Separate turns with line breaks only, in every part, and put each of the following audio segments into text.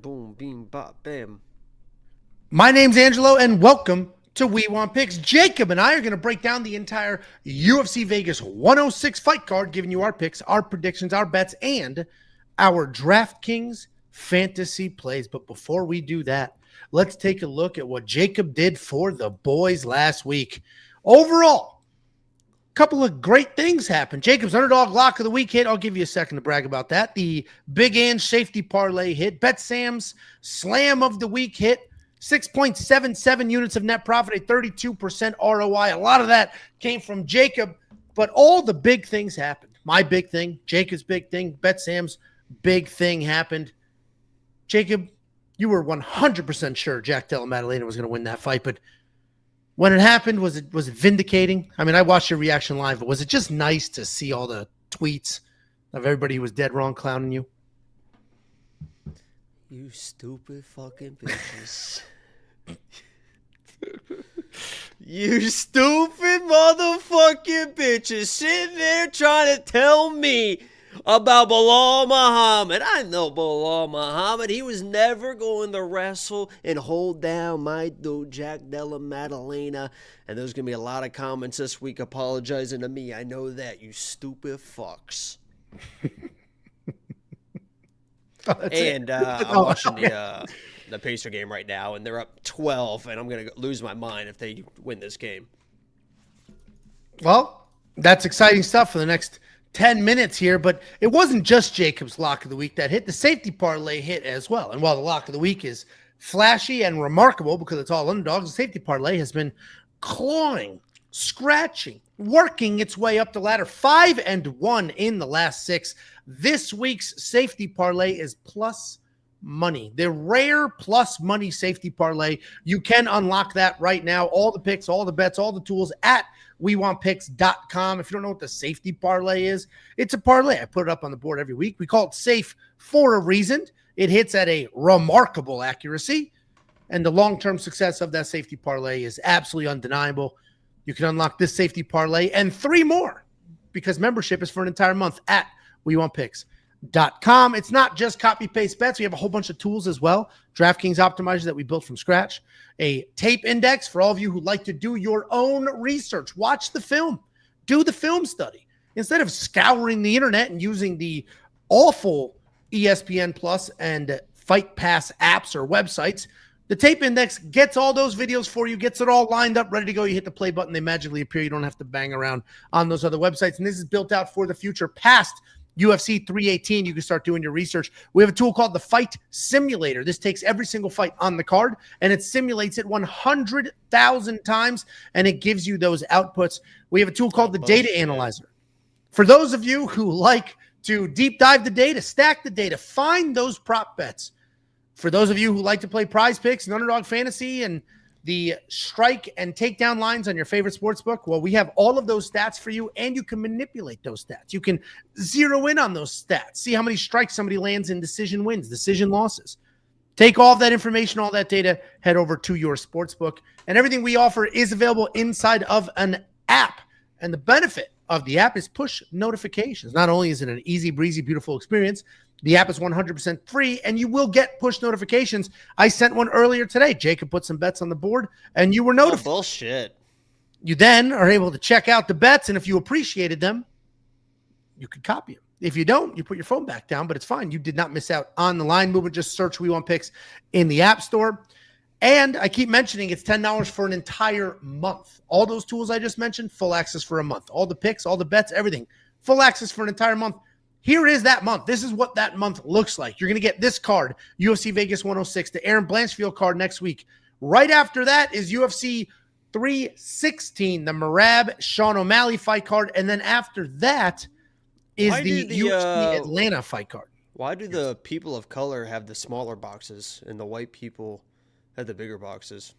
boom, beam, bop, bam.
My name's Angelo, and welcome to We Want Picks. Jacob and I are going to break down the entire UFC Vegas 106 fight card, giving you our picks, our predictions, our bets, and our DraftKings Fantasy Plays. But before we do that, let's take a look at what Jacob did for the boys last week. Overall, couple of great things happened. Jacob's underdog lock of the week hit. I'll give you a second to brag about that. The Big Ange safety parlay hit. Bet Sam's slam of the week hit. 6.77 units of net profit, a 32% ROI. A lot of that came from Jacob, but all the big things happened. My big thing, Jacob's big thing, Bet Sam's big thing happened. Jacob, you were 100% sure Jack Della Maddalena was going to win that fight, but when it happened, was it vindicating? I mean, I watched your reaction live, but was it just nice to see all the tweets of everybody who was dead wrong clowning you?
You stupid fucking bitches. You stupid motherfucking bitches sitting there trying to tell me about Bilal Muhammad. I know Bilal Muhammad. He was never going to wrestle and hold down my dude, Jack Della Maddalena. And there's going to be a lot of comments this week apologizing to me. I know that, you stupid fucks. I'm watching the Pacer game right now, and they're up 12, and I'm going to lose my mind if they win this game.
Well, that's exciting stuff for the next 10 minutes here, but it wasn't just Jacob's lock of the week that hit. The safety parlay hit as well. And while the lock of the week is flashy and remarkable because it's all underdogs, the safety parlay has been clawing, scratching, working its way up the ladder. 5-1 in the last 6. This week's safety parlay is plus money. The rare plus money safety parlay. You can unlock that right now. All the picks, all the bets, all the tools at WeWantPicks.com. If you don't know what the safety parlay is, it's a parlay. I put it up on the board every week. We call it safe for a reason. It hits at a remarkable accuracy, and the long-term success of that safety parlay is absolutely undeniable. You can unlock this safety parlay and 3 more because membership is for an entire month at WeWantPicks.com. It's not just copy-paste bets. We have a whole bunch of tools as well. DraftKings Optimizer that we built from scratch. A tape index for all of you who like to do your own research. Watch the film. Do the film study. Instead of scouring the internet and using the awful ESPN Plus and Fight Pass apps or websites, the tape index gets all those videos for you, gets it all lined up, ready to go. You hit the play button, they magically appear. You don't have to bang around on those other websites. And this is built out for the future past UFC 318. You can start doing your research. We have a tool called the Fight Simulator. This takes every single fight on the card and it simulates it 100,000 times and it gives you those outputs. We have a tool called the Data Analyzer. For those of you who like to deep dive the data, stack the data, find those prop bets. For those of you who like to play prize picks and underdog fantasy and the strike and takedown lines on your favorite sports book, well, we have all of those stats for you, and you can manipulate those stats. You can zero in on those stats, see how many strikes somebody lands in decision wins, decision losses. Take all of that information, all that data, head over to your sports book, and everything we offer is available inside of an app. And the benefit of the app is push notifications. Not only is it an easy breezy, beautiful experience, the app is 100% free, and you will get push notifications. I sent one earlier today. Jacob put some bets on the board, and you were notified.
Oh, bullshit.
You then are able to check out the bets, and if you appreciated them, you could copy them. If you don't, you put your phone back down, but it's fine. You did not miss out on the line movement. Just search We Want Picks in the App Store. And I keep mentioning it's $10 for an entire month. All those tools I just mentioned, full access for a month. All the picks, all the bets, everything. Full access for an entire month. Here is that month. This is what that month looks like. You're going to get this card, UFC Vegas 106, the Aaron Blanchfield card next week. Right after that is UFC 316, the Merab Sean O'Malley fight card. And then after that is the UFC Atlanta fight card.
Why do the people of color have the smaller boxes and the white people have the bigger boxes?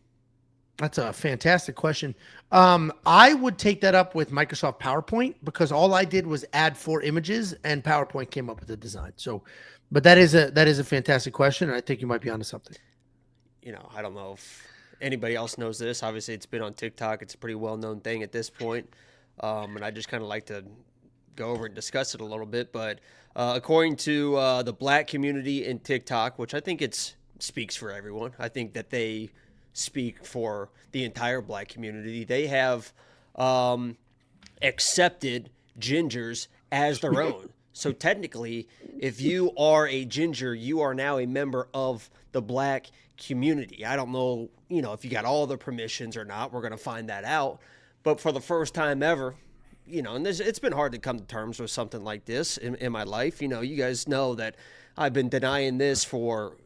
That's a fantastic question. I would take that up with Microsoft PowerPoint because all I did was add 4 images and PowerPoint came up with the design. So, but that is a fantastic question, and I think you might be onto something.
You know, I don't know if anybody else knows this. Obviously, it's been on TikTok. It's a pretty well-known thing at this point. And I just kind of like to go over and discuss it a little bit. But according to the black community in TikTok, which I think speaks for everyone, I think that they speak for the entire black community. They have accepted gingers as their own. So technically, if you are a ginger, you are now a member of the black community. I don't know, if you got all the permissions or not. We're going to find that out. But for the first time ever, and it's been hard to come to terms with something like this in my life. You guys know that I've been denying this for,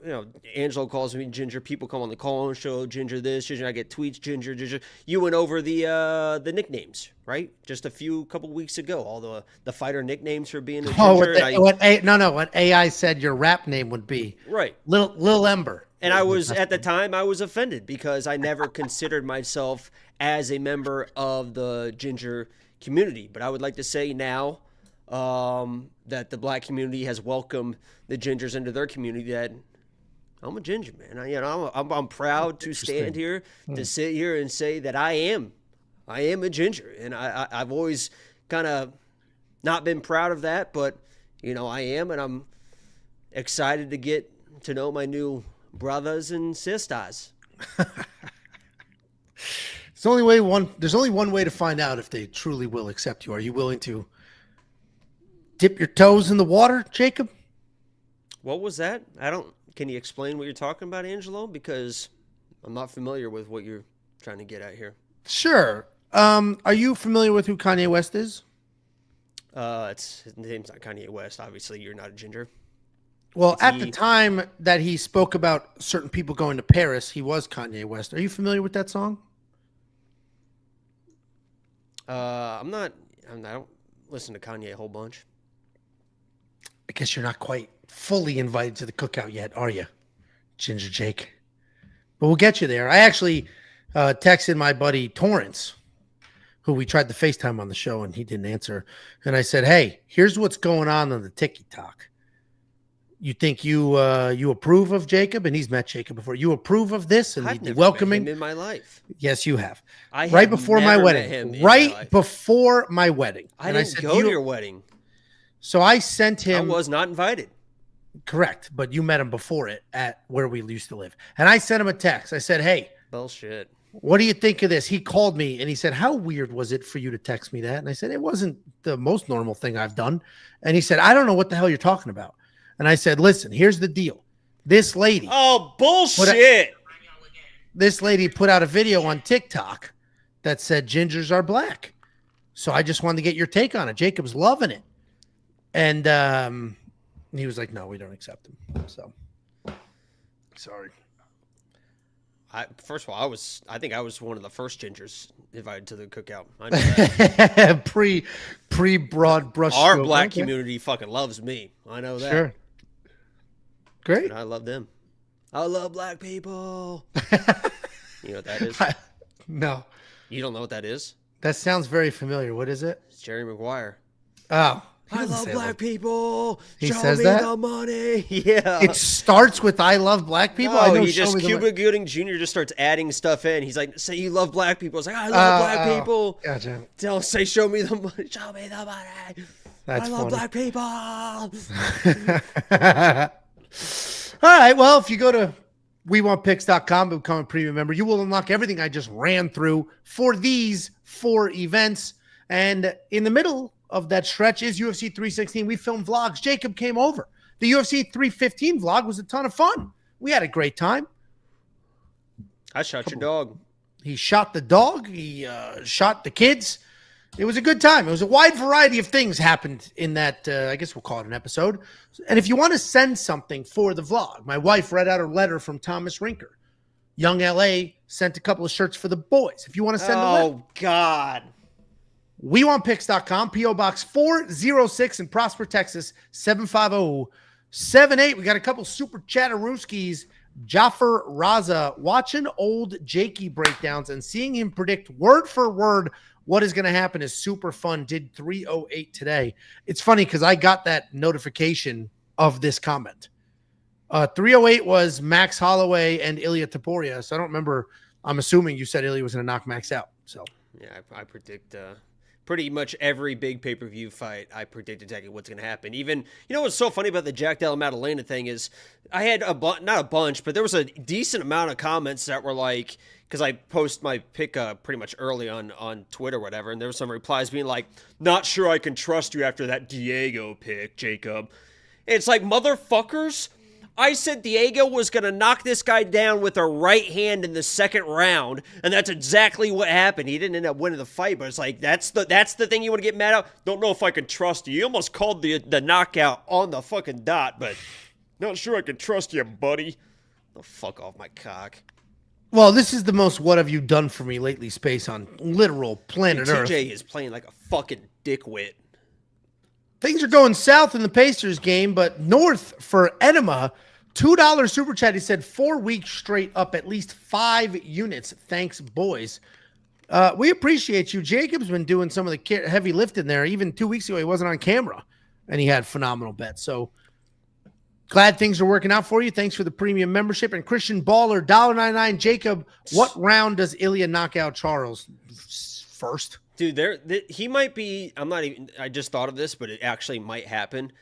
Angelo calls me ginger. People come on the call-in show, ginger this, ginger. I get tweets, ginger. You went over the nicknames, right? Just a couple weeks ago, all the fighter nicknames for being a ginger.
What AI said your rap name would be.
Right.
Lil Ember.
And at the time, I was offended because I never considered myself as a member of the ginger community. But I would like to say now, that the black community has welcomed the gingers into their community, that I'm a ginger, man. I'm proud to stand here, to sit here and say that I am a ginger. And I've always kind of not been proud of that, but, I am, and I'm excited to get to know my new brothers and sisters.
There's only one way to find out if they truly will accept you. Are you willing to dip your toes in the water, Jacob?
What was that? Can you explain what you're talking about, Angelo? Because I'm not familiar with what you're trying to get at here.
Sure. Are you familiar with who Kanye West is?
His name's not Kanye West. Obviously, you're not a ginger.
Well, at the time that he spoke about certain people going to Paris, he was Kanye West. Are you familiar with that song?
I don't listen to Kanye a whole bunch.
I guess you're not quite fully invited to the cookout yet, are you, Ginger Jake? But we'll get you there. I actually texted my buddy Torrance, who we tried to FaceTime on the show, and he didn't answer. And I said, hey, here's what's going on the TikTok. You think you approve of Jacob? And he's met Jacob before. You approve of this and
I've never
welcoming
met him in my life.
Yes, you have.
Right
before my wedding. Right before my wedding.
I didn't go to your wedding.
So I sent him.
I was not invited.
Correct, but you met him before it at where we used to live. And I sent him a text. I said, hey.
Bullshit.
What do you think of this? He called me and he said, how weird was it for you to text me that? And I said, it wasn't the most normal thing I've done. And he said, I don't know what the hell you're talking about. And I said, listen, here's the deal. This lady.
Oh, bullshit.
This lady put out a video on TikTok that said gingers are black. So I just wanted to get your take on it. Jacob's loving it. And he was like, no, we don't accept him. So sorry.
First of all, I think I was one of the first gingers invited to the cookout. I know that.
pre broad brush.
Our black community fucking loves me. I know that.
Sure. Great.
And I love them. I love black people. You know what that is?
No.
You don't know what that is?
That sounds very familiar. What is it?
It's Jerry Maguire.
Oh.
I love black people.
He
show
says
me
that?
the money. Yeah.
It starts with I love black people.
No, he just Cuba Gooding Jr. just starts adding stuff in. He's like, say you love black people. It's like, I love black people.
Gotcha.
Say show me the money. Show me the money.
That's
I love
funny.
black people.
All right. Well, if you go to WeWantPicks.com and become a premium member, you will unlock everything I just ran through for these 4 events. And in the middle of that stretch is UFC 316. We filmed vlogs. Jacob came over. The UFC 315 vlog was a ton of fun. We had a great time.
I shot your dog.
He shot the dog. He shot the kids. It was a good time. It was a wide variety of things happened in that, I guess we'll call it an episode. And if you want to send something for the vlog, my wife read out her letter from Thomas Rinker. Young LA sent a couple of shirts for the boys. If you want to send a letter.
Oh, God.
WeWantPicks.com, P.O. Box 406 in Prosper, Texas, 75078. We got a couple super chatterooskies. Jaffer Raza watching old Jakey breakdowns and seeing him predict word for word what is going to happen is super fun. Did 308 today. It's funny because I got that notification of this comment. 308 was Max Holloway and Ilya Taporia. So I don't remember. I'm assuming you said Ilya was going to knock Max out. So
yeah, I predict pretty much every big pay-per-view fight, I predict exactly what's going to happen. Even, what's so funny about the Jack Della Maddalena thing is I had not a bunch, but there was a decent amount of comments that were like, because I post my pick pretty much early on Twitter or whatever, and there were some replies being like, not sure I can trust you after that Diego pick, Jacob. And it's like, motherfuckers, I said Diego was going to knock this guy down with a right hand in the second round, and that's exactly what happened. He didn't end up winning the fight, but it's like, that's the thing you want to get mad at? Don't know if I can trust you. You almost called the knockout on the fucking dot, but not sure I can trust you, buddy. The fuck off my cock.
Well, this is the most what have you done for me lately space on literal planet Earth.
TJ is playing like a fucking dickwit.
Things are going south in the Pacers game, but north for Enema. $2 super chat. He said 4 weeks straight up at least 5 units. Thanks, boys. We appreciate you. Jacob's been doing some of the heavy lifting there. Even 2 weeks ago, he wasn't on camera, and he had phenomenal bets. So glad things are working out for you. Thanks for the premium membership. And Christian Baller, $1.99. Jacob, what round does Ilya knock out Charles first?
Dude, he might be. I just thought of this, but it actually might happen.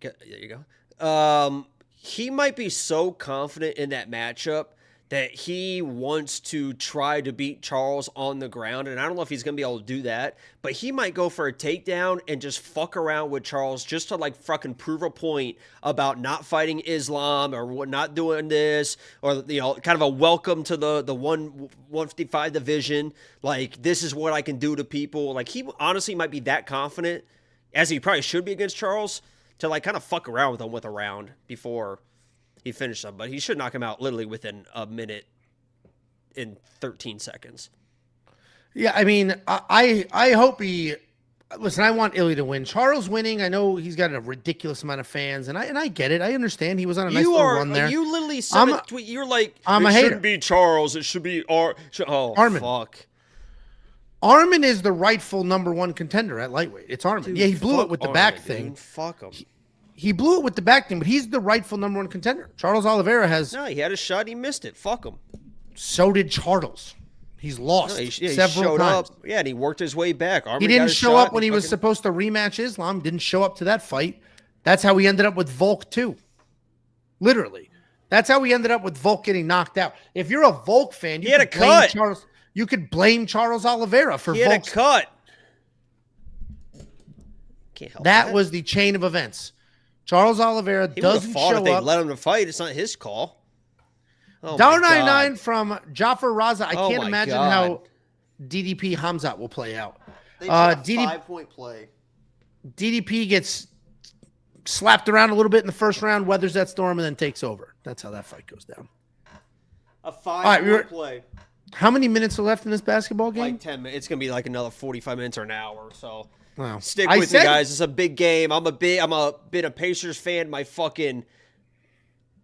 There you go. He might be so confident in that matchup that he wants to try to beat Charles on the ground. And I don't know if he's going to be able to do that, but he might go for a takedown and just fuck around with Charles just to like fucking prove a point about not fighting Islam or not doing this, or, kind of a welcome to the 155 division. Like, this is what I can do to people. Like, he honestly might be that confident, as he probably should be against Charles, to like kind of fuck around with him with a round before he finished him. But he should knock him out literally within a minute in 13 seconds.
Yeah, I mean, I hope he... Listen, I want Ilya to win. Charles winning, I know he's got a ridiculous amount of fans, and I get it. I understand. He was on a nice little run there.
You literally said a tweet. You're like,
I'm a
it
hater.
shouldn't be Charles. It should be
Armin.
Fuck.
Armin is the rightful number one contender at lightweight. It's Armin.
Dude,
yeah, he blew it with the back thing.
Dude, fuck him.
He blew it with the back thing, but he's the rightful number one contender. Charles Oliveira has...
No, he had a shot. He missed it. Fuck him.
So did Charles. He's lost
he
several times.
Up. Yeah, and he worked his way back. Armin
he didn't show up when he was supposed to rematch Islam. Didn't show up to that fight. That's how he ended up with Volk too. Literally. That's how he ended up with Volk getting knocked out. If you're a Volk fan, you could blame Charles. You could blame Charles Oliveira for Volk's.
He had a cut. Can't help
that. Was the chain of events. Charles Oliveira doesn't show up.
If they let him to fight, it's not his call. Oh
$1.99 from Jaffer Raza. I can't imagine
God.
how DDP Hamzat will play out.
They took a 5-point play.
DDP gets slapped around a little bit in the first round, weathers that storm, and then takes over. That's how that fight goes down.
A 5-point play.
How many minutes are left in this basketball game?
Like 10 minutes. It's going to be like another 45 minutes or an hour. So
wow.
Stick with me, guys. It's a big game. I'm a bit a Pacers fan. My fucking,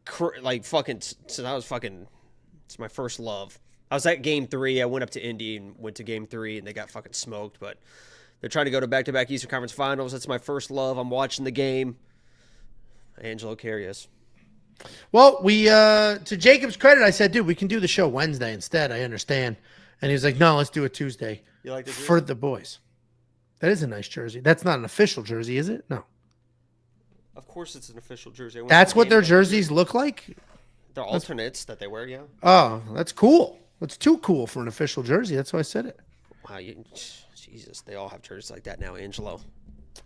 since I was it's my first love. I was at game 3. I went up to Indy and went to game 3, and they got fucking smoked. But they're trying to go to back-to-back Eastern Conference Finals. That's my first love. I'm watching the game. Angelo, carry us.
Well, we to Jacob's credit, I said, dude, we can do the show Wednesday instead. I understand. And he was like, no, let's do it Tuesday.
You like the jersey?
For the boys. That is a nice jersey. That's not an official jersey, is it? No.
Of course it's an official jersey.
That's what their jerseys look like?
They're alternates that they wear, yeah.
Oh, that's cool. That's too cool for an official jersey. That's why I said it.
Wow, Jesus, they all have jerseys like that now, Angelo.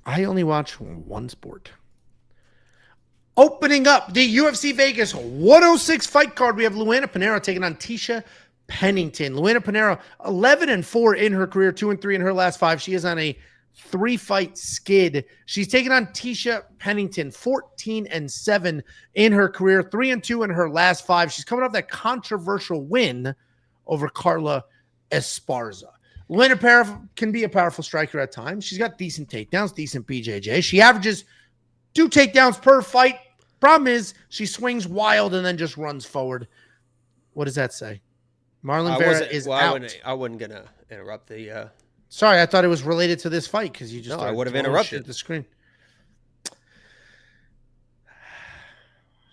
I only watch one sport. Opening up the UFC Vegas 106 fight card, we have Luana Pinheiro taking on Tecia Pennington. Luana Pinheiro, 11-4 in her career, 2-3 in her last 5. She is on a 3-fight skid. She's taking on Tecia Pennington, 14-7 in her career, 3-2 in her last 5. She's coming off that controversial win over Carla Esparza. Luana Pinheiro can be a powerful striker at times. She's got decent takedowns, decent BJJ. She averages 2 takedowns per fight. Problem is, she swings wild and then just runs forward. What does that say? Marlon Vera is out.
I wasn't going to interrupt the...
Sorry, I thought it was related to this fight because you just...
No, I would have interrupted
the screen.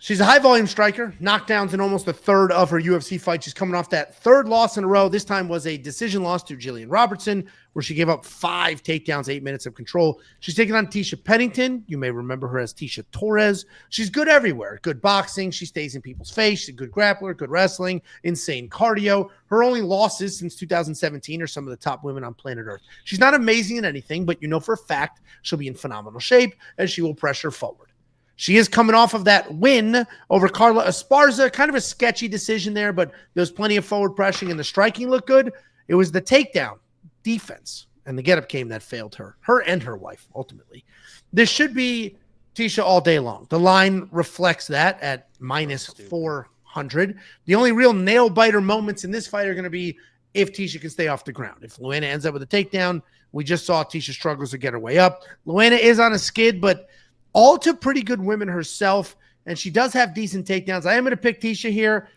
She's a high-volume striker. Knockdowns in almost a third of her UFC fights. She's coming off that third loss in a row. This time was a decision loss to Julian Robertson, where she gave up 5 takedowns, 8 minutes of control. She's taking on Tecia Pennington. You may remember her as Tecia Torres. She's good everywhere. Good boxing. She stays in people's face. She's a good grappler, good wrestling, insane cardio. Her only losses since 2017 are some of the top women on planet Earth. She's not amazing in anything, but you know for a fact she'll be in phenomenal shape, and she will pressure forward. She is coming off of that win over Carla Esparza. Kind of a sketchy decision there, but there's plenty of forward pressing and the striking looked good. It was the takedown defense and the get-up game that failed her and her wife, ultimately. This should be Tecia all day long. The line reflects that at minus 400. The only real nail-biter moments in this fight are going to be if Tecia can stay off the ground. If Luana ends up with a takedown, we just saw Tecia struggles to get her way up. Luana is on a skid, but all to pretty good women herself, and she does have decent takedowns. I am going to pick Tecia here,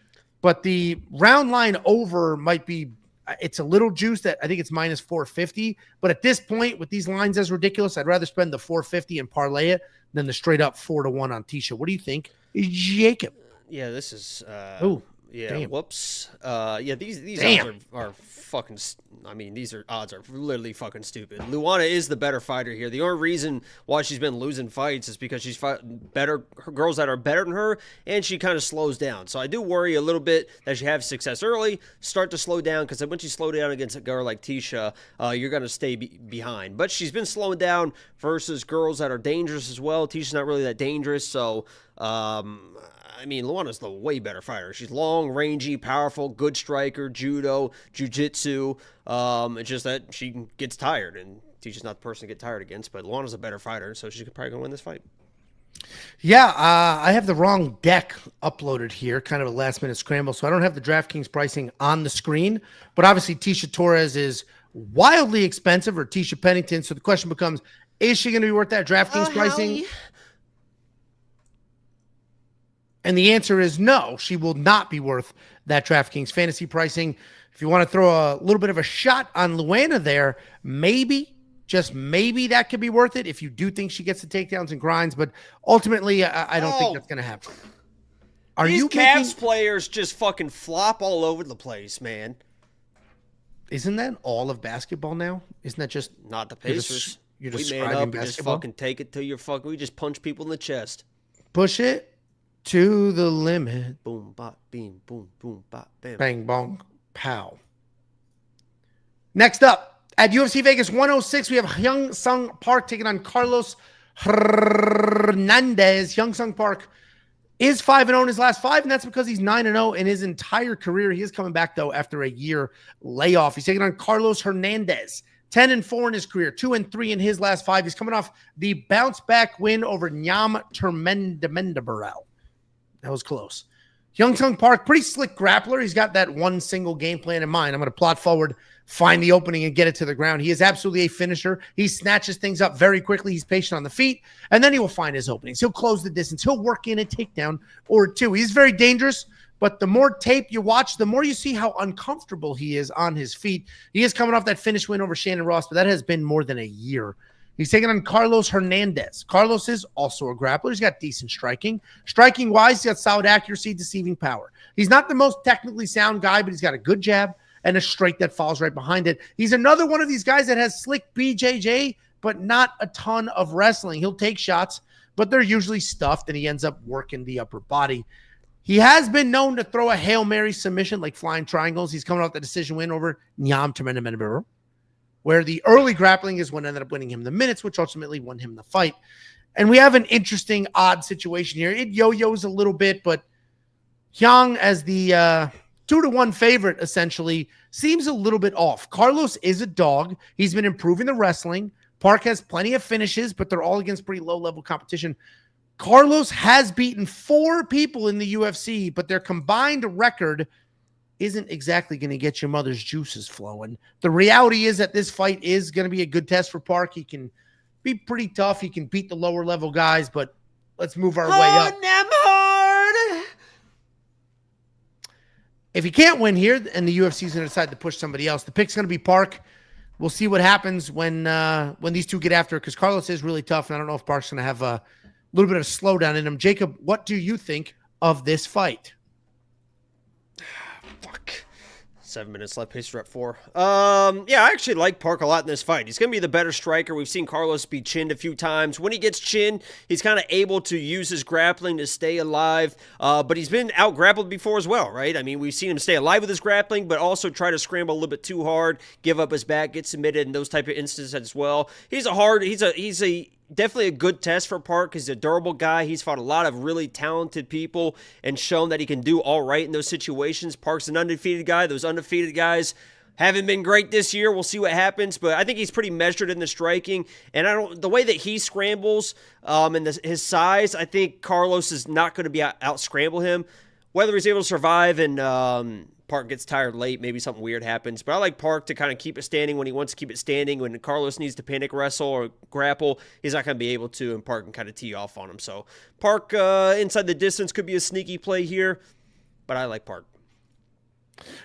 but the round line over might be, it's a little juiced. I think it's minus 450, but at this point, with these lines as ridiculous, I'd rather spend the 450 and parlay it than the straight up 4-1 on Tecia. What do you think, Jacob?
Yeah, this is yeah,
damn.
Whoops. Yeah, these odds are fucking. I mean, these odds are literally stupid. Luana is the better fighter here. The only reason why she's been losing fights is because she's better girls that are better than her, and she kind of slows down. So I do worry a little bit that she have success early, start to slow down, because once you slow down against a girl like Tecia, you're gonna stay behind. But she's been slowing down versus girls that are dangerous as well. Tecia's not really that dangerous, so. I mean, Luana's the way better fighter. She's long, rangy, powerful, good striker, judo, jiu-jitsu. It's just that she gets tired, and Tecia's not the person to get tired against, but Luana's a better fighter, so she's probably going to win this fight.
Yeah, I have the wrong deck uploaded here, kind of a last-minute scramble, so I don't have the DraftKings pricing on the screen, but obviously Tecia Torres is wildly expensive, or Tecia Pennington, so the question becomes, is she going to be worth that DraftKings pricing? And the answer is no, she will not be worth that DraftKings fantasy pricing. If you want to throw a little bit of a shot on Luana there, maybe, just maybe that could be worth it if you do think she gets the takedowns and grinds. But ultimately, I don't think that's going to happen.
These Cavs players just fucking flop all over the place, man.
Isn't that all of basketball now? Isn't that just
not the Pacers?
You're
we man up and just fucking take it till you're fucking. We just punch people in the chest.
Push it to the limit.
Boom, bop, beam, boom, boom, bop, bam.
Bang, bong, pow. Next up, at UFC Vegas 106, we have Hyun Sung Park taking on Carlos Hernandez. Hyun Sung Park is 5-0 in his last 5, and that's because he's 9-0 in his entire career. He is coming back, though, after a year layoff. He's taking on Carlos Hernandez. 10-4 in his career, 2-3 in his last 5. He's coming off the bounce-back win over Nyam Termendemendebarel. That was close. Hyun Sung Park, pretty slick grappler. He's got that one single game plan in mind. I'm going to plot forward, find the opening, and get it to the ground. He is absolutely a finisher. He snatches things up very quickly. He's patient on the feet, and then he will find his openings. He'll close the distance. He'll work in a takedown or two. He's very dangerous, but the more tape you watch, the more you see how uncomfortable he is on his feet. He is coming off that finish win over Shannon Ross, but that has been more than a year. He's taking on Carlos Hernandez. Carlos is also a grappler. He's got decent striking. Striking-wise, he's got solid accuracy, deceiving power. He's not the most technically sound guy, but he's got a good jab and a strike that falls right behind it. He's another one of these guys that has slick BJJ, but not a ton of wrestling. He'll take shots, but they're usually stuffed, and he ends up working the upper body. He has been known to throw a Hail Mary submission like flying triangles. He's coming off the decision win over Nyam Termendemendebarel, where the early grappling is what ended up winning him the minutes, which ultimately won him the fight. And we have an interesting, odd situation here. It yo-yos a little bit, but Hyun, as the 2-1 favorite, essentially, seems a little bit off. Carlos is a dog. He's been improving the wrestling. Park has plenty of finishes, but they're all against pretty low-level competition. Carlos has beaten 4 people in the UFC, but their combined record isn't exactly going to get your mother's juices flowing. The reality is that this fight is going to be a good test for Park. He can be pretty tough. He can beat the lower level guys, but let's move our way up. Hard. If he can't win here and the UFC is going to decide to push somebody else, the pick's going to be Park. We'll see what happens when these two get after it, because Carlos is really tough, and I don't know if Park's going to have little bit of slowdown in him. Jacob, what do you think of this fight?
Fuck. 7 minutes left. Pacer at 4. Yeah, I actually like Park a lot in this fight. He's going to be the better striker. We've seen Carlos be chinned a few times. When he gets chinned, he's kind of able to use his grappling to stay alive. But he's been out-grappled before as well, right? I mean, we've seen him stay alive with his grappling, but also try to scramble a little bit too hard, give up his back, get submitted in those type of instances as well. He's definitely a good test for Park. He's a durable guy. He's fought a lot of really talented people and shown that he can do all right in those situations. Park's an undefeated guy. Those undefeated guys haven't been great this year. We'll see what happens, but I think he's pretty measured in the striking. And the way that he scrambles and his size, I think Carlos is not going to be out scramble him. Whether he's able to survive and Park gets tired late, maybe something weird happens. But I like Park to kind of keep it standing when he wants to keep it standing. When Carlos needs to panic wrestle or grapple, he's not going to be able to, and Park can kind of tee off on him. So Park inside the distance could be a sneaky play here, but I like Park.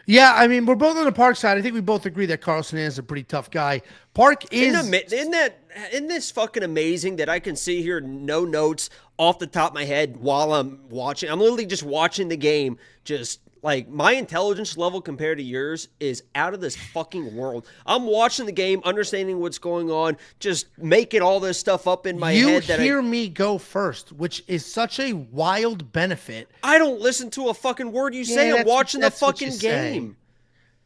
Yeah, I mean, we're both on the Park side. I think we both agree that Carlos Hernandez is a pretty tough guy. Park is...
Isn't this fucking amazing that I can see here no notes off the top of my head while I'm watching? I'm literally just watching the game, just... Like, my intelligence level compared to yours is out of this fucking world. I'm watching the game, understanding what's going on, just making all this stuff up in my head.
You hear me go first, which is such a wild benefit.
I don't listen to a fucking word you say. I'm watching the fucking game.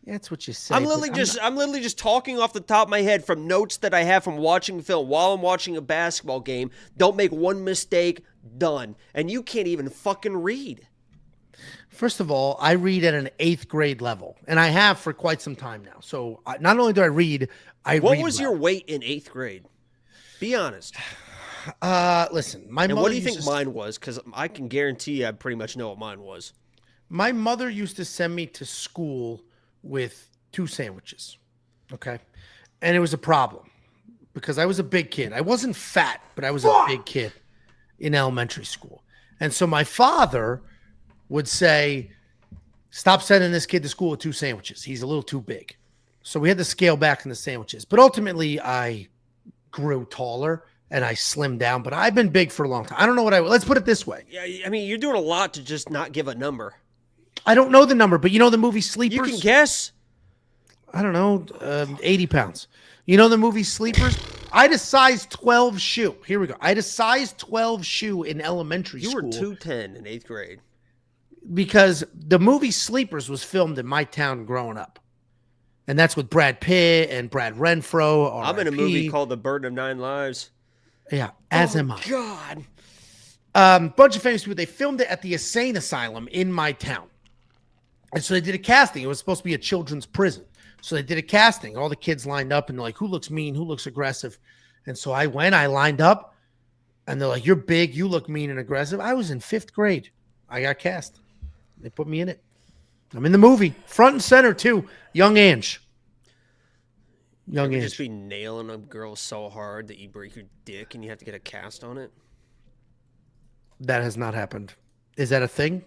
That's what you say.
I'm literally just talking off the top of my head from notes that I have from watching film while I'm watching a basketball game. Don't make one mistake. Done. And you can't even fucking read.
First of all, I read at an 8th grade level, and I have for quite some time now. So not only do I read,
What was your weight in 8th grade? Be honest.
Listen, my mother.
What do you think mine was? Because I can guarantee I pretty much know what mine was.
My mother used to send me to school with 2 sandwiches. Okay. And it was a problem because I was a big kid. I wasn't fat, but I was a big kid in elementary school. And so my father would say, stop sending this kid to school with 2 sandwiches. He's a little too big. So we had to scale back on the sandwiches. But ultimately, I grew taller and I slimmed down. But I've been big for a long time. I don't know let's put it this way.
Yeah, I mean, you're doing a lot to just not give a number.
I don't know the number, but you know the movie Sleepers?
You can guess.
I don't know, 80 pounds. You know the movie Sleepers? I had a size 12 shoe. Here we go. I had a size 12 shoe in elementary school.
You were 210 in 8th grade.
Because the movie Sleepers was filmed in my town growing up. And that's with Brad Pitt and Brad Renfro. R.
I'm in a movie called The Burden of 9 Lives.
Yeah, as am I.
God.
Bunch of famous people. They filmed it at the insane asylum in my town. And so they did a casting. It was supposed to be a children's prison. So they did a casting. All the kids lined up and they're like, who looks mean? Who looks aggressive? And so I lined up. And they're like, you're big. You look mean and aggressive. I was in 5th grade. I got cast. They put me in it. I'm in the movie. Front and center, too. Young Ange.
Young Ange. Just be nailing a girl so hard that you break your dick and you have to get a cast on it?
That has not happened. Is that a thing?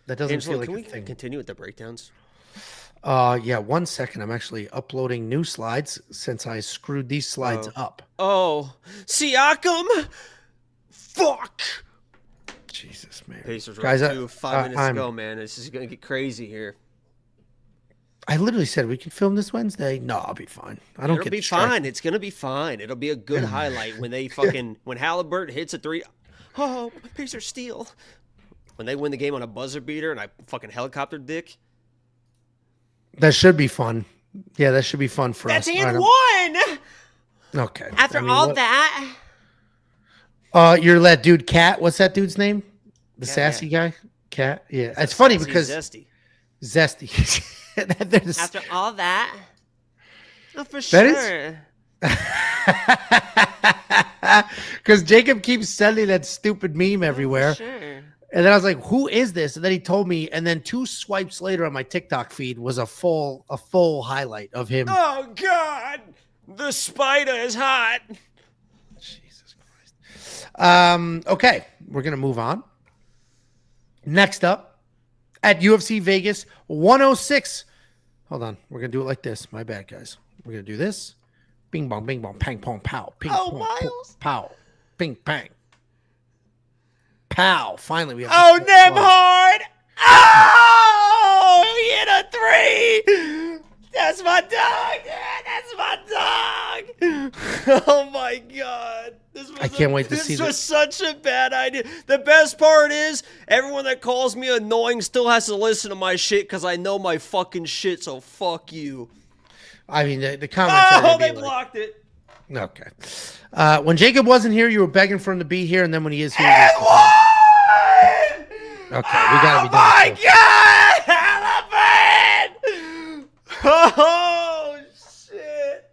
That doesn't
Angelo,
feel like
can
a
we
thing.
Continue with the breakdowns?
Yeah, 1 second. I'm actually uploading new slides since I screwed these slides up.
Oh, Siakam? Fuck.
Jesus, man.
Pacers were 5 minutes ago, man. This is going to get crazy here.
I literally said we can film this Wednesday. No, I'll be fine. It'll
be fine. It's going to be fine. It'll be a good highlight when they when Halliburton hits a 3. Oh, Pacers steal. When they win the game on a buzzer beater and I fucking helicopter dick.
That should be fun. Yeah, that should be fun for us.
That's in 1.
Okay.
After that.
You're that dude, Cat. What's that dude's name? The sassy guy? Cat? Yeah. It's funny because...
Zesty.
After
all that? Oh, for sure.
Because Jacob keeps sending that stupid meme everywhere.
For sure.
And then I was like, who is this? And then he told me, and then 2 swipes later on my TikTok feed was a full highlight of him.
Oh, God. The spider is hot.
Okay, we're going to move on. Next up, at UFC Vegas 106. Hold on, we're going to do it like this. My bad, guys. We're going to do this. Bing, bong, pang, pong, pow. Ping, pong,
Miles.
pow. Ping, pang. Pow. Finally, we have.
Oh, Nemhard! Oh, he hit a 3! That's my dog! That's my dog! Oh, my God.
I can't wait to see
this. This was such a bad idea. The best part is, everyone that calls me annoying still has to listen to my shit because I know my fucking shit, so fuck you.
I mean, the comments.
Oh, they blocked it.
Okay. When Jacob wasn't here, you were begging for him to be here, and then when he is here,
it won!
Okay, we gotta be done.
Oh my God! Elephant! Oh shit!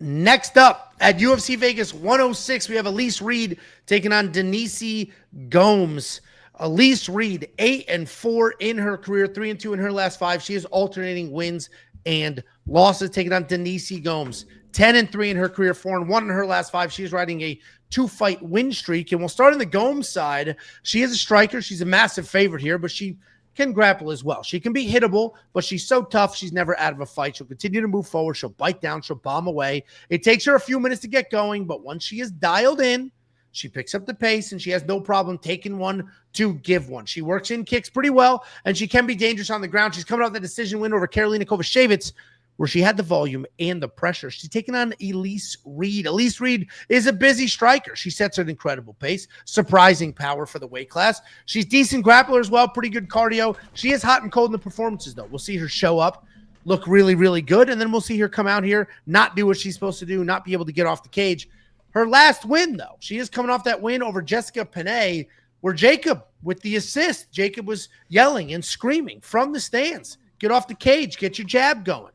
Next up at UFC Vegas 106, we have Elise Reed taking on Denise Gomes. Elise Reed, 8-4 in her career, 3-2 in her last 5. She is alternating wins and losses, taking on Denise Gomes. 10-3 in her career, 4-1 in her last 5. She's riding a 2-fight win streak. And we'll start on the Gomes side. She is a striker. She's a massive favorite here, but she can grapple as well. She can be hittable, but she's so tough, she's never out of a fight. She'll continue to move forward. She'll bite down. She'll bomb away. It takes her a few minutes to get going, but once she is dialed in, she picks up the pace, and she has no problem taking one to give one. She works in kicks pretty well, and she can be dangerous on the ground. She's coming off the decision win over Karolina Kowalkiewicz, where she had the volume and the pressure. She's taking on Elise Reed. Elise Reed is a busy striker. She sets an incredible pace, surprising power for the weight class. She's decent grappler as well, pretty good cardio. She is hot and cold in the performances, though. We'll see her show up, look really, really good, and then we'll see her come out here, not do what she's supposed to do, not be able to get off the cage. Her last win, though, she is coming off that win over Jessica Penney, where Jacob, with the assist, Jacob was yelling and screaming from the stands, get off the cage, get your jab going.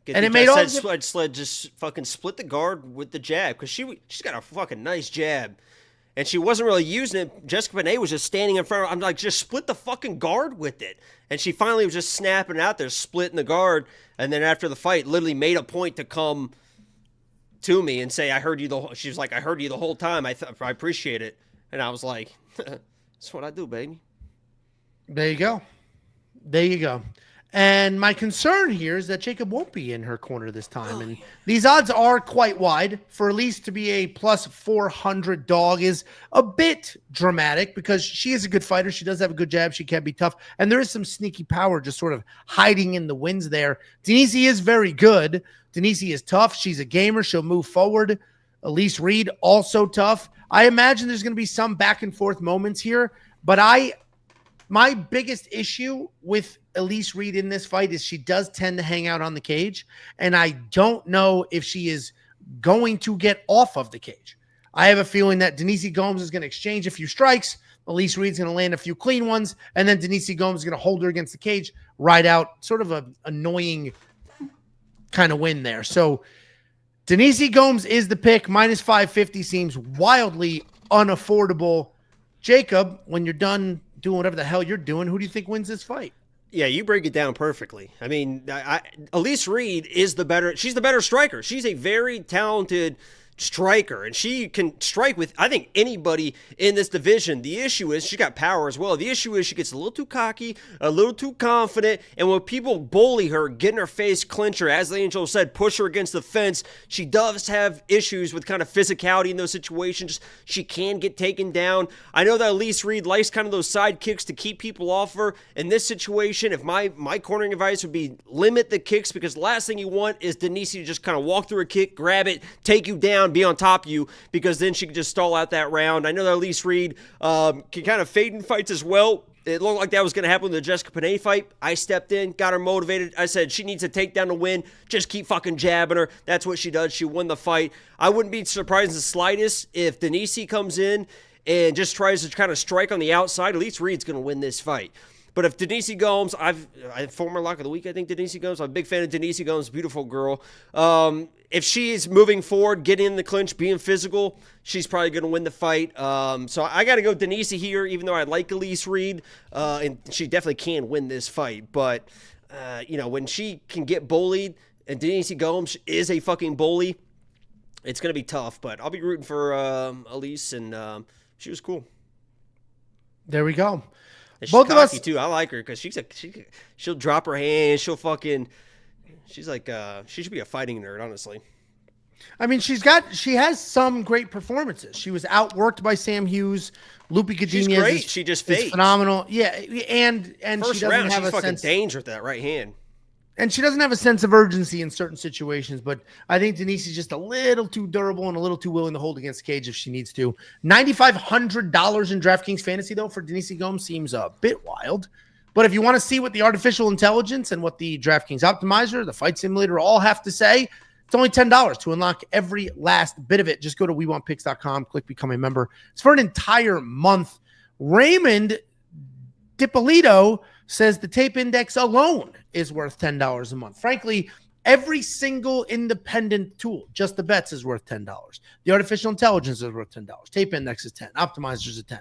And it made all sled just fucking split the guard with the jab because she's got a fucking nice jab, and she wasn't really using it. Jessica Penney was just standing in front of her. I'm like, just split the fucking guard with it. And she finally was just snapping out there, splitting the guard. And then after the fight, literally made a point to come to me and say, "I heard you the whole." She was like, "I heard you the whole time. I appreciate it." And I was like, "That's what I do, baby."
There you go. There you go. And my concern here is that Jacob won't be in her corner this time. And these odds are quite wide. For Elise to be a plus 400 dog is a bit dramatic because she is a good fighter. She does have a good jab. She can be tough. And there is some sneaky power just sort of hiding in the wins there. Denise is very good. Denise is tough. She's a gamer. She'll move forward. Elise Reed, also tough. I imagine there's going to be some back and forth moments here. But my biggest issue with Elise Reed in this fight is she does tend to hang out on the cage, and I don't know if she is going to get off of the cage. I have a feeling that Denise Gomes is going to exchange a few strikes. Elise Reed's going to land a few clean ones, and then Denise Gomes is going to hold her against the cage, ride out sort of an annoying kind of win there. So Denise Gomes is the pick. Minus 550 seems wildly unaffordable. Jacob, when you're done doing whatever the hell you're doing, who do you think wins this fight?
Yeah, you break it down perfectly. I mean, Elise Reed is she's the better striker. She's a very talented striker, and she can strike with, I think, anybody in this division. The issue is she's got power as well. The issue is she gets a little too cocky, a little too confident, and when people bully her, get in her face, clinch her, as the Angel said, push her against the fence, she does have issues with kind of physicality in those situations. She can get taken down. I know that Elise Reed likes kind of those side kicks to keep people off her. In this situation, if my cornering advice would be limit the kicks, because the last thing you want is Denise to just kind of walk through a kick, grab it, take you down, be on top of you, because then she could just stall out that round. I know that Elise Reed can kind of fade in fights as well. It looked like that was going to happen with the Jessica Penney fight. I stepped in, got her motivated. I said she needs to take down the win. Just keep fucking jabbing her. That's what she does. She won the fight. I wouldn't be surprised in the slightest if Denise comes in and just tries to kind of strike on the outside. Elise Reed's going to win this fight. But if Denise Gomes, former lock of the week, I think Denise Gomes. I'm a big fan of Denise Gomes, beautiful girl. If she's moving forward, getting in the clinch, being physical, she's probably going to win the fight. So I got to go Denise here, even though I like Elise Reed, and she definitely can win this fight. But, when she can get bullied, and Denise Gomes is a fucking bully, it's going to be tough. But I'll be rooting for Elise, and she was cool.
There we go.
And she's both cocky of us too. I like her because she'll drop her hands. She'll fucking. She's like she should be a fighting nerd, honestly.
I mean, she has some great performances. She was outworked by Sam Hughes. Lupi Godinez
She's great. She just fades.
Phenomenal. Yeah, and
first
she doesn't
round,
have
she's
a
fucking
sense.
danger with that right hand.
And she doesn't have a sense of urgency in certain situations, but I think Denise is just a little too durable and a little too willing to hold against the cage if she needs to. $9,500 in DraftKings Fantasy, though, for Denise Gomes seems a bit wild. But if you want to see what the artificial intelligence and what the DraftKings Optimizer, the Fight Simulator all have to say, it's only $10 to unlock every last bit of it. Just go to WeWantPicks.com, click Become a Member. It's for an entire month. Raymond DiPolito says the tape index alone is worth $10 a month. Frankly, every single independent tool, just the bets, is worth $10. The artificial intelligence is worth $10. Tape index is 10. Optimizers is 10.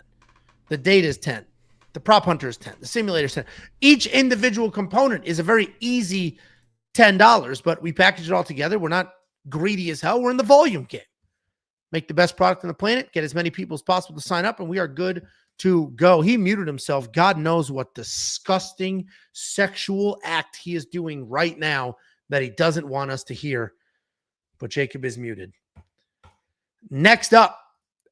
The data is 10. The prop hunter is 10. The simulator is 10. Each individual component is a very easy $10, but we package it all together. We're not greedy as hell. We're in the volume game. Make the best product on the planet, get as many people as possible to sign up, and we are good to go. He muted himself. God knows what disgusting sexual act he is doing right now that he doesn't want us to hear. But Jacob is muted. Next up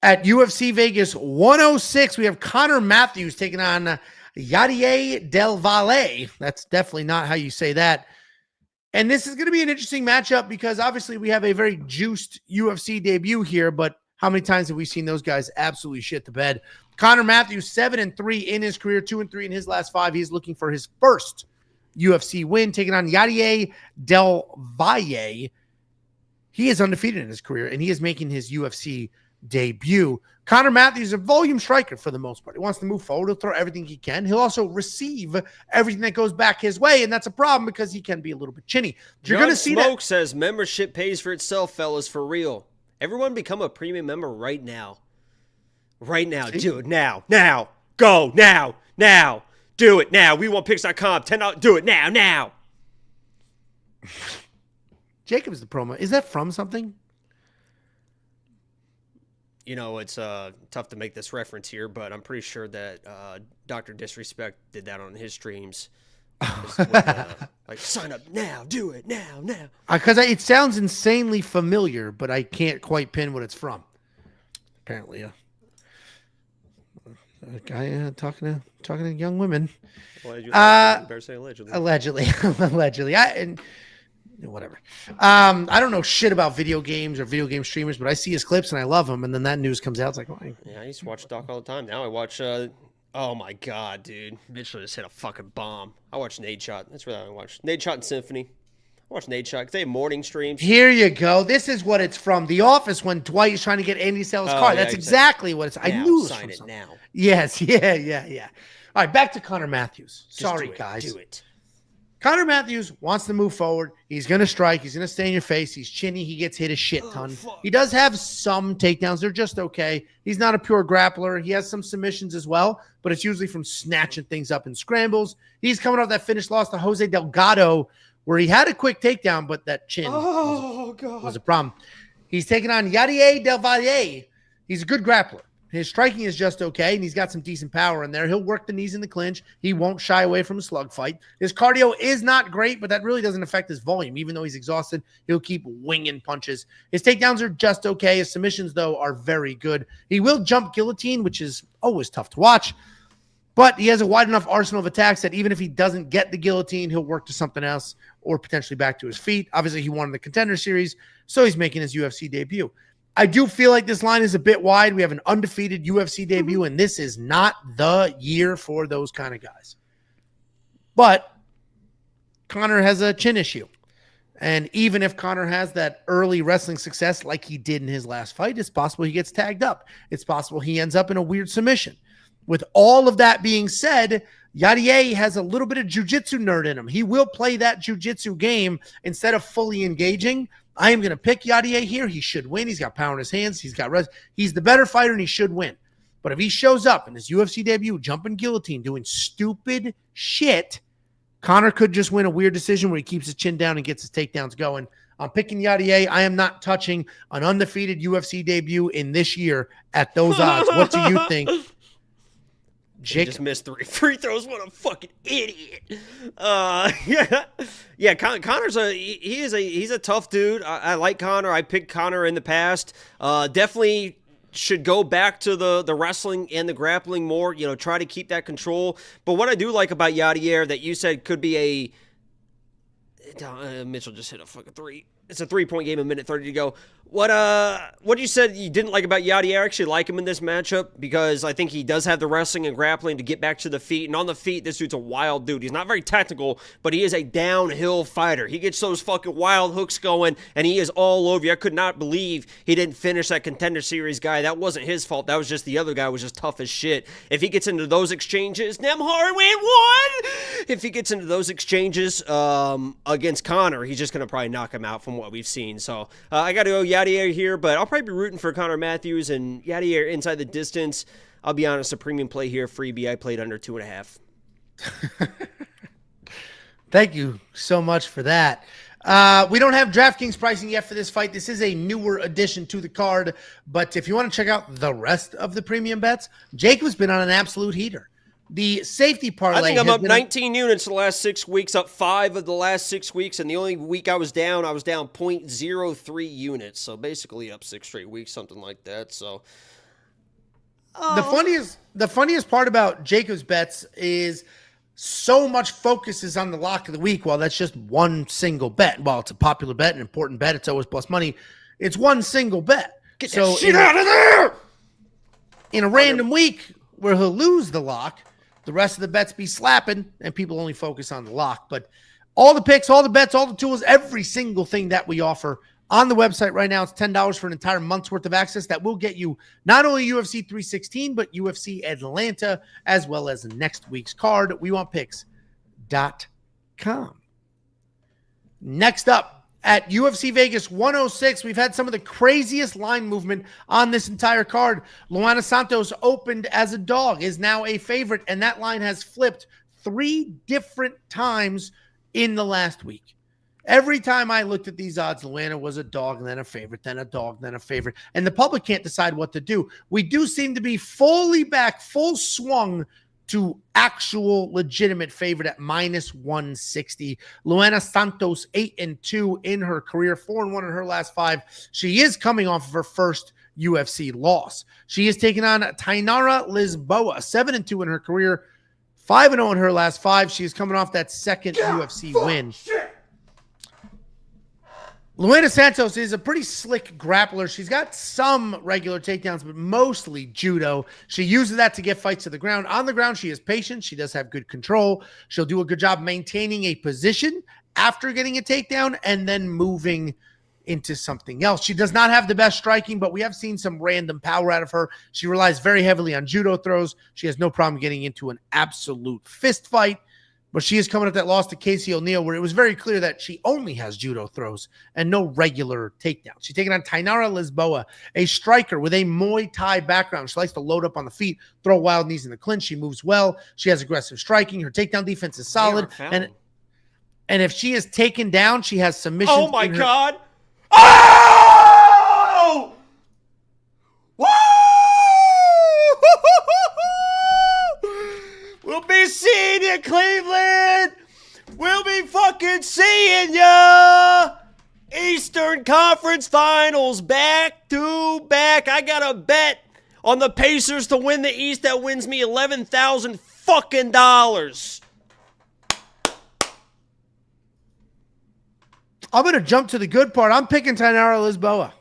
at UFC Vegas 106, we have Connor Matheus taking on Yadier DelValle. That's definitely not how you say that. And this is going to be an interesting matchup because obviously we have a very juiced UFC debut here, but how many times have we seen those guys absolutely shit the bed? Connor Matheus, 7-3 in his career, 2-3 in his last 5. He's looking for his first UFC win, taking on Yadier DelValle. He is undefeated in his career, and he is making his UFC debut. Connor Matheus is a volume striker for the most part. He wants to move forward. He'll throw everything he can. He'll also receive everything that goes back his way, and that's a problem because he can be a little bit chinny.
You're going to see Smoke that. Says membership pays for itself, fellas, for real. Everyone become a premium member right now. Right now. See? Do it now. Now. Go now. Now. Do it now. WeWantPicks.com. $10. Do it now. Now.
Jacob's the promo. Is that from something?
You know, it's tough to make this reference here, but I'm pretty sure that Dr. Disrespect did that on his streams. Like, sign up now, do it now.
Because it sounds insanely familiar, but I can't quite pin what it's from. Apparently, a guy talking to young women.
Allegedly. Better say allegedly.
Allegedly. Whatever. I don't know shit about video games or video game streamers, but I see his clips and I love him. And then that news comes out. It's like,
yeah, I used to watch Doc all the time. Now I watch. Oh my god, dude! Mitchell just hit a fucking bomb. I watch Nade Shot. That's what I watch. Nade Shot and Symphony. I watch Nade Shot because they have morning streams.
Here you go. This is what it's from. The Office when Dwight is trying to get Andy to sell his car. That's exactly what it's. I knew it was
sign it something. Now.
Yes. Yeah. All right, back to Connor Matheus. Sorry, guys.
Do it.
Connor Matheus wants to move forward. He's going to strike. He's going to stay in your face. He's chinny. He gets hit a shit ton. He does have some takedowns. They're just okay. He's not a pure grappler. He has some submissions as well, but it's usually from snatching things up in scrambles. He's coming off that finish loss to Jose Delgado, where he had a quick takedown, but that chin was a problem. He's taking on Yadier DelValle. He's a good grappler. His striking is just okay, and he's got some decent power in there. He'll work the knees in the clinch. He won't shy away from a slug fight. His cardio is not great, but that really doesn't affect his volume. Even though he's exhausted, he'll keep winging punches. His takedowns are just okay. His submissions, though, are very good. He will jump guillotine, which is always tough to watch. But he has a wide enough arsenal of attacks that even if he doesn't get the guillotine, he'll work to something else or potentially back to his feet. Obviously, he won the Contender Series, so he's making his UFC debut. I do feel like this line is a bit wide. We have an undefeated UFC debut, and this is not the year for those kind of guys. But Connor has a chin issue. And even if Connor has that early wrestling success like he did in his last fight, it's possible he gets tagged up. It's possible he ends up in a weird submission. With all of that being said, Yadier has a little bit of jiu-jitsu nerd in him. He will play that jiu-jitsu game instead of fully engaging. I am going to pick Yadier here. He should win. He's got power in his hands. He's the better fighter, and he should win. But if he shows up in his UFC debut, jumping guillotine, doing stupid shit, Connor could just win a weird decision where he keeps his chin down and gets his takedowns going. I'm picking Yadier. I am not touching an undefeated UFC debut in this year at those odds. What do you think? Jacob.
He just missed 3 free throws. What a fucking idiot. Yeah. Connor's he's a tough dude. I like Connor. I picked Connor in the past. Definitely should go back to the wrestling and the grappling more. Try to keep that control. But what I do like about Yadier that you said could be Mitchell just hit a fucking 3. It's a 3-point game, a minute 30 to go. What you said you didn't like about Yadier? I actually like him in this matchup because I think he does have the wrestling and grappling to get back to the feet. And on the feet, this dude's a wild dude. He's not very technical, but he is a downhill fighter. He gets those fucking wild hooks going, and he is all over you. I could not believe he didn't finish that Contender Series guy. That wasn't his fault. That was just the other guy was just tough as shit. If he gets into those exchanges, Nemhard win one! If he gets into those exchanges against Connor, he's just going to probably knock him out from what we've seen. So I got to go Yadier here, but I'll probably be rooting for Connor Matheus and Yadier inside the distance. I'll be honest, a premium play here, freebie. I played under 2.5.
Thank you so much for that. We don't have DraftKings pricing yet for this fight. This is a newer addition to the card, but if you want to check out the rest of the premium bets, Jacob's been on an absolute heater. The safety parlay.
I think I'm up 19 units the last 6 weeks, up 5 of the last 6 weeks, and the only week I was down 0.03 units. So basically up 6 straight weeks, something like that. So the funniest part about Jacob's bets is so much focus is on the lock of the week. While that's just one single bet. While it's a popular bet, an important bet, it's always plus money. It's one single bet. Get that shit out of there!
In a random week where he'll lose the lock, the rest of the bets be slapping, and people only focus on the lock. But all the picks, all the bets, all the tools, every single thing that we offer on the website right now, it's $10 for an entire month's worth of access that will get you not only UFC 316, but UFC Atlanta, as well as next week's card. WeWantPicks.com. Next up, at UFC Vegas 106, we've had some of the craziest line movement on this entire card. Luana Santos opened as a dog, is now a favorite, and that line has flipped 3 different times in the last week. Every time I looked at these odds, Luana was a dog, and then a favorite, then a dog, then a favorite, and the public can't decide what to do. We do seem to be fully back, full swung to actual legitimate favorite at -160. Luana Santos 8-2 in her career, 4-1 in her last 5. She is coming off of her first UFC loss. She is taking on Tainara Lisboa, 7-2 in her career, 5-0 in her last 5. She is coming off that second UFC win.
Shit.
Luana Santos is a pretty slick grappler. She's got some regular takedowns, but mostly judo. She uses that to get fights to the ground. On the ground, she is patient. She does have good control. She'll do a good job maintaining a position after getting a takedown and then moving into something else. She does not have the best striking, but we have seen some random power out of her. She relies very heavily on judo throws. She has no problem getting into an absolute fist fight. But she is coming up that loss to Casey O'Neill, where it was very clear that she only has judo throws and no regular takedowns. She's taking on Tainara Lisboa, a striker with a Muay Thai background. She likes to load up on the feet, throw wild knees in the clinch. She moves well. She has aggressive striking. Her takedown defense is solid. And if she is taken down, she has submissions.
Oh, my God. Oh! Woo! We'll be seeing you, Cleveland. We'll be fucking seeing ya. Eastern Conference Finals back to back. I got a bet on the Pacers to win the East that wins me $11,000 fucking dollars.
I'm going to jump to the good part. I'm picking Tainara Lisboa.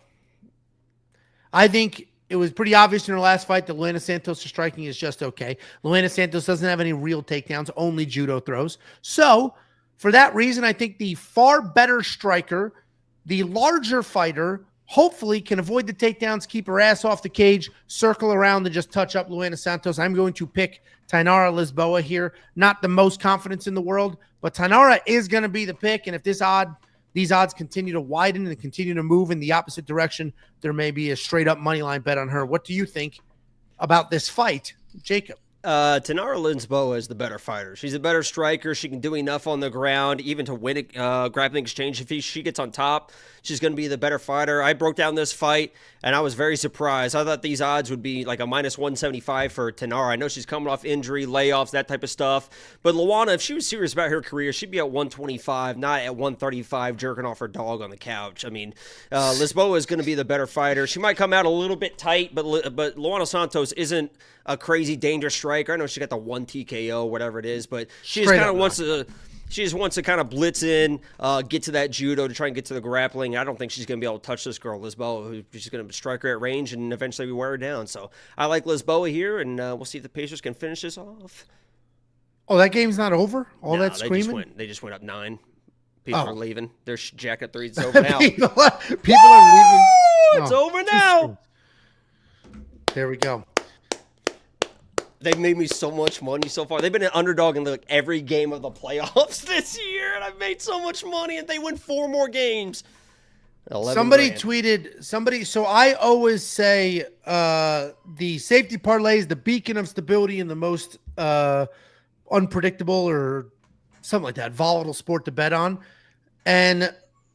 I think it was pretty obvious in her last fight that Luana Santos' striking is just okay. Luana Santos doesn't have any real takedowns, only judo throws. So, for that reason, I think the far better striker, the larger fighter, hopefully can avoid the takedowns, keep her ass off the cage, circle around, and just touch up Luana Santos. I'm going to pick Tainara Lisboa here. Not the most confidence in the world, but Tainara is going to be the pick, and if these odds continue to widen and continue to move in the opposite direction, there may be a straight-up money line bet on her. What do you think about this fight, Jacob?
Tainara Lisboa is the better fighter. She's a better striker. She can do enough on the ground, even to win a grappling exchange. If she gets on top, she's going to be the better fighter. I broke down this fight, and I was very surprised. I thought these odds would be like a minus 175 for Tainara. I know she's coming off injury, layoffs, that type of stuff. But Luana, if she was serious about her career, she'd be at 125, not at 135, jerking off her dog on the couch. I mean, Lisboa is going to be the better fighter. She might come out a little bit tight, but Luana Santos isn't a crazy dangerous striker. I know she got the one TKO, whatever it is, but she just kind of wants to kind of blitz in, get to that judo to try and get to the grappling. I don't think she's going to be able to touch this girl, Lisboa. She's going to strike her at range and eventually we wear her down. So I like Lisboa here, and we'll see if the Pacers can finish this off.
Oh, that game's not over? That screaming?
They just went up 9. People are leaving. They're jacking 3. It's over now.
People are leaving.
It's over now.
There we go.
They've made me so much money so far. They've been an underdog in like every game of the playoffs this year, and I've made so much money, and they win 4 more games.
Somebody tweeted, so I always say the safety parlay is the beacon of stability and the most unpredictable or something like that, volatile sport to bet on. And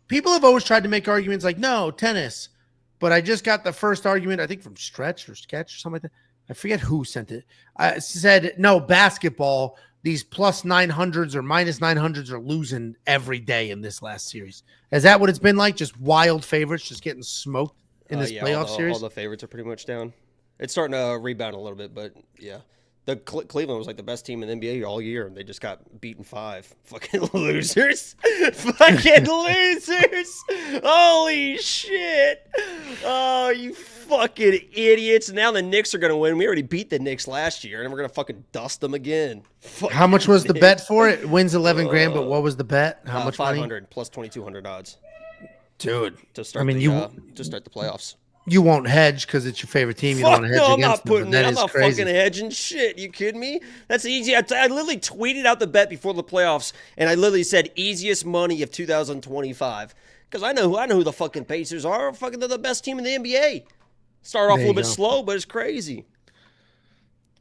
people have always tried to make arguments like, no, tennis. But I just got the first argument, I think from Stretch or Sketch or something like that. I forget who sent it. I said, no, basketball, these plus 900s or minus 900s are losing every day in this last series. Is that what it's been like? Just wild favorites just getting smoked in this playoff series?
All the favorites are pretty much down. It's starting to rebound a little bit, but yeah. The Cleveland was like the best team in the NBA all year, and they just got beaten 5. Fucking losers. Fucking losers. Holy shit. Oh, you fucking idiots. Now the Knicks are going to win. We already beat the Knicks last year, and we're going to fucking dust them again.
How much was the bet for it? It wins 11 grand, but what was the bet? How much
500
money?
plus 2,200 odds.
Dude.
To start to start the playoffs.
You won't hedge because it's your favorite team. You don't hedge against them.
I'm not fucking hedging shit. You kidding me? That's easy. I literally tweeted out the bet before the playoffs, and I literally said easiest money of 2025 because I know who the fucking Pacers are. Fucking they're the best team in the NBA. Start off a little bit slow, but it's crazy.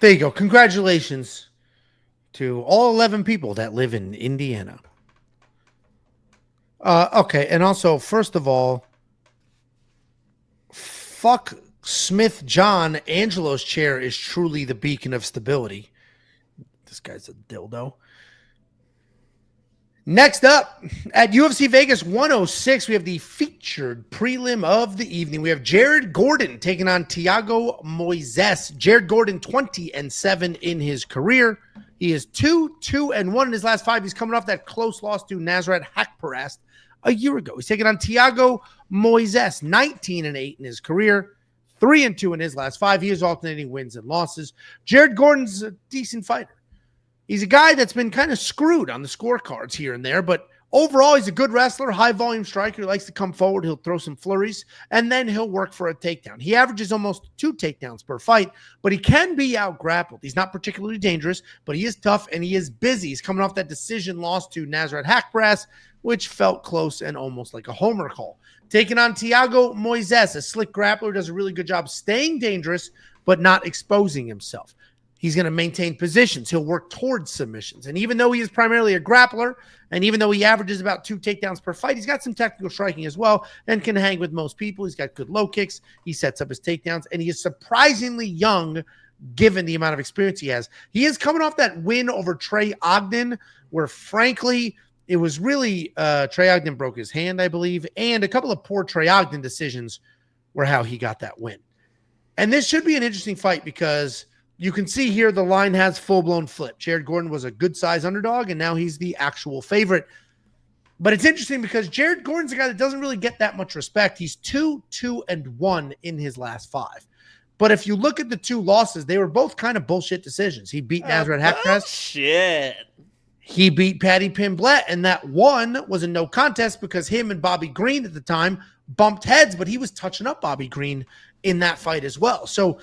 There you go. Congratulations to all 11 people that live in Indiana. Okay, and also, first of all, fuck Smith John. Angelo's chair is truly the beacon of stability. This guy's a dildo. Next up, at UFC Vegas 106, we have the featured prelim of the evening. We have Jared Gordon taking on Thiago Moises. Jared Gordon, 20-7 in his career. He is 2-1 in his last 5. He's coming off that close loss to Nasrat Haqparast a year ago. He's taking on Thiago Moises, 19-8 in his career, 3-2 in his last 5. He is alternating wins and losses. Jared Gordon's a decent fighter. He's a guy that's been kind of screwed on the scorecards here and there, but overall, he's a good wrestler, high-volume striker. He likes to come forward. He'll throw some flurries, and then he'll work for a takedown. He averages almost 2 takedowns per fight, but he can be out-grappled. He's not particularly dangerous, but he is tough, and he is busy. He's coming off that decision loss to Nasrat Haqparast, which felt close and almost like a homer call. Taking on Thiago Moises, a slick grappler, does a really good job staying dangerous, but not exposing himself. He's going to maintain positions. He'll work towards submissions. And even though he is primarily a grappler, and even though he averages about 2 takedowns per fight, he's got some technical striking as well and can hang with most people. He's got good low kicks. He sets up his takedowns, and he is surprisingly young given the amount of experience he has. He is coming off that win over Trey Ogden, where frankly, it was really Trey Ogden broke his hand, I believe, and a couple of poor Trey Ogden decisions were how he got that win. And this should be an interesting fight because you can see here the line has full-blown flip. Jared Gordon was a good-size underdog, and now he's the actual favorite. But it's interesting because Jared Gordon's a guy that doesn't really get that much respect. He's 2-1 in his last 5. But if you look at the 2 losses, they were both kind of bullshit decisions. He beat Nasrat Haqparast.
Shit.
He beat Paddy Pimblett, and that one was a no contest because him and Bobby Green at the time bumped heads, but he was touching up Bobby Green in that fight as well. So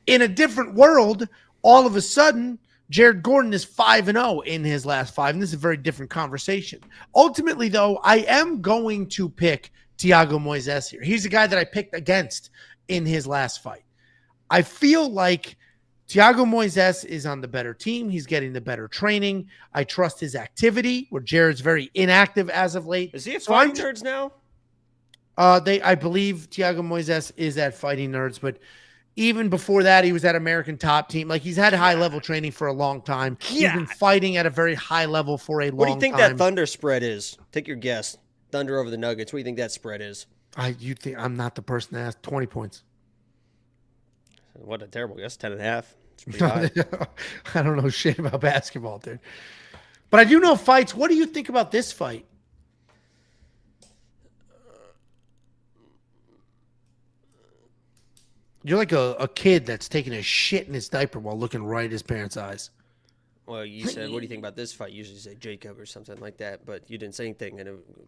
in a different world, all of a sudden, Jared Gordon is 5-0 in his last 5, and this is a very different conversation. Ultimately, though, I am going to pick Thiago Moises here. He's the guy that I picked against in his last fight. I feel like Thiago Moises is on the better team. He's getting the better training. I trust his activity, where Jared's very inactive as of late.
Is he at Fighting Nerds now?
I believe Thiago Moises is at Fighting Nerds, but even before that, he was at American Top Team. Like, he's had high-level training for a long time. He's been fighting at a very high level for a long time.
What do you think that Thunder spread is? Take your guess. Thunder over the Nuggets. What do you think that spread is?
You think I'm not the person to ask? 20 points.
What a terrible guess. 10.5. It's pretty high.
I don't know shit about basketball, dude. But I do know fights. What do you think about this fight? You're like a kid that's taking a shit in his diaper while looking right at his parents' eyes.
Well, you said, what do you think about this fight? You usually say Jacob or something like that, but you didn't say anything.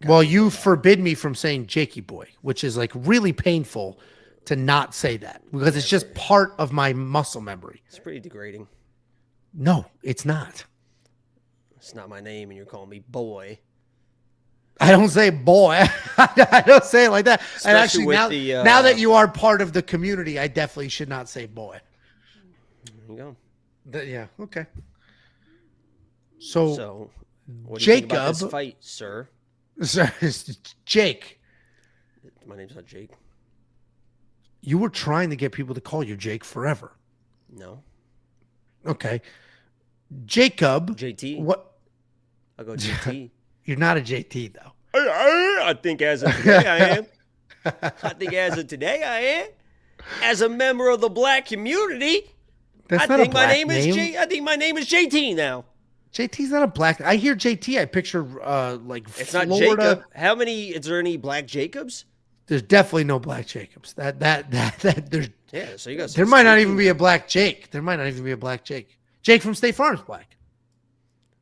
Well, you forbid me from saying Jakey boy, which is like really painful to not say that because it's just part of my muscle memory.
It's pretty degrading.
No, it's not.
It's not my name, and you're calling me boy.
I don't say boy. I don't say it like that. Especially and actually, now that you are part of the community, I definitely should not say boy.
There you
go. Yeah. Okay. So
what do you think about this fight, sir?
Sir, Jake.
My name's not Jake.
You were trying to get people to call you Jake forever.
No.
Okay. Jacob.
JT.
What?
I'll go JT.
You're not a JT, though.
I think as of today, I am. I think as of today, I am. As a member of the black community, I think my name is JT now.
JT's not a black. I hear JT. I picture like
it's
Florida.
Not Jacob. How many? Is there any black Jacobs?
There's definitely no black Jacobs. That there's.
Yeah. So you got.
There might not even be a black Jake. There might not even be a black Jake. Jake from State Farm's black.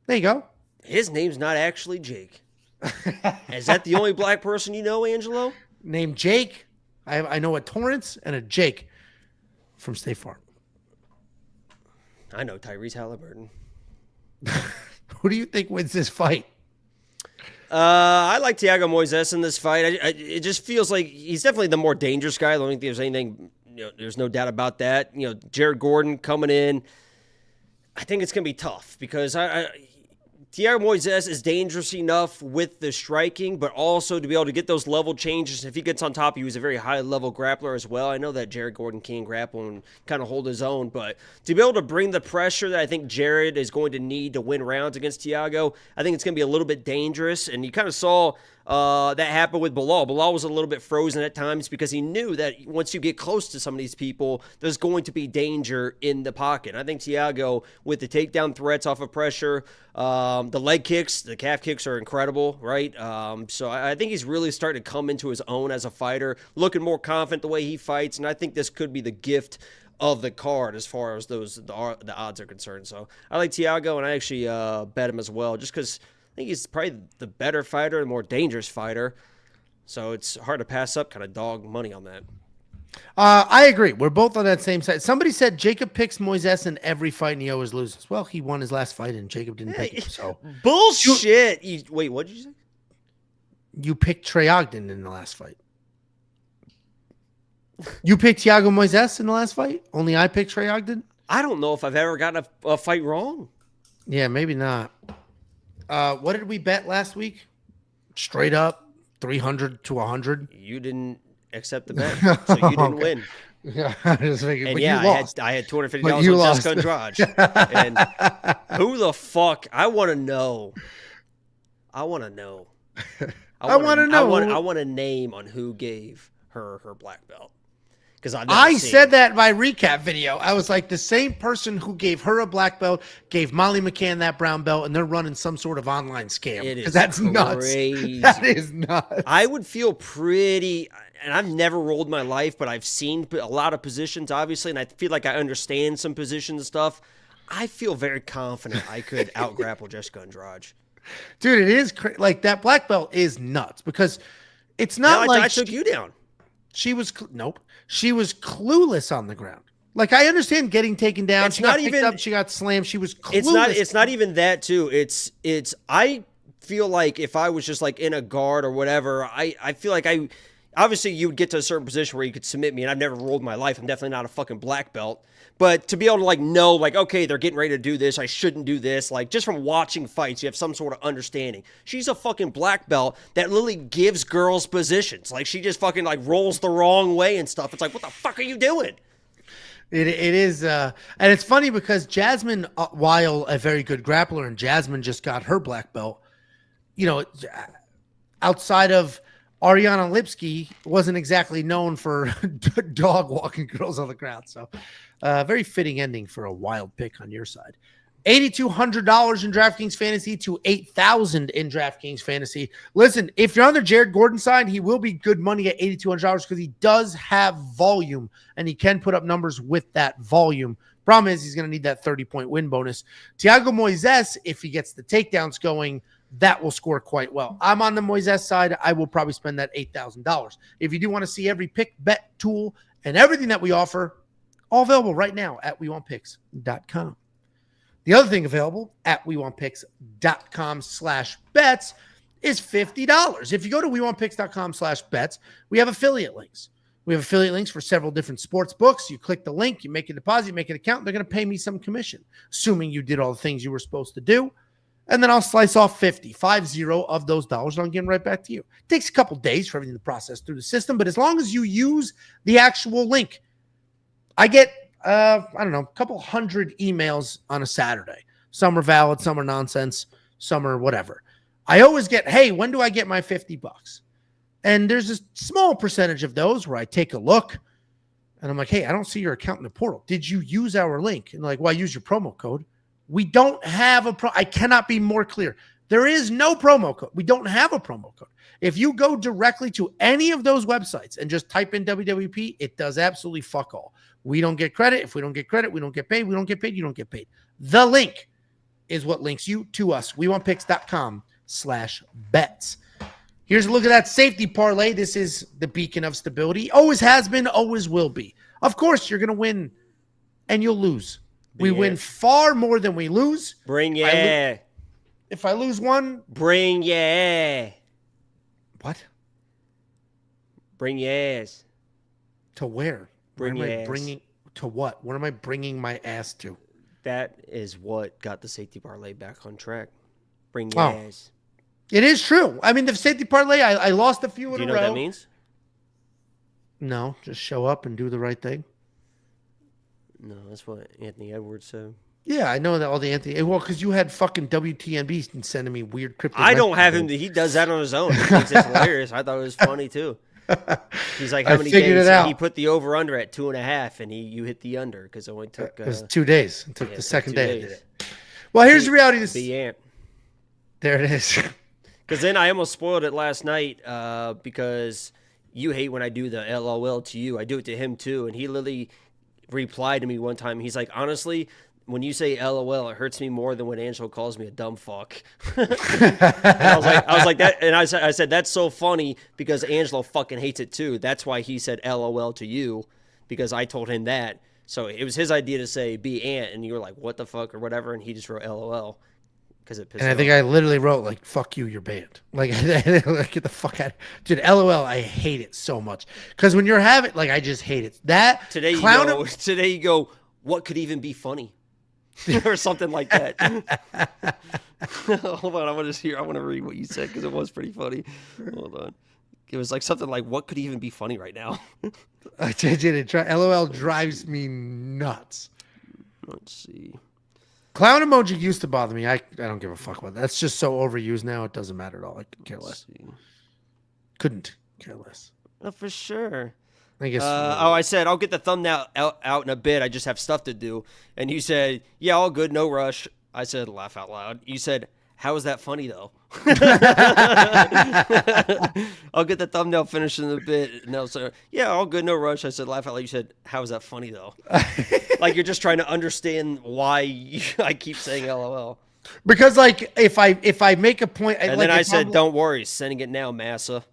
There you go.
His name's not actually Jake. Is that the only black person you know, Angelo?
Named Jake. I know a Torrance and a Jake from State Farm.
I know Tyrese Halliburton.
Who do you think wins this fight?
I like Thiago Moises in this fight. It just feels like he's definitely the more dangerous guy. I don't think there's anything, there's no doubt about that. Jared Gordon coming in. I think it's going to be tough because Thiago Moises is dangerous enough with the striking, but also to be able to get those level changes. If he gets on top, he was a very high-level grappler as well. I know that Jared Gordon can grapple and kind of hold his own, but to be able to bring the pressure that I think Jared is going to need to win rounds against Thiago, I think it's going to be a little bit dangerous. And you kind of saw that happen with Belal. Belal was a little bit frozen at times because he knew that once you get close to some of these people, there's going to be danger in the pocket. I think Thiago, with the takedown threats off of pressure, the leg kicks, the calf kicks are incredible, right? So I think he's really starting to come into his own as a fighter, looking more confident the way he fights, and I think this could be the gift of the card as far as the odds are concerned. So I like Thiago, and I actually bet him as well, just because I think he's probably the better fighter and more dangerous fighter. So it's hard to pass up kind of dog money on that.
I agree. We're both on that same side. Somebody said Jacob picks Moises in every fight and he always loses. Well, he won his last fight and Jacob didn't pick him. So
bullshit. Wait, what did you say?
You picked Trey Ogden in the last fight. You picked Thiago Moises in the last fight? Only I picked Trey Ogden?
I don't know if I've ever gotten a fight wrong.
Yeah, maybe not. What did we bet last week? Straight up 300 to 100.
You didn't accept the bet, so you didn't win.
Yeah, I was thinking,
and
but
yeah,
you lost.
I had $250 on Jessica Andrade. And who the fuck? I want to know. I want to know a name on who gave her black belt. Because I
said that in my recap video. I was like, the same person who gave her a black belt gave Molly McCann that brown belt, and they're running some sort of online scam. Because that's
crazy.
Nuts. That is nuts.
I would feel pretty, and I've never rolled my life, but I've seen a lot of positions, obviously, and I feel like I understand some positions and stuff. I feel very confident I could out-grapple Jessica Andrade.
Dude, it is like that black belt is nuts because it's not like
I took you down.
She was nope. She was clueless on the ground. Like I understand getting taken down. She got picked up. She got slammed. She was clueless.
It's not even that too. It's. I feel like if I was just like in a guard or whatever, I feel like obviously you would get to a certain position where you could submit me, and I've never rolled my life. I'm definitely not a fucking black belt. But to be able to like know, like, okay, they're getting ready to do this, I shouldn't do this. Like, just from watching fights, you have some sort of understanding. She's a fucking black belt that literally gives girls positions. Like, she just fucking like rolls the wrong way and stuff. It's like, what the fuck are you doing?
It is, and it's funny because Jasmine, while a very good grappler, and Jasmine just got her black belt, you know, outside of Ariana Lipsky, wasn't exactly known for dog walking girls on the ground. So very fitting ending for a wild pick on your side. $8,200 in DraftKings Fantasy to $8,000 in DraftKings Fantasy. Listen, if you're on the Jared Gordon side, he will be good money at $8,200 because he does have volume and he can put up numbers with that volume. Problem is he's going to need that 30-point win bonus. Thiago Moises, if he gets the takedowns going, that will score quite well. I'm on the Moises side. I will probably spend that $8,000. If you do want to see every pick, bet, tool, and everything that we offer, all available right now at WeWantPicks.com. The other thing available at WeWantPicks.com/bets is $50. If you go to WeWantPicks.com/bets, we have affiliate links. We have affiliate links for several different sports books. You click the link, you make a deposit, you make an account. They're going to pay me some commission, assuming you did all the things you were supposed to do. And then I'll slice off 50 of those dollars, and I'm getting right back to you. It takes a couple days for everything to process through the system, but as long as you use the actual link, I get, I don't know, a couple hundred emails on a Saturday. Some are valid, some are nonsense, some are whatever. I always get, hey, when do I get my $50? And there's a small percentage of those where I take a look, and I'm like, hey, I don't see your account in the portal. Did you use our link? And like, well, I use your promo code. We don't have I cannot be more clear. There is no promo code. We don't have a promo code. If you go directly to any of those websites and just type in WWP, it does absolutely fuck all. We don't get credit. If we don't get credit, we don't get paid. We don't get paid, you don't get paid. The link is what links you to us. WeWantPicks.com/bets. Here's a look at that safety parlay. This is the beacon of stability. Always has been, always will be. Of course, you're going to win and you'll lose. We win far more than we lose.
Bring
If I lose one.
Bring
What?
Bring your ass.
To where?
Bring your ass.
Bringing to what? What am I bringing my ass to?
That is what got the safety parlay back on track. Bring your ass.
It is true. I mean, the safety parlay, I lost a few in a row.
Do you know what that means?
No, just show up and do the right thing.
No, that's what Anthony Edwards said.
Yeah, I know that all the Anthony. Well, because you had fucking WTNB sending me weird crypto.
I don't have him. He does that on his own. He thinks it's hilarious. I thought it was funny too. He's like, how many days? He put the over under at 2.5, and you hit the under because it only took.
It was 2 days. It took the second day. I did it. Well, here's the reality.
There
it is.
Because then I almost spoiled it last night because you hate when I do the LOL to you. I do it to him too, and he literally replied to me one time. He's like, honestly, when you say LOL, it hurts me more than when Angelo calls me a dumb fuck. I was like that, and I said that's so funny because Angelo fucking hates it too. That's why he said LOL to you, because I told him that. So it was his idea to say be Ant, and you were like, what the fuck or whatever, and he just wrote LOL because it pissed him off.
I think I literally wrote like, fuck you, you're banned. Like, get the fuck out. Dude, LOL, I hate it so much. Because when you're having, like, I just hate it. Today
you go, what could even be funny? Or something like that. Hold on, I want to read what you said because it was pretty funny. Hold on. It was like something like, what could even be funny right now?
I did it. LOL drives me nuts.
Let's see.
Clown emoji used to bother me. I don't give a fuck about that. That's just so overused now. It doesn't matter at all. I could care less. Couldn't care less.
Oh, for sure.
I guess.
I said, I'll get the thumbnail out in a bit. I just have stuff to do. And you said, yeah, all good. No rush. I said, laugh out loud. You said, how is that funny, though? I'll get the thumbnail finished in a bit. No, sir. Yeah, all good. No rush. I said, laugh out loud. You said, how is that funny, though? Like you're just trying to understand why I keep saying LOL.
Because, like, if I make a point.
And
like,
then I said, don't worry. Sending it now, massa.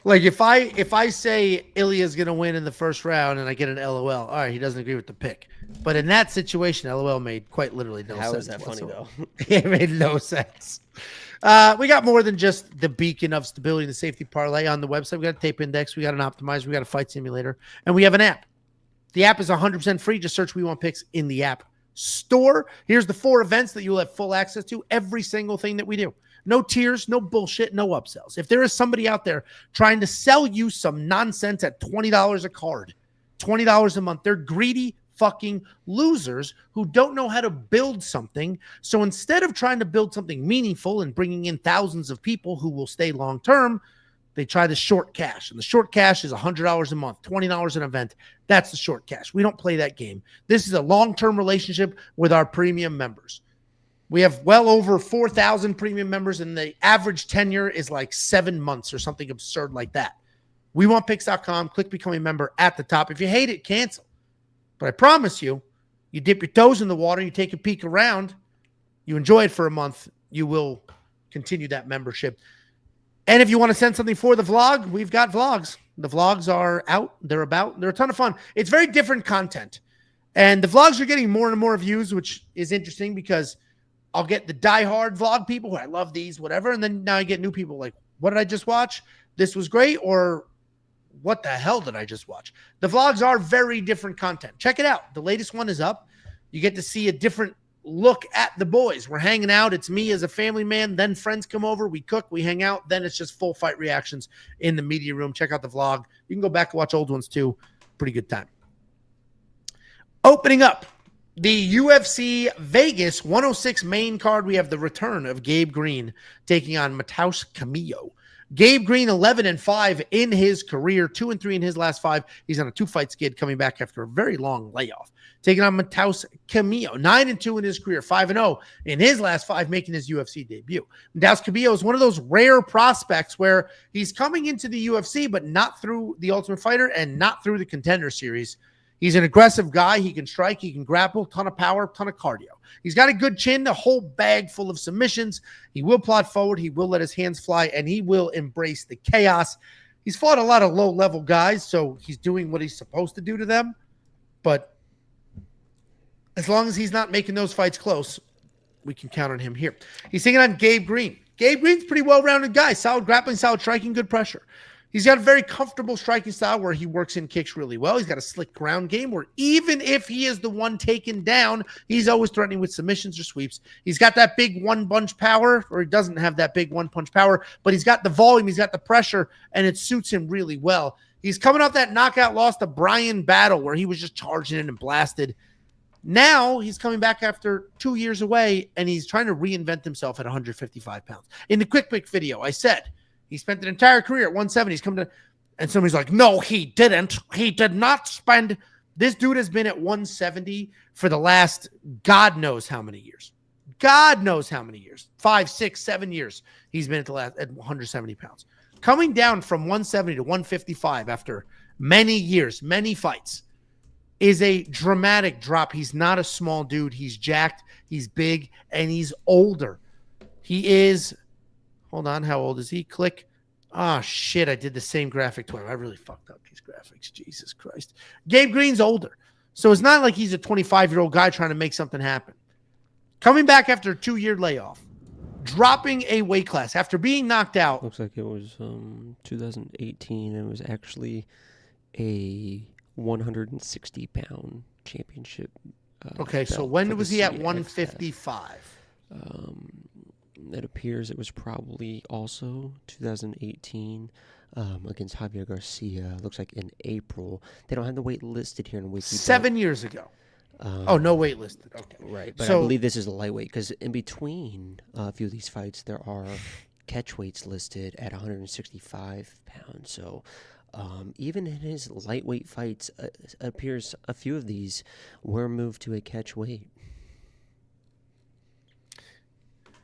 Like if I say Ilya's gonna win in the first round and I get an LOL, all right, he doesn't agree with the pick. But in that situation, LOL made quite literally no sense.
How is that funny though?
It made no sense. We got more than just the beacon of stability and the safety parlay on the website. We got a tape index, we got an optimizer, we got a fight simulator, and we have an app. The app is 100% free. Just search We Want Picks in the app store. Here's the 4 events that you'll have full access to. Every single thing that we do. No tiers, no bullshit, no upsells. If there is somebody out there trying to sell you some nonsense at $20 a card, $20 a month, they're greedy fucking losers who don't know how to build something. So instead of trying to build something meaningful and bringing in thousands of people who will stay long term, they try the short cash. And the short cash is $100 a month, $20 an event. That's the short cash. We don't play that game. This is a long-term relationship with our premium members. We have well over 4,000 premium members, and the average tenure is like 7 months or something absurd like that. WeWantPicks.com. Click Become a Member at the top. If you hate it, cancel. But I promise you, you dip your toes in the water, you take a peek around, you enjoy it for a month, you will continue that membership. And if you want to send something for the vlog, we've got vlogs. The vlogs are out. They're a ton of fun. It's very different content. And the vlogs are getting more and more views, which is interesting because I'll get the diehard vlog people who I love these, whatever. And then now I get new people like, what did I just watch? This was great. Or what the hell did I just watch? The vlogs are very different content. Check it out. The latest one is up. You get to see a different look at the boys. We're hanging out. It's me as a family man. Then friends come over. We cook. We hang out. Then it's just full fight reactions in the media room. Check out the vlog. You can go back and watch old ones too. Pretty good time. Opening up the UFC Vegas 106 main card, we have the return of Gabe Green taking on Matheus Camilo. Gabe Green, 11-5 in his career, 2-3 in his last 5. He's on a 2-fight skid coming back after a very long layoff. Taking on Matheus Camilo, 9-2 in his career, 5-0 in his last 5, making his UFC debut. Matheus Camilo is one of those rare prospects where he's coming into the UFC, but not through the Ultimate Fighter and not through the Contender Series. He's an aggressive guy. He can strike. He can grapple. Ton of power. Ton of cardio. He's got a good chin, a whole bag full of submissions. He will plot forward. He will let his hands fly, and he will embrace the chaos. He's fought a lot of low-level guys, so he's doing what he's supposed to do to them. But as long as he's not making those fights close, we can count on him here. He's taking on Gabe Green. Gabe Green's a pretty well-rounded guy. Solid grappling, solid striking, good pressure. He's got a very comfortable striking style where he works in kicks really well. He's got a slick ground game where even if he is the one taken down, he's always threatening with submissions or sweeps. He's got that big one-punch power, or he doesn't have that big one-punch power, but he's got the volume, he's got the pressure, and it suits him really well. He's coming off that knockout loss to Brian Battle where he was just charging in and blasted. Now he's coming back after 2 years away, and he's trying to reinvent himself at 155 pounds. In the quick video, I said, he spent an entire career at 170. He's coming to, and somebody's like, no, he didn't. He did not spend. This dude has been at 170 for the last God knows how many years. God knows how many years. 5, 6, 7 years. He's been at 170 pounds. Coming down from 170 to 155 after many years, many fights, is a dramatic drop. He's not a small dude. He's jacked. He's big, and he's older. He is. Hold on, how old is he? Click. Oh, shit, I did the same graphic twice. I really fucked up these graphics. Jesus Christ. Gabe Green's older. So it's not like he's a 25-year-old guy trying to make something happen. Coming back after a 2-year layoff. Dropping a weight class after being knocked out.
Looks like it was 2018, and it was actually a 160-pound championship.
Okay, so when was he at 155?
It appears it was probably also 2018 against Javier Garcia. Looks like in April. They don't have the weight listed here in Wiki.
7 years ago. No weight listed. Okay.
Right, but I believe this is a lightweight because in between a few of these fights, there are catch weights listed at 165 pounds. So even in his lightweight fights, it appears a few of these were moved to a catch weight.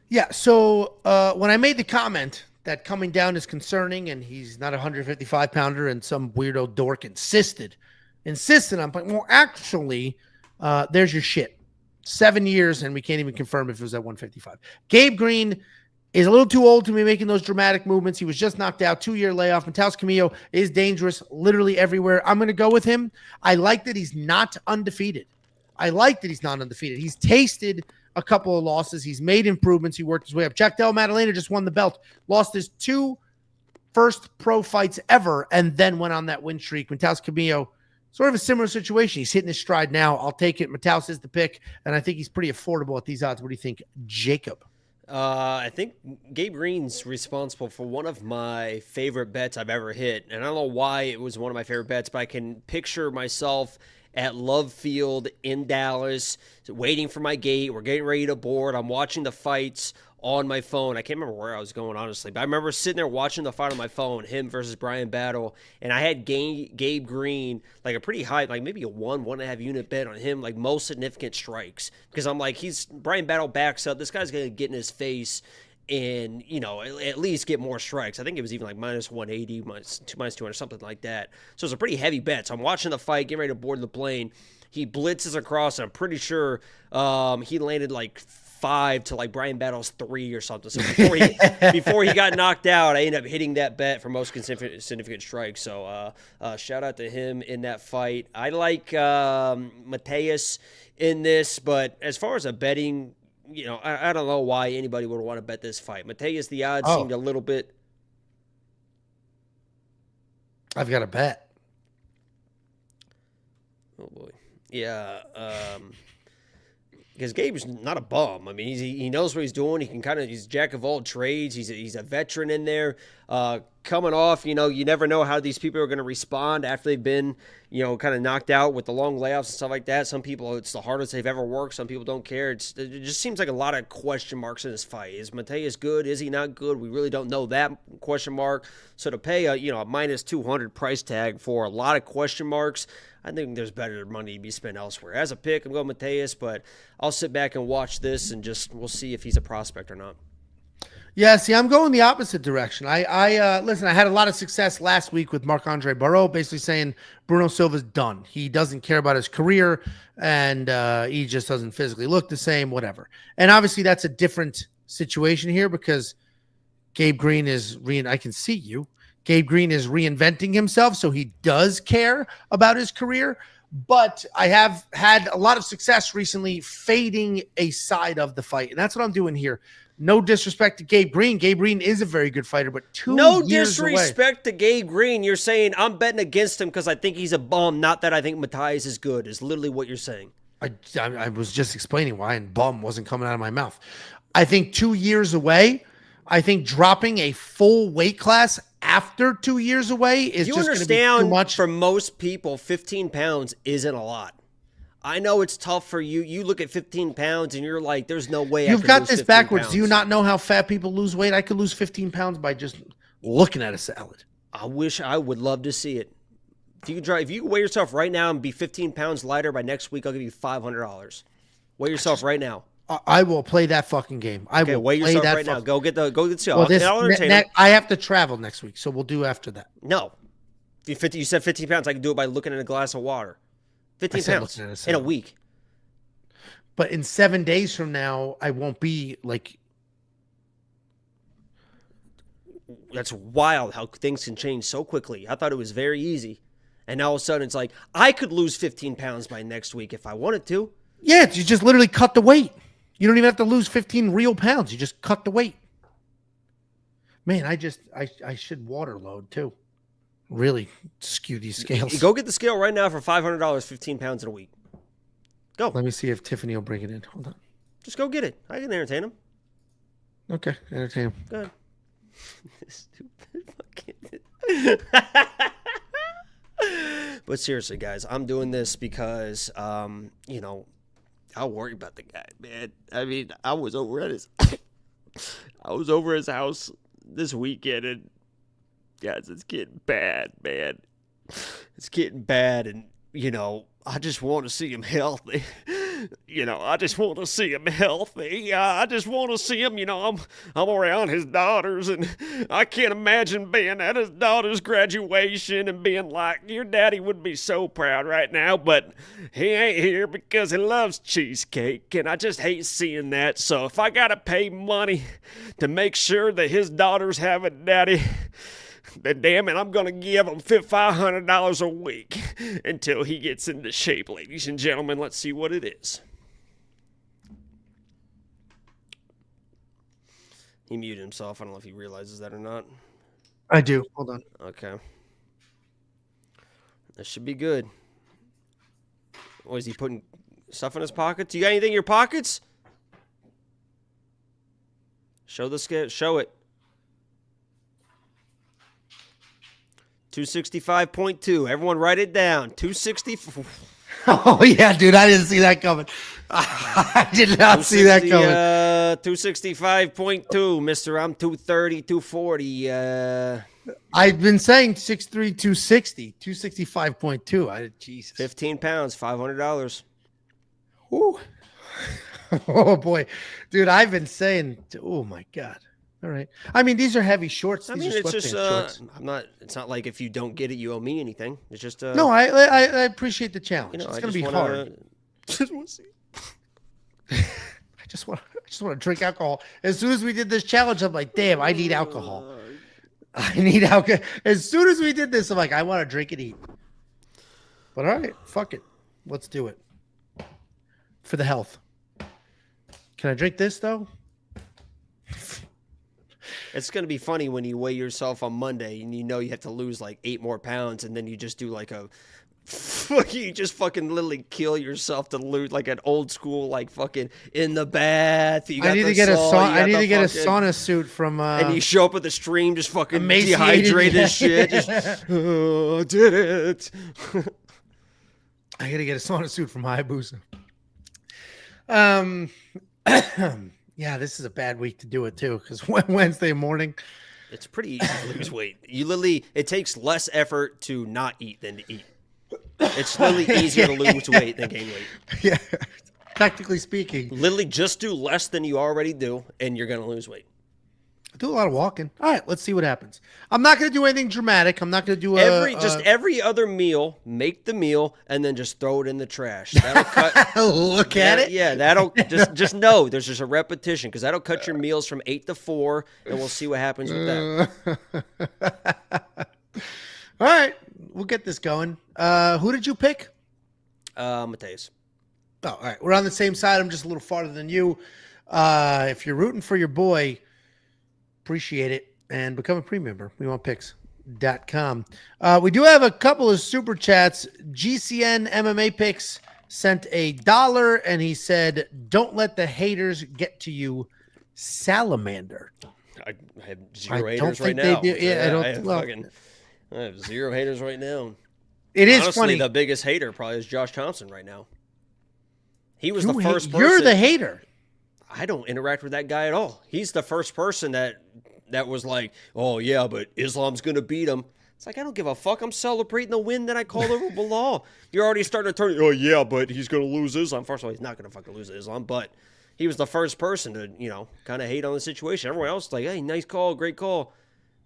Yeah, so when I made the comment that coming down is concerning and he's not a 155-pounder and some weirdo dork insisted, I'm like, well, actually, there's your shit. 7 years, and we can't even confirm if it was at 155. Gabe Green is a little too old to be making those dramatic movements. He was just knocked out, 2-year layoff. Matheus Camilo is dangerous literally everywhere. I'm going to go with him. I like that he's not undefeated. He's tasted a couple of losses. He's made improvements. He worked his way up. Jack Del Maddalena just won the belt, lost his 2 first pro fights ever, and then went on that win streak. Matheus Camilo Sort of a similar situation. He's hitting his stride now. I'll take it. Matheus is the pick, and I think he's pretty affordable at these odds. What do you think, Jacob?
I think Gabe Green's responsible for one of my favorite bets I've ever hit. And I don't know why it was one of my favorite bets, but I can picture myself at Love Field in Dallas, waiting for my gate. We're getting ready to board. I'm watching the fights on my phone. I can't remember where I was going, honestly, but I remember sitting there watching the fight on my phone, him versus Brian Battle, and I had Gabe Green, like a pretty high, like maybe a 1.5 unit bet on him, like most significant strikes, because I'm like, Brian Battle backs up. This guy's going to get in his face and, at least get more strikes. I think it was even like minus 180, minus 200, something like that. So it's a pretty heavy bet. So I'm watching the fight, getting ready to board the plane. He blitzes across, and I'm pretty sure he landed like 5 to like Brian Battle's 3 or something. So before he got knocked out, I ended up hitting that bet for most significant strikes. So shout out to him in that fight. I like Matheus in this, but as far as a betting, I don't know why anybody would want to bet this fight. Matheus, the odds seemed a little bit.
I've got a bet.
Oh boy, yeah. Because Gabe's not a bum. I mean, he knows what he's doing. He's jack of all trades. He's a veteran in there. Coming off, you never know how these people are going to respond after they've been, kind of knocked out with the long layoffs and stuff like that. Some people, it's the hardest they've ever worked. Some people don't care. It just seems like a lot of question marks in this fight. Is Matheus good? Is he not good? We really don't know that question mark. So to pay a minus 200 price tag for a lot of question marks, I think there's better money to be spent elsewhere. As a pick, I'm going Matheus, but I'll sit back and watch this and we'll see if he's a prospect or not.
Yeah, see, I'm going the opposite direction. Listen, I had a lot of success last week with Marc-Andre Barreau, basically saying Bruno Silva's done. He doesn't care about his career, and he just doesn't physically look the same, whatever. And obviously that's a different situation here because Gabe Green is I can see you. Gabe Green is reinventing himself, so he does care about his career. But I have had a lot of success recently fading a side of the fight, and that's what I'm doing here. No disrespect to Gabe Green. Gabe Green is a very good fighter, but 2 years away.
No disrespect to Gabe Green. You're saying I'm betting against him because I think he's a bum, not that I think Matheus is good, is literally what you're saying.
I was just explaining why, and bum wasn't coming out of my mouth. I think 2 years away, I think dropping a full weight class after 2 years away is just going to be too much.
For most people, 15 pounds isn't a lot. I know it's tough for you. You look at 15 pounds and you're like, there's no way
You've got this backwards. Pounds. Do you not know how fat people lose weight? I could lose 15 pounds by just looking at a salad.
I would love to see it. If you weigh yourself right now and be 15 pounds lighter by next week, I'll give you $500. Weigh yourself right now.
I will play that fucking game. I will
weigh yourself right now. Go get the scale.
Well, I have to travel next week, so we'll do after that.
No. You said 15 pounds. I can do it by looking at a glass of water. 15 pounds in a week.
But in 7 days from now, I won't be like.
That's wild how things can change so quickly. I thought it was very easy. And now all of a sudden it's like, I could lose 15 pounds by next week if I wanted to.
Yeah, you just literally cut the weight. You don't even have to lose 15 real pounds. You just cut the weight. Man, I should water load too. Really skew these scales.
Go get the scale right now for $500, 15 pounds in a week. Go.
Let me see if Tiffany will bring it in. Hold on.
Just go get it. I can entertain him.
Okay, entertain him.
Go ahead. Stupid fucking. But seriously, guys, I'm doing this because, I worry about the guy, man. I mean, I was over at his house this weekend, and guys, it's getting bad, man. It's getting bad, and, I just want to see him healthy. I just want to see him healthy. I just want to see him, I'm around his daughters, and I can't imagine being at his daughter's graduation and being like, your daddy would be so proud right now, but he ain't here because he loves cheesecake, and I just hate seeing that. So if I got to pay money to make sure that his daughters have a daddy, then damn it, I'm going to give him $500 a week until he gets into shape, ladies and gentlemen. Let's see what it is. He muted himself. I don't know if he realizes that or not.
I do. Hold on.
Okay. That should be good. What is he putting stuff in his pockets? You got anything in your pockets? Show the scale. Show it. 265.2. Everyone write it down. 264.
Oh, yeah, dude. I didn't see that coming. I did not see that coming.
265.2, mister. I'm 230, 240.
I've been saying 6'3", 260. 265.2. Jesus.
15 pounds, $500.
Ooh. Oh, boy. Dude, I've been saying, oh, my God. All right. I mean, these are heavy shorts. These are
it's just,
shorts.
it's not like if you don't get it, you owe me anything. It's just,
no, I appreciate the challenge. It's going to be hard. I just want to drink alcohol. As soon as we did this challenge, I'm like, damn, I need alcohol. I need alcohol. As soon as we did this, I'm like, I want to drink and eat. But all right, fuck it. Let's do it. For the health. Can I drink this, though?
It's going to be funny when you weigh yourself on Monday and you know you have to lose like 8 more pounds and then you just do like you just fucking literally kill yourself to lose like an old school like fucking in the bath.
I need to get a sauna suit from
and you show up at the stream just fucking dehydrated as shit. Just, I did it.
I got to get a sauna suit from Hayabusa. Yeah, this is a bad week to do it too because Wednesday morning.
It's pretty easy to lose weight. It takes less effort to not eat than to eat. It's literally easier to lose weight than gain weight.
Yeah, technically speaking.
Literally just do less than you already do, and you're going to lose weight.
I do a lot of walking. All right, let's see what happens. I'm not going to do anything dramatic. I'm not going to do
every other meal, make the meal, and then just throw it in the trash. That'll cut.
Look at it.
Yeah, that'll just know there's just a repetition because that'll cut your meals from 8 to 4, and we'll see what happens with that.
All right, we'll get this going. Who did you pick?
Matheus.
Oh, all right. We're on the same side. I'm just a little farther than you. If you're rooting for your boy, appreciate it and become a premium member. We want picks.com. We do have a couple of super chats. GCN MMA picks sent $1 and he said, "Don't let the haters get to you, Salamander."
I have zero haters right now. I have 0 haters right now.
It is
honestly
funny.
The biggest hater probably is Josh Thompson right now. He was the first person.
You're the hater.
I don't interact with that guy at all. He's the first person that was like, oh, yeah, but Islam's going to beat him. It's like, I don't give a fuck. I'm celebrating the win that I called over Bilal. You're already starting to turn, oh, yeah, but he's going to lose Islam. First of all, he's not going to fucking lose Islam, but he was the first person to, kind of hate on the situation. Everyone else is like, hey, nice call, great call.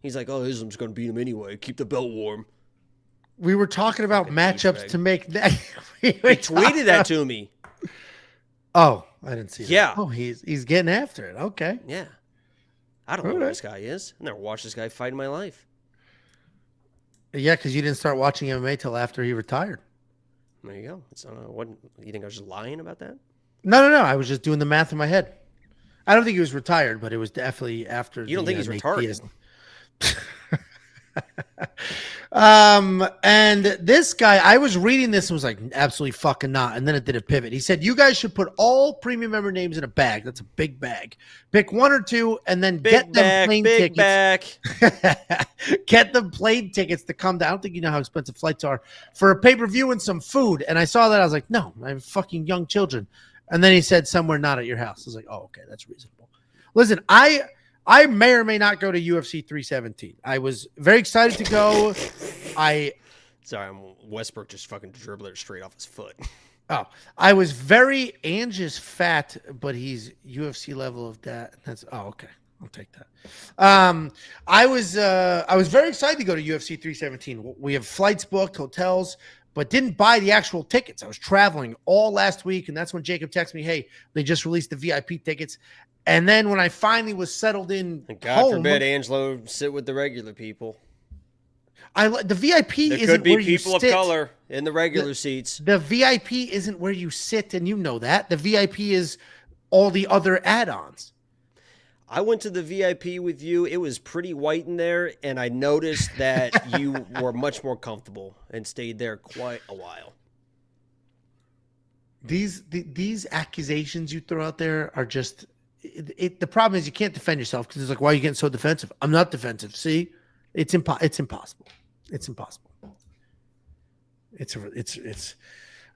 He's like, oh, Islam's going to beat him anyway. Keep the belt warm.
We were talking about matchups to make that.
He tweeted that to me.
Oh, I didn't see that.
Yeah.
Oh, he's getting after it. Okay.
Yeah. I don't know who this guy is. I never watched this guy fight in my life.
Yeah, because you didn't start watching MMA till after he retired.
There you go. It's, what you think I was just lying about that?
No. I was just doing the math in my head. I don't think he was retired, but it was definitely after.
You don't think he's retarded?
And this guy, I was reading this and was like, absolutely fucking not. And then it did a pivot. He said, you guys should put all premium member names in a bag. That's a big bag. Pick 1 or 2 and then get them plane tickets. Get them plane tickets to come down. I don't think you know how expensive flights are for a pay-per-view and some food. And I saw that. I was like, no, I have fucking young children. And then he said, somewhere not at your house. I was like, oh, okay, that's reasonable. Listen, I may or may not go to UFC 317. I was very excited to go.
Sorry, Westbrook just fucking dribbled it straight off his foot.
Oh, I was very Ange is fat, but he's UFC level of that. Okay. I'll take that. I was very excited to go to UFC 317. We have flights booked, hotels, but didn't buy the actual tickets. I was traveling all last week, and that's when Jacob texted me, hey, they just released the VIP tickets. And then when I finally was settled in
and God forbid Angelo sit with the regular people.
The VIP
there
isn't
could be
where you
people
sit.
of color in the regular seats.
The VIP isn't where you sit, and you know that. The VIP is all the other add-ons.
I went to the VIP with you. It was pretty white in there, and I noticed that you were much more comfortable and stayed there quite a while.
These accusations you throw out there are just the problem is you can't defend yourself because it's like, why are you getting so defensive? I'm not defensive. See, it's impossible. It's impossible.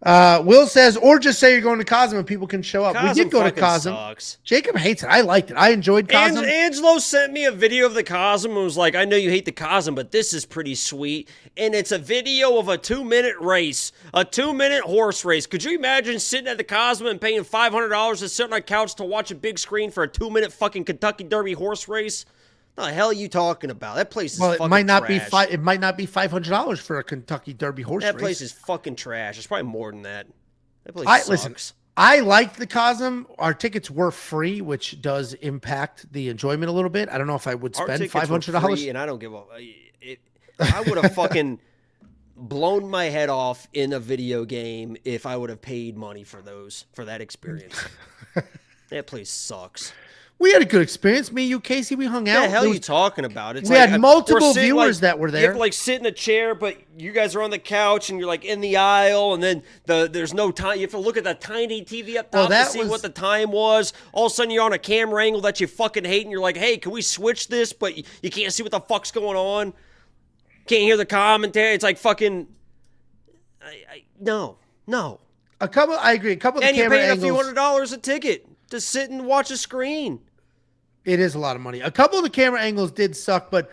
Will says, or just say you're going to Cosm and people can show up.
Cosm
We did go to Cosm.
sucks.
Jacob hates it. I liked it. I enjoyed Cosm.
Angelo sent me a video of the Cosm and was like, I know you hate the Cosm, but this is pretty sweet. And it's a video of a 2-minute race, a 2-minute horse race. Could you imagine sitting at the Cosm and paying $500 to sit on a couch to watch a big screen for a 2-minute fucking Kentucky Derby horse race? What the hell are you talking about? That place is fucking
it might not
trash.
be it might not be $500 for a Kentucky Derby horse race.
That place is fucking trash. It's probably more than that. That place sucks.
Listen, I liked the Cosm. Our tickets were free, which does impact the enjoyment a little bit. I don't know if I would spend $500.
And I don't give a. I would have fucking blown my head off in a video game if I would have paid money for that experience. That place sucks.
We had a good experience. Me, you, Casey, we hung out.
What the hell are you talking about? It's
we had multiple viewers that were there.
You have to like sit in a chair, but you guys are on the couch and you're like in the aisle, and then there's no time. You have to look at that tiny TV up top to see what the time was. All of a sudden you're on a camera angle that you fucking hate, and you're like, hey, can we switch this? But you can't see what the fuck's going on. Can't hear the commentary. It's like fucking. No.
I agree. A couple of the camera angles. And
you're paying a few $100s a ticket to sit and watch a screen.
It is a lot of money. A couple of the camera angles did suck, but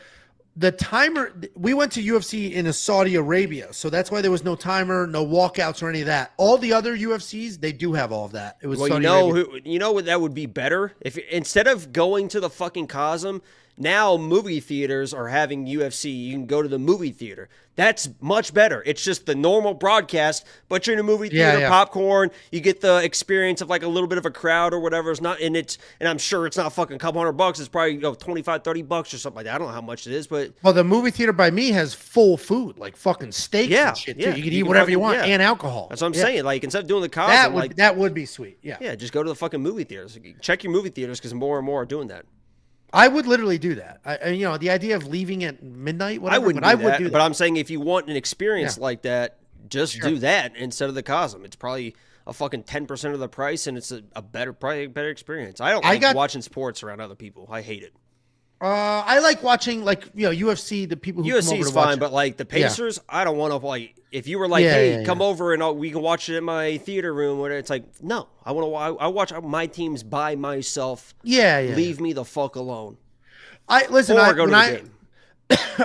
the timer, we went to UFC in Saudi Arabia, so that's why there was no timer, no walkouts or any of that. All the other UFCs, they do have all of that. It was Saudi Arabia.
You know what that would be better? If instead of going to the fucking Cosm, now movie theaters are having UFC. You can go to the movie theater. That's much better. It's just the normal broadcast, but you're in a movie theater, popcorn. You get the experience of like a little bit of a crowd or whatever. It's not, and I'm sure it's not fucking a couple $100. It's probably $25-$30 or something like that. I don't know how much it is, but
the movie theater by me has full food, like fucking steaks and shit too. You can eat whatever you want and alcohol.
That's what I'm saying. Like instead of doing the Cosm,
that would be sweet. Yeah,
just go to the fucking movie theaters. Check your movie theaters because more and more are doing that.
I would literally do that. The idea of leaving at midnight, whatever,
I would do that. But I'm saying if you want an experience like that, just do that instead of the Cosm. It's probably a fucking 10% of the price, and it's probably a better experience. I don't like watching sports around other people. I hate it.
I like watching UFC. The people who
UFC
come over
is
to
fine,
watch
but like the Pacers, I don't want to If you were like, hey, come over and we can watch it in my theater room, whatever. It's like, no, I watch my teams by myself. Leave me the fuck alone.
I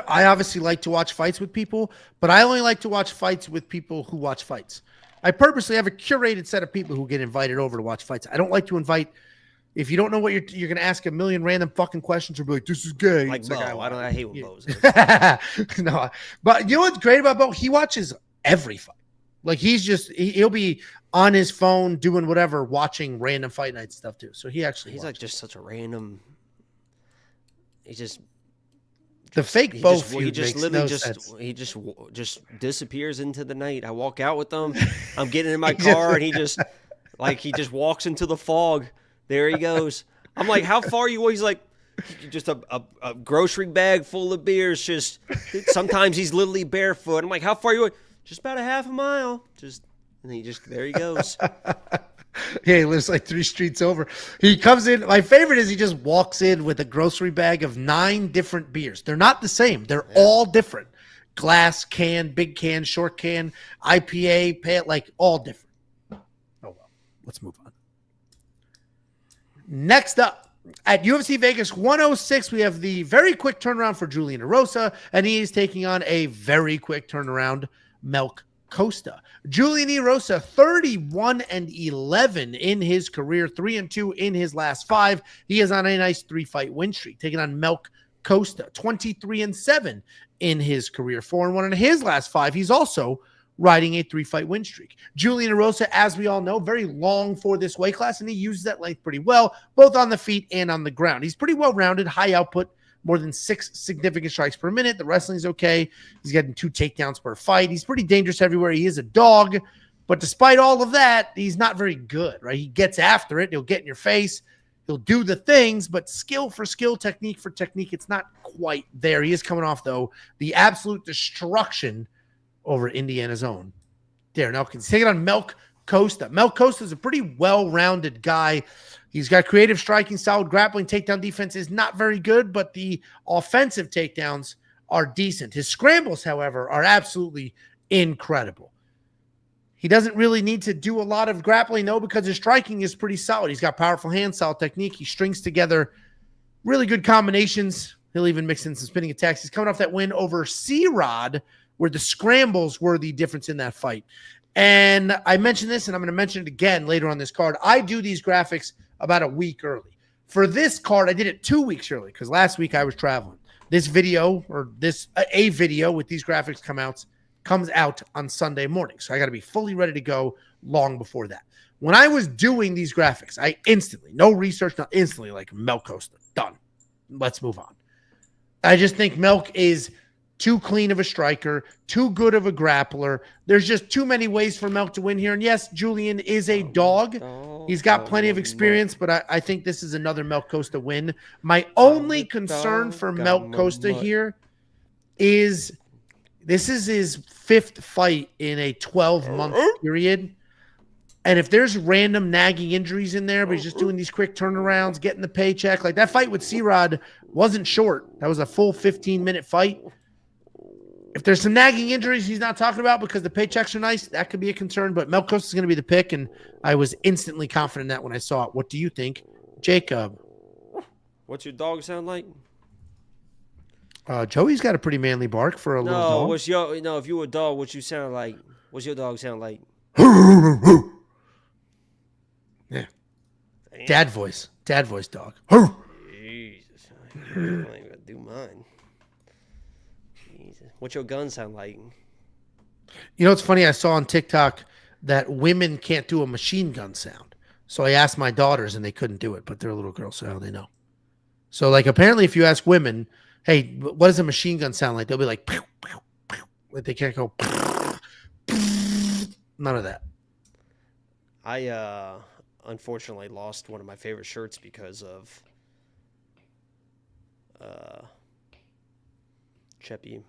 obviously like to watch fights with people, but I only like to watch fights with people who watch fights. I purposely have a curated set of people who get invited over to watch fights. I don't like to invite. If you don't know what you're going to ask a million random fucking questions or be like, this is gay.
Like Bo. I hate when Bo's
No, but you know what's great about Bo? He watches every fight. Like he'll be on his phone doing whatever, watching random fight night stuff too. So he's like
just such a random. He just
the fake Bo feud
he just
makes
literally
no
just
sense.
he just disappears into the night. I walk out with him. I'm getting in my car and he just walks into the fog. There he goes. I'm like, how far are you? He's like, just a grocery bag full of beers. Just sometimes he's literally barefoot. I'm like, how far are you? Just about a half a mile. There he goes.
Yeah, he lives like 3 streets over. He comes in. My favorite is he just walks in with a grocery bag of 9 different beers. They're not the same. They're all different. Glass can, big can, short can, IPA, like all different. Oh well, let's move on. Next up, at UFC Vegas 106, we have the very quick turnaround for Julian Erosa, and he is taking on a very quick turnaround, Costa. Julian Erosa, 31-11 in his career, 3-2 in his last 5. He is on a nice 3-fight win streak, taking on Costa, 23-7 in his career, 4-1 in his last 5. He's also riding a 3-fight win streak. Julian Erosa, as we all know, very long for this weight class, and he uses that length pretty well, both on the feet and on the ground. He's pretty well-rounded, high output, more than 6 significant strikes per minute. The wrestling's okay. He's getting 2 takedowns per fight. He's pretty dangerous everywhere. He is a dog, but despite all of that, he's not very good, right? He gets after it. He'll get in your face. He'll do the things, but skill for skill, technique for technique, it's not quite there. He is coming off, though, the absolute destruction over Indiana's own Darren Elkins. Taking on Costa. Melk Costa is a pretty well-rounded guy. He's got creative striking, solid grappling. Takedown defense is not very good, but the offensive takedowns are decent. His scrambles, however, are absolutely incredible. He doesn't really need to do a lot of grappling, though, because his striking is pretty solid. He's got powerful hands, solid technique. He strings together really good combinations. He'll even mix in some spinning attacks. He's coming off that win over C-Rod, where the scrambles were the difference in that fight. And I mentioned this, and I'm going to mention it again later on this card. I do these graphics about a week early. For this card, I did it 2 weeks early because last week I was traveling. This video, or a video with these graphics comes out on Sunday morning. So I got to be fully ready to go long before that. When I was doing these graphics, I instantly, no research, not instantly, like Melk Costa, done. Let's move on. I just think Melk is too clean of a striker, too good of a grappler. There's just too many ways for Melk to win here. And yes, Julian is a dog. He's got plenty of experience, but I think this is another Melk Costa win. My only concern for Melk Costa here is this is his 5th fight in a 12-month period. And if there's random nagging injuries in there, but he's just doing these quick turnarounds, getting the paycheck. Like that fight with C-Rod wasn't short. That was a full 15-minute fight. If there's some nagging injuries he's not talking about because the paychecks are nice, that could be a concern. But Melk Costa is going to be the pick, and I was instantly confident in that when I saw it. What do you think, Jacob?
What's your dog sound like?
Joey's got a pretty manly bark for a little dog.
If you were a dog, what you sound like? What's your dog sound like?
Yeah. Dad voice dog.
Jesus. I ain't gonna do mine. Jesus. What's your gun sound like?
You know, it's funny. I saw on TikTok that women can't do a machine gun sound. So I asked my daughters and they couldn't do it, but they're little girls, so how they know? So like apparently if you ask women, hey, what does a machine gun sound like? They'll be like, pew, pew, pew. Like they can't go, none of that.
I unfortunately lost one of my favorite shirts because of Chepe.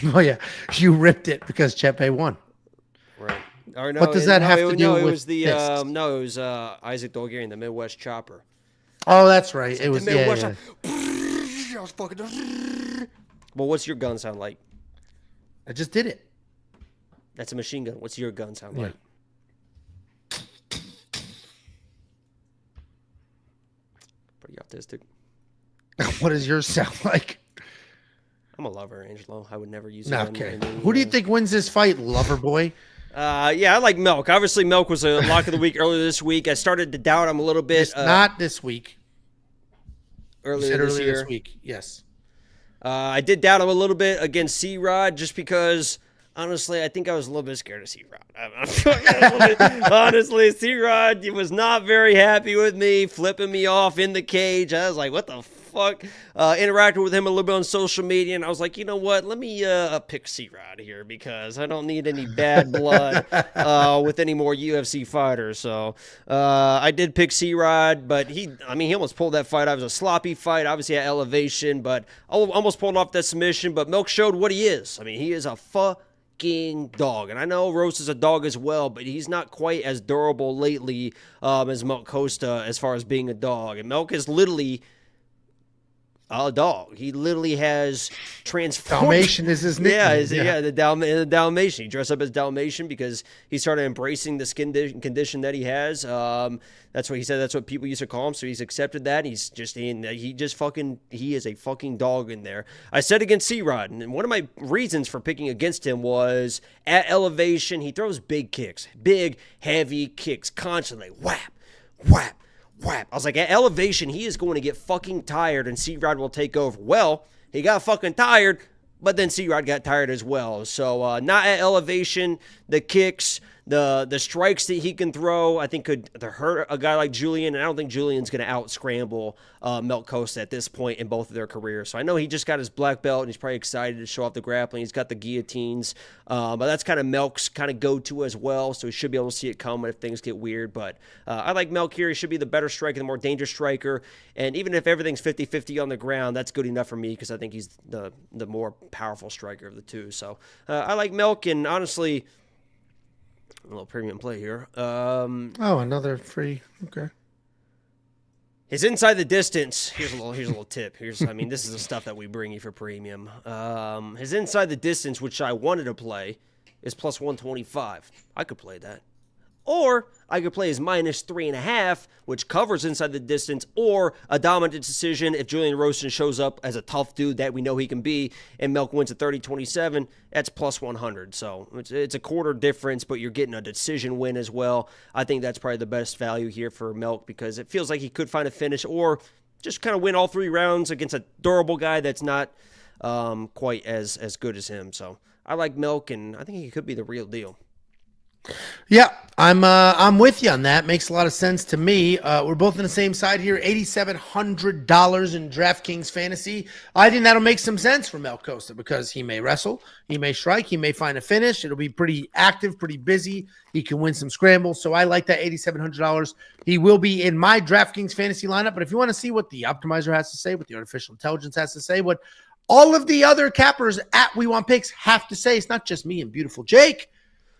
Oh yeah, you ripped it because Chepe won.
Right. Or no,
what does that have to do with
it was the
fists?
No, it was Isaac Dolgarian, the Midwest Chopper.
Oh, that's right. It was
the Midwest
yeah.
I was fucking. Well, what's your gun sound like?
I just did it.
That's a machine gun. What's your gun sound like? Pretty autistic.
What does yours sound like?
I'm a lover, Angelo. I would never use it.
Okay. Who do you think wins this fight, lover boy?
Yeah, I like Melk. Obviously, Melk was a lock of the week earlier this week. I started to doubt him a little bit.
Not this week.
Earlier this year.
This week, yes.
I did doubt him a little bit against C-Rod just because, honestly, I think I was a little bit scared of C-Rod. Honestly, C-Rod was not very happy with me, flipping me off in the cage. I was like, what the fuck? Interacted with him a little bit on social media, and I was like, you know what? Let me pick C-Rod here because I don't need any bad blood with any more UFC fighters. So I did pick C-Rod, but he almost pulled that fight. It was a sloppy fight, obviously at elevation, but almost pulled off that submission. But Melk showed what he is. I mean, he is a fucking dog, and I know Rose is a dog as well, but he's not quite as durable lately as Melk Costa as far as being a dog. And Melk is literally a dog. He literally has transformed.
Dalmatian is his nickname.
The Dalmatian. He dressed up as Dalmatian because he started embracing the skin condition that he has. That's what he said. That's what people used to call him. So he's accepted that. He is a fucking dog in there. I said against C-Rod, and one of my reasons for picking against him was at elevation, he throws big kicks, big, heavy kicks constantly. Whap, whap. Whap. I was like, at elevation, he is going to get fucking tired and C-Rod will take over. Well, he got fucking tired, but then C-Rod got tired as well. So not at elevation. The kicks, the strikes that he can throw, I think could hurt a guy like Julian. And I don't think Julian's going to out-scramble Melk Costa at this point in both of their careers. So I know he just got his black belt and he's probably excited to show off the grappling. He's got the guillotines. But that's kind of Melk's kind of go-to as well. So he should be able to see it coming if things get weird. But I like Melk here. He should be the better striker, the more dangerous striker. And even if everything's 50-50 on the ground, that's good enough for me because I think he's the more powerful striker of the two. So I like Melk, and honestly, A little premium play here.
Another free. Okay.
His inside the distance. Here's a little tip. This is the stuff that we bring you for premium. His inside the distance, which I wanted to play, is plus 125. I could play that. Or I could play his minus 3.5, which covers inside the distance, or a dominant decision if Julian Erosa shows up as a tough dude that we know he can be, and Melk wins at 30-27, that's plus 100. So it's a quarter difference, but you're getting a decision win as well. I think that's probably the best value here for Melk because it feels like he could find a finish or just kind of win all 3 rounds against a durable guy that's not quite as good as him. So I like Melk, and I think he could be the real deal.
Yeah, I'm with you on that. Makes a lot of sense to me. We're both on the same side here. $8,700 in DraftKings Fantasy. I think that'll make some sense for Mel Costa because he may wrestle, he may strike, he may find a finish. It'll be pretty active, pretty busy. He can win some scrambles. So I like that $8,700. He will be in my DraftKings Fantasy lineup. But if you want to see what the optimizer has to say, what the artificial intelligence has to say, what all of the other cappers at We Want Picks have to say, it's not just me and beautiful Jake.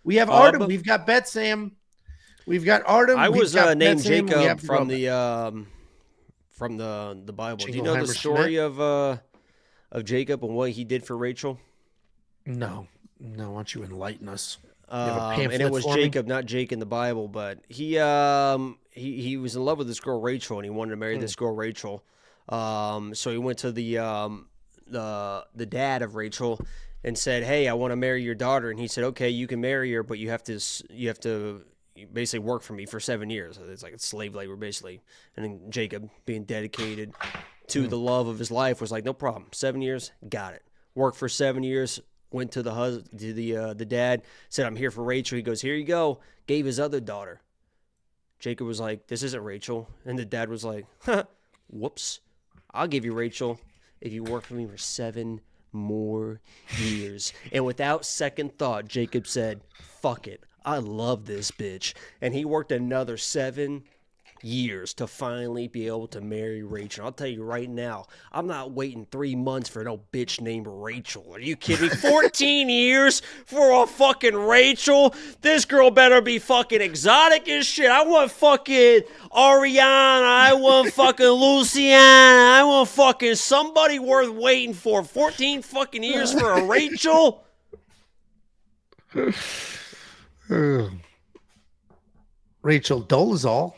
We have Artem. We've got Bet Sam. We've got Artem.
I was named Jacob from the Bible. Do you know the story of Jacob and what he did for Rachel?
No. Why don't you enlighten us?
And it was Jacob, not Jake in the Bible, but he was in love with this girl Rachel, and he wanted to marry this girl Rachel. So he went to the dad of Rachel and said, "Hey, I want to marry your daughter." And he said, "Okay, you can marry her, but you have to basically work for me for 7 years." It's like it's slave labor, basically. And then Jacob, being dedicated to the love of his life, was like, "No problem. 7 years, got it." Worked for 7 years. Went to the dad, said, "I'm here for Rachel." He goes, "Here you go." Gave his other daughter. Jacob was like, "This isn't Rachel." And the dad was like, "Whoops. I'll give you Rachel if you work for me for 7 more years." And without second thought, Jacob said, "Fuck it. I love this bitch." And he worked another 7 years to finally be able to marry Rachel. I'll tell you right now, I'm not waiting 3 months for no bitch named Rachel. Are you kidding me? 14 years for a fucking Rachel? This girl better be fucking exotic as shit. I want fucking Ariana. I want fucking Luciana. I want fucking somebody worth waiting for. 14 fucking years for a Rachel?
Rachel Dolezal.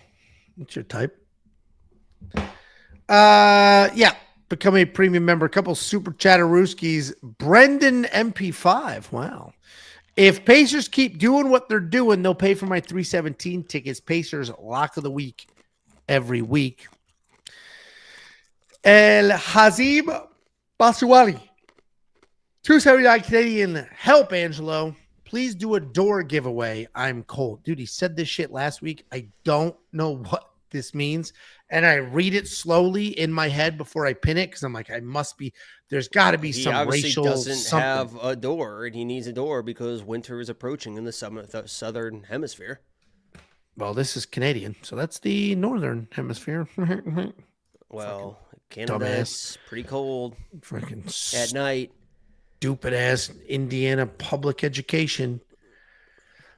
What's your type? Yeah. Become a premium member. A couple super chatterooskies. Brendan MP5. Wow. If Pacers keep doing what they're doing, they'll pay for my 317 tickets. Pacers lock of the week every week. El Hazib Basuali. 279 Canadian. Help, Angelo. Please do a door giveaway. I'm cold. Dude, he said this shit last week. I don't know what this means. And I read it slowly in my head before I pin it because I'm like, there's got to be some racial
He obviously doesn't
something.
have a door, and he needs a door because winter is approaching in the southern hemisphere.
Well, this is Canadian, so that's the northern hemisphere.
Well, Canada's pretty cold at night.
Stupid ass Indiana public education.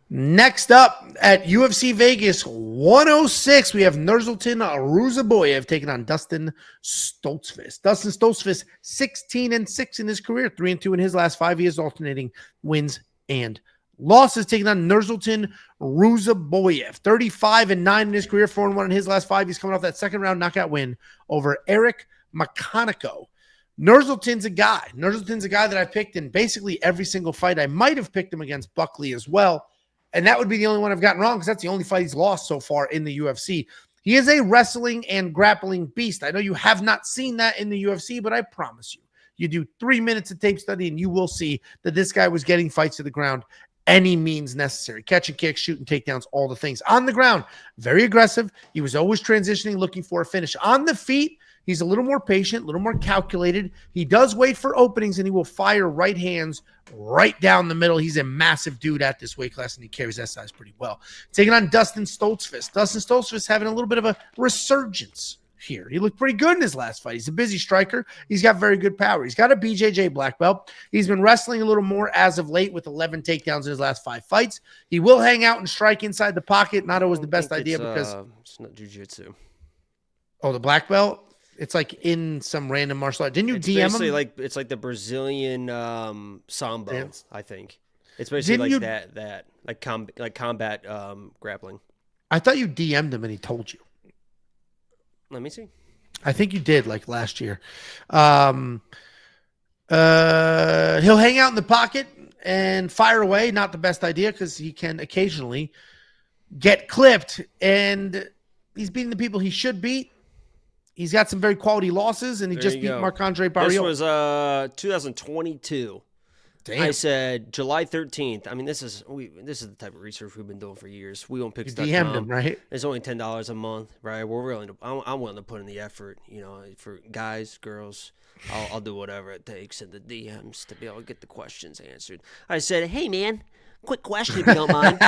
Next up at UFC Vegas 106, we have Nursulton Ruziboev taking on Dustin Stoltzfus. Dustin Stoltzfus 16-6 in his career, 3-2 in his last 5 years, alternating wins and losses. Taking on Nursulton Ruziboev, 35-9 in his career, 4-1 in his last 5. He's coming off that second round knockout win over Eric McConaughey. Nursulton's a guy that I picked in basically every single fight. I might have picked him against Buckley as well. And that would be the only one I've gotten wrong because that's the only fight he's lost so far in the UFC. He is a wrestling and grappling beast. I know you have not seen that in the UFC, but I promise you do 3 minutes of tape study and you will see that this guy was getting fights to the ground any means necessary. Catching kicks, shooting takedowns, all the things. On the ground, very aggressive. He was always transitioning, looking for a finish. On the feet, he's a little more patient, a little more calculated. He does wait for openings, and he will fire right hands right down the middle. He's a massive dude at this weight class, and he carries that size pretty well. Taking on Dustin Stoltzfus. Dustin Stoltzfus having a little bit of a resurgence here. He looked pretty good in his last fight. He's a busy striker. He's got very good power. He's got a BJJ black belt. He's been wrestling a little more as of late with 11 takedowns in his last 5 fights. He will hang out and strike inside the pocket. Not always the best idea because
it's not jiu-jitsu.
Oh, the black belt? It's like in some random martial art. Didn't you DM him?
It's like the Brazilian sambo,
Dance.
I think. It's basically
Didn't
like that like combat grappling.
I thought you DM'd him and he told you.
Let me see.
I think you did like last year. He'll hang out in the pocket and fire away. Not the best idea because he can occasionally get clipped, and he's beating the people he should beat. He's got some very quality losses, and he just beat Marc-Andre Barrios.
This was 2022.
Damn.
I said July 13th. I mean, this is the type of research we've been doing for years. We won't pick
You DM'd him, right?
It's only $10 a month, right? I'm willing to put in the effort, for guys, girls. I'll do whatever it takes in the DMs to be able to get the questions answered. I said, hey man, quick question if you don't mind.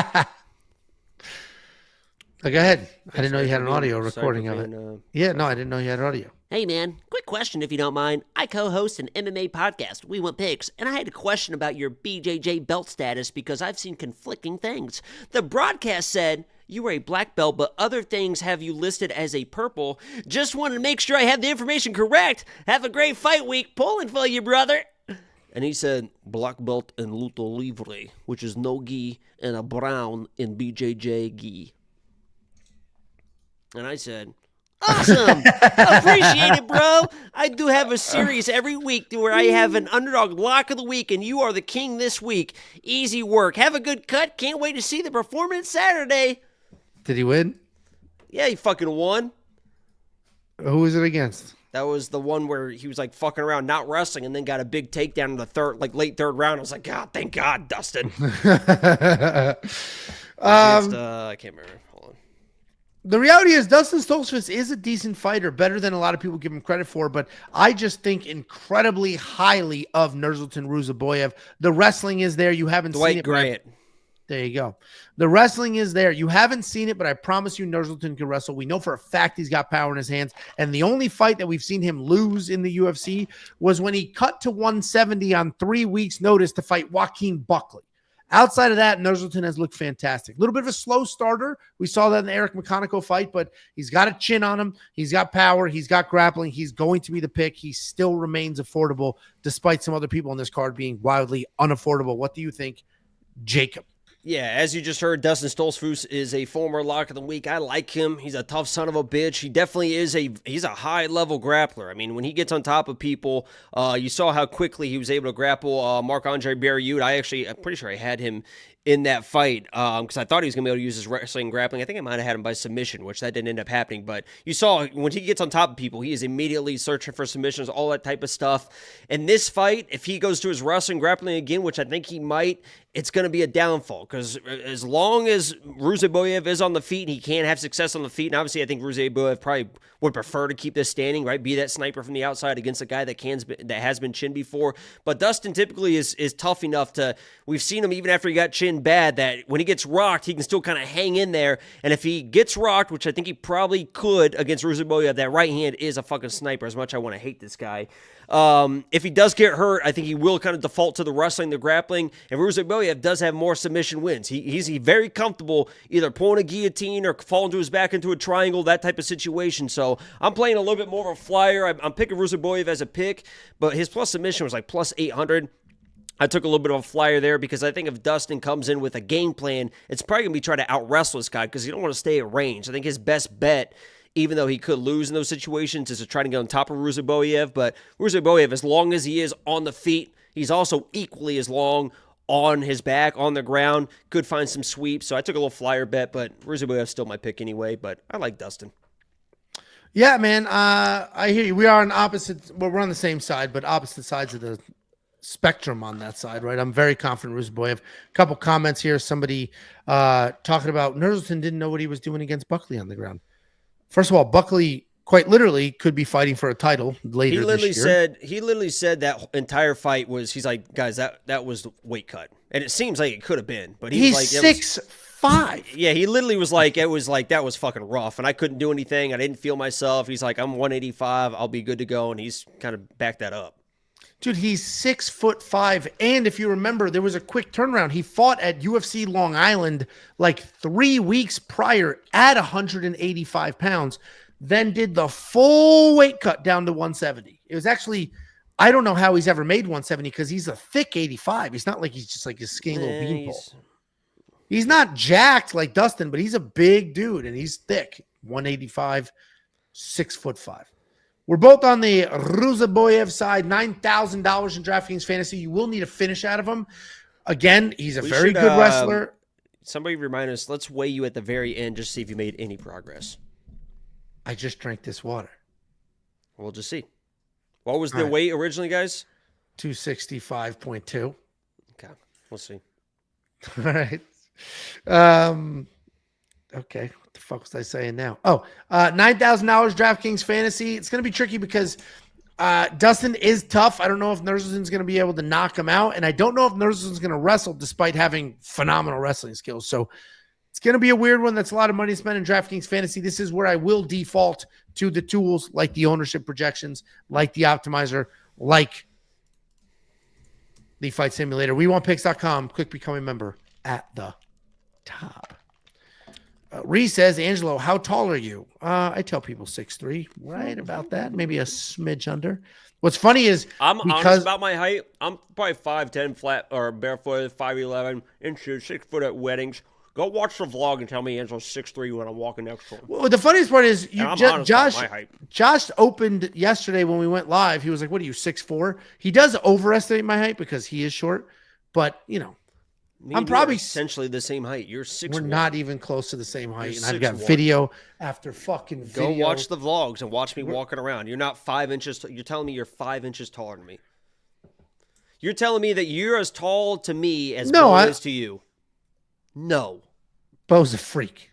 Go ahead. I didn't know you had an audio recording of it. Yeah, no, I didn't know you had audio.
Hey man, quick question if you don't mind. I co-host an MMA podcast, We Want Picks, and I had a question about your BJJ belt status because I've seen conflicting things. The broadcast said you were a black belt, but other things have you listed as a purple. Just wanted to make sure I have the information correct. Have a great fight week. Pulling for you, brother.
And he said black belt in luto livre, which is no gi, and a brown in BJJ gi. And I said, awesome. Appreciate it, bro. I do have a series every week where I have an underdog lock of the week, and you are the king this week. Easy work. Have a good cut. Can't wait to see the performance Saturday.
Did he win?
Yeah, he fucking won.
Who was it against?
That was the one where he was like fucking around, not wrestling, and then got a big takedown in the late third round. I was like, God, thank God, Dustin. I can't remember.
The reality is Dustin Stoltzfus is a decent fighter, better than a lot of people give him credit for, but I just think incredibly highly of Nursulton Ruziboev. The wrestling is there. You haven't seen it.
Grant.
There you go. The wrestling is there. You haven't seen it, but I promise you Nursulton can wrestle. We know for a fact he's got power in his hands, and the only fight that we've seen him lose in the UFC was when he cut to 170 on 3 weeks' notice to fight Joaquin Buckley. Outside of that, Nursulton has looked fantastic. A little bit of a slow starter. We saw that in the Eric McConico fight, but he's got a chin on him. He's got power. He's got grappling. He's going to be the pick. He still remains affordable, despite some other people on this card being wildly unaffordable. What do you think, Jacob?
Yeah, as you just heard, Dustin Stoltzfus is a former lock of the week. I like him. He's a tough son of a bitch. He definitely is he's a high-level grappler. I mean, when he gets on top of people, you saw how quickly he was able to grapple Marc-Andre Barrios. I'm pretty sure I had him in that fight because I thought he was going to be able to use his wrestling and grappling. I think I might have had him by submission, which that didn't end up happening. But you saw when he gets on top of people, he is immediately searching for submissions, all that type of stuff. In this fight, if he goes to his wrestling grappling again, which I think he might, it's going to be a downfall because as long as Ruziboev is on the feet, he can't have success on the feet. And obviously, I think Ruziboev probably would prefer to keep this standing, right? Be that sniper from the outside against a guy that has been chinned before. But Dustin typically is tough enough to, we've seen him even after he got chinned bad, that when he gets rocked, he can still kind of hang in there. And if he gets rocked, which I think he probably could against Ruziboev, that right hand is a fucking sniper, as much as I want to hate this guy. If he does get hurt, I think he will kind of default to the wrestling, the grappling, and Ruziboev does have more submission wins. He's very comfortable either pulling a guillotine or falling to his back into a triangle, that type of situation. So I'm playing a little bit more of a flyer. I'm picking Ruziboev as a pick, but his plus submission was like plus 800. I took a little bit of a flyer there because I think if Dustin comes in with a game plan, it's probably going to be trying to out-wrestle this guy because you don't want to stay at range. I think his best bet, even though he could lose in those situations, is to try to get on top of Ruziboev. But Ruziboev, as long as he is on the feet, he's also equally as long on his back, on the ground, could find some sweeps. So I took a little flyer bet, but Ruziboev's still my pick anyway. But I like Dustin.
Yeah, man. I hear you. We are on opposite. Well, we're on the same side, but opposite sides of the spectrum on that side, right? I'm very confident Ruziboev. A couple comments here. Somebody talking about Nursulton didn't know what he was doing against Buckley on the ground. First of all, Buckley quite literally could be fighting for a title later this year.
He literally said that entire fight was, he's like, guys, that was the weight cut. And it seems like it could have been, but he's like,
5.
Yeah, he literally was like, it was like, that was fucking rough, and I couldn't do anything. I didn't feel myself. He's like, I'm 185. I'll be good to go, and he's kind of backed that up.
Dude, he's 6'5", and if you remember, there was a quick turnaround. He fought at UFC Long Island like 3 weeks prior at 185 pounds, then did the full weight cut down to 170. It was actually, I don't know how he's ever made 170 because he's a thick 85. He's not like he's just like a skinny little beanpole. He's not jacked like Dustin, but he's a big dude, and he's thick. 185, 6'5". We're both on the Ruziboev side, $9,000 in DraftKings Fantasy. You will need a finish out of him. Again, he's a very good wrestler.
Somebody remind us, let's weigh you at the very end just to see if you made any progress.
I just drank this water.
We'll just see. What was the weight originally, guys?
265.2.
Okay, we'll see.
All right. Okay. What the fuck was I saying now? Oh, $9,000 DraftKings Fantasy. It's going to be tricky because Dustin is tough. I don't know if Nursulton's going to be able to knock him out, and I don't know if Nursulton's going to wrestle despite having phenomenal wrestling skills. So it's going to be a weird one. That's a lot of money to spend in DraftKings Fantasy. This is where I will default to the tools like the ownership projections, like the optimizer, like the Fight Simulator. WeWantPicks.com. Quick become a member at the top. Reese says, Angelo, how tall are you? I tell people 6'3", right about that. Maybe a smidge under. What's funny is
I'm honest about my height. I'm probably 5'10", flat or barefoot, 5'11", inches, 6 foot at weddings. Go watch the vlog and tell me Angelo's 6'3" when I'm walking next to him.
Well, the funniest part is Josh opened yesterday when we went live. He was like, what are you, 6'4"? He does overestimate my height because he is short, but you know, I'm probably
essentially the same height. You're 6'1".
We're not even close to the same height. And I've got video after fucking video.
Go watch the vlogs and watch me walking around. You're not 5 inches. You're telling me you're 5 inches taller than me. You're telling me that you're as tall to me as Bo is to you. No.
Bo's a freak.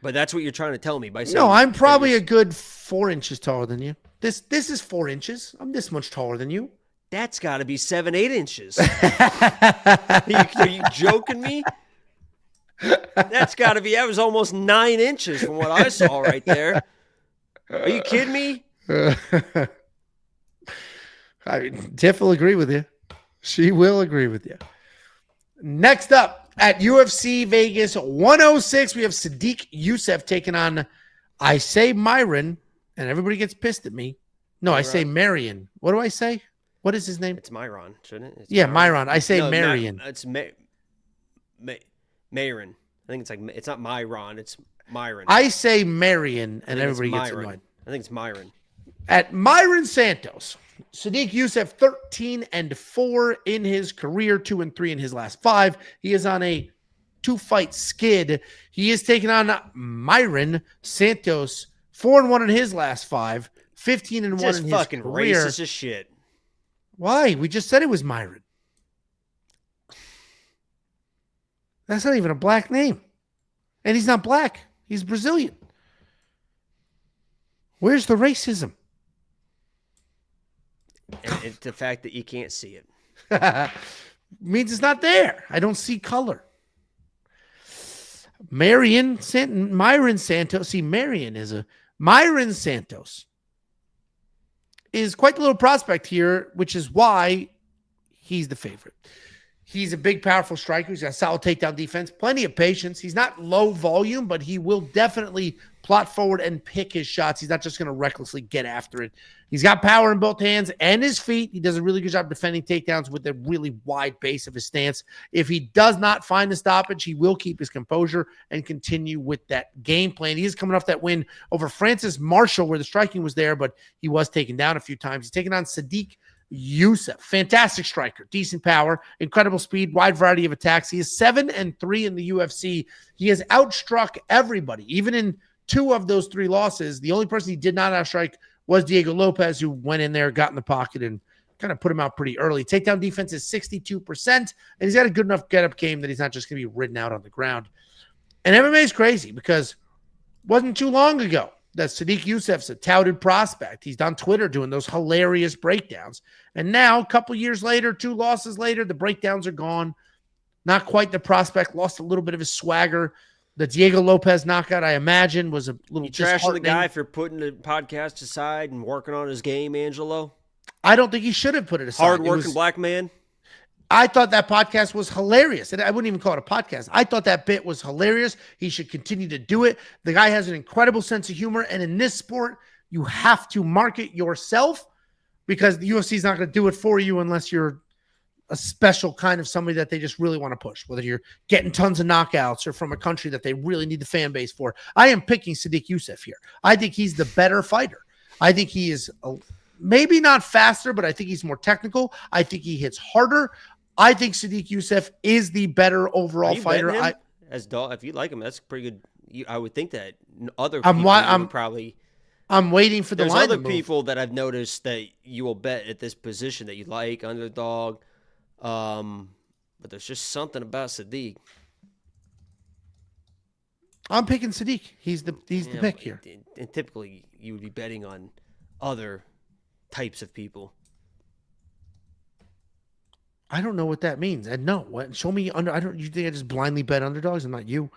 But that's what you're trying to tell me by saying.
No, I'm probably a good 4 inches taller than you. This is 4 inches. I'm this much taller than you.
That's got to be 7, 8 inches. Are you joking me? That was almost 9 inches from what I saw right there. Are you kidding me?
Tiff will agree with you. She will agree with you. Next up at UFC Vegas 106, we have Sadiq Youssef taking on, I say Myron, and everybody gets pissed at me. No, Myron. I say Marion. What do I say? What is his name?
It's Myron, shouldn't it?
It's Myron. I say Marion.
It's Myron. I think it's not Myron. It's Myron.
I say Marion, and everybody gets annoyed.
I think it's Myron.
At Myron Santos, Sadiq Youssef 13-4 in his career, 2-3 in his last 5. He is on a 2-fight skid. He is taking on Myron Santos, 4-1 in his last 5, 15-1 in his
fucking
career.
Racist as shit.
Why? We just said it was Myron. That's not even a black name. And he's not black. He's Brazilian. Where's the racism?
And it's the fact that you can't see it.
Means it's not there. I don't see color. Myron Santos. See, Myron Santos is quite the little prospect here, which is why he's the favorite. He's a big, powerful striker. He's got a solid takedown defense, plenty of patience. He's not low volume, but he will definitely plot forward and pick his shots. He's not just going to recklessly get after it. He's got power in both hands and his feet. He does a really good job defending takedowns with a really wide base of his stance. If he does not find the stoppage, he will keep his composure and continue with that game plan. He is coming off that win over Francis Marshall, where the striking was there, but he was taken down a few times. He's taken on Sadiq Youssef, fantastic striker, decent power, incredible speed, wide variety of attacks. He is 7-3 in the UFC. He has outstruck everybody, even in 2 of those 3 losses. The only person he did not outstrike was Diego Lopez, who went in there, got in the pocket, and kind of put him out pretty early. Takedown defense is 62%, and he's got a good enough get-up game that he's not just going to be ridden out on the ground. And MMA is crazy because it wasn't too long ago that Sadiq Youssef's a touted prospect. He's on Twitter doing those hilarious breakdowns. And now, a couple years later, 2 losses later, the breakdowns are gone. Not quite the prospect. Lost a little bit of his swagger. The Diego Lopez knockout, I imagine, was a little
trashing the guy for putting the podcast aside and working on his game, Angelo.
I don't think he should have put it aside.
Hard-working black man.
I thought that podcast was hilarious. And I wouldn't even call it a podcast. I thought that bit was hilarious. He should continue to do it. The guy has an incredible sense of humor. And in this sport, you have to market yourself because the UFC is not going to do it for you unless you're a special kind of somebody that they just really want to push, whether you're getting tons of knockouts or from a country that they really need the fan base for. I am picking Sadiq Youssef here. I think he's the better fighter. I think he is maybe not faster, but I think he's more technical. I think he hits harder. I think Sadiq Youssef is the better overall fighter.
If you like him, that's pretty good. I would think that other people would probably.
I'm waiting for the line.
There's other people that I've noticed that you will bet at this position that you like, underdog. But there's just something about Sadiq.
I'm picking Sadiq. He's the pick here.
And typically, you would be betting on other types of people.
I don't know what that means. And no, what? Show me under. You think I just blindly bet underdogs? I'm not you.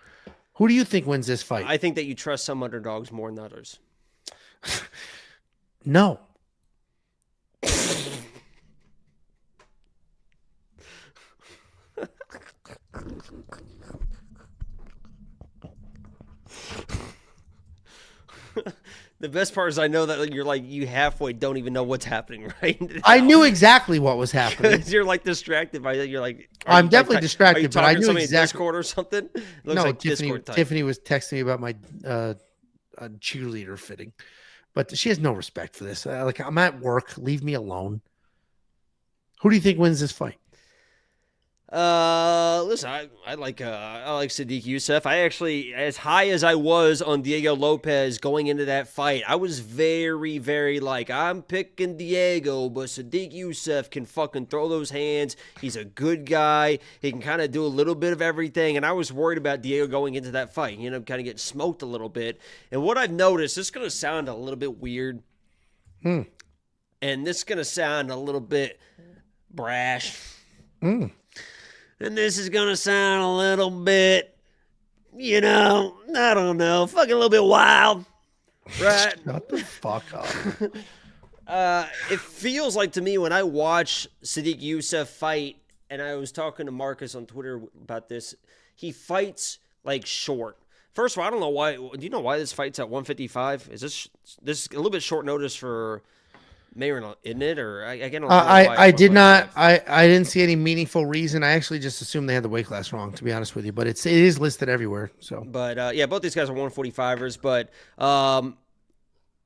Who do you think wins this fight?
I think that you trust some underdogs more than others.
No.
The best part is I know that you're like you halfway don't even know what's happening right now.
I knew exactly what was happening.
You're like distracted by you're like
I'm definitely distracted, but I knew exactly.
Discord or something.
No, like Tiffany was texting me about my cheerleader fitting, but she has no respect for this. Like I'm at work, leave me alone. Who do you think wins this fight?
Listen, I like Sadiq Youssef. I actually, as high as I was on Diego Lopez going into that fight, I was very, very I'm picking Diego, but Sadiq Youssef can fucking throw those hands. He's a good guy. He can kind of do a little bit of everything. And I was worried about Diego going into that fight. You know, kind of getting smoked a little bit. And what I've noticed, this is going to sound a little bit weird. And this is going to sound a little bit brash. And this is going to sound a little bit, I don't know, fucking a little bit wild, right?
Shut the fuck up.
It feels like to me when I watch Sadiq Youssef fight, and I was talking to Marcus on Twitter about this, he fights short. First of all, I don't know why. Do you know why this fight's at 155? Is this a little bit short notice for Marin, isn't it? Or I don't know.
I did not. I didn't see any meaningful reason. I actually just assumed they had the weight class wrong, to be honest with you. But it is listed everywhere. So,
but both these guys are 145ers. But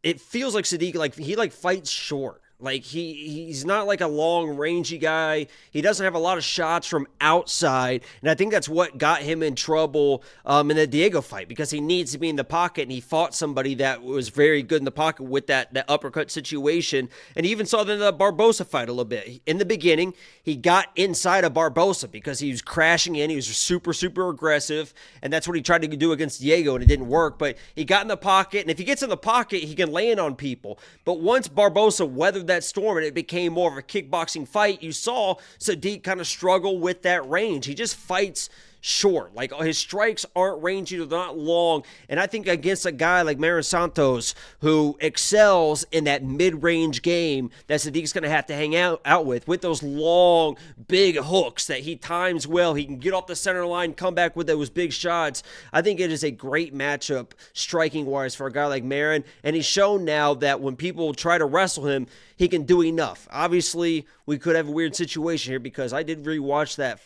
it feels like Sadiq he fights short. He's not a long rangy guy. He doesn't have a lot of shots from outside, and I think that's what got him in trouble in the Diego fight because he needs to be in the pocket, and he fought somebody that was very good in the pocket with that uppercut situation. And he even saw that in the Barbosa fight a little bit. In the beginning, he got inside of Barbosa because he was crashing in. He was super, super aggressive, and that's what he tried to do against Diego, and it didn't work. But he got in the pocket, and if he gets in the pocket, he can land on people. But once Barbosa weathered that storm and it became more of a kickboxing fight, you saw Sadiq kind of struggle with that range. He just fights short. His strikes aren't rangy, they're not long. And I think against a guy like Marin Santos, who excels in that mid-range game that Sadiq's going to have to hang out with those long, big hooks that he times well. He can get off the center line, come back with those big shots. I think it is a great matchup striking-wise for a guy like Marin. And he's shown now that when people try to wrestle him, he can do enough. Obviously, we could have a weird situation here because I did rewatch that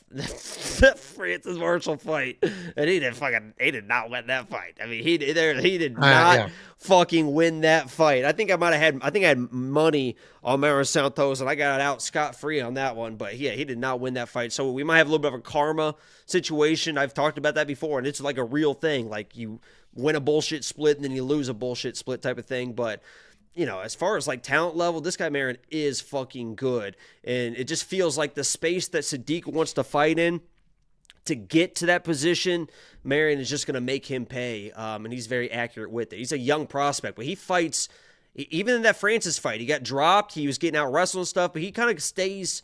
Francis Marshall fight, and he did not win that fight. I mean, he did not fucking win that fight. I think I had money on Marin Santos, and I got out scot-free on that one. But yeah, he did not win that fight. So we might have a little bit of a karma situation. I've talked about that before, and it's like a real thing. You win a bullshit split, and then you lose a bullshit split type of thing. But as far as talent level, this guy Marin is fucking good. And it just feels like the space that Sadiq wants to fight in, to get to that position, Marin is just going to make him pay. And he's very accurate with it. He's a young prospect, but he fights, even in that Francis fight, he got dropped. He was getting out wrestled and stuff, but he kind of stays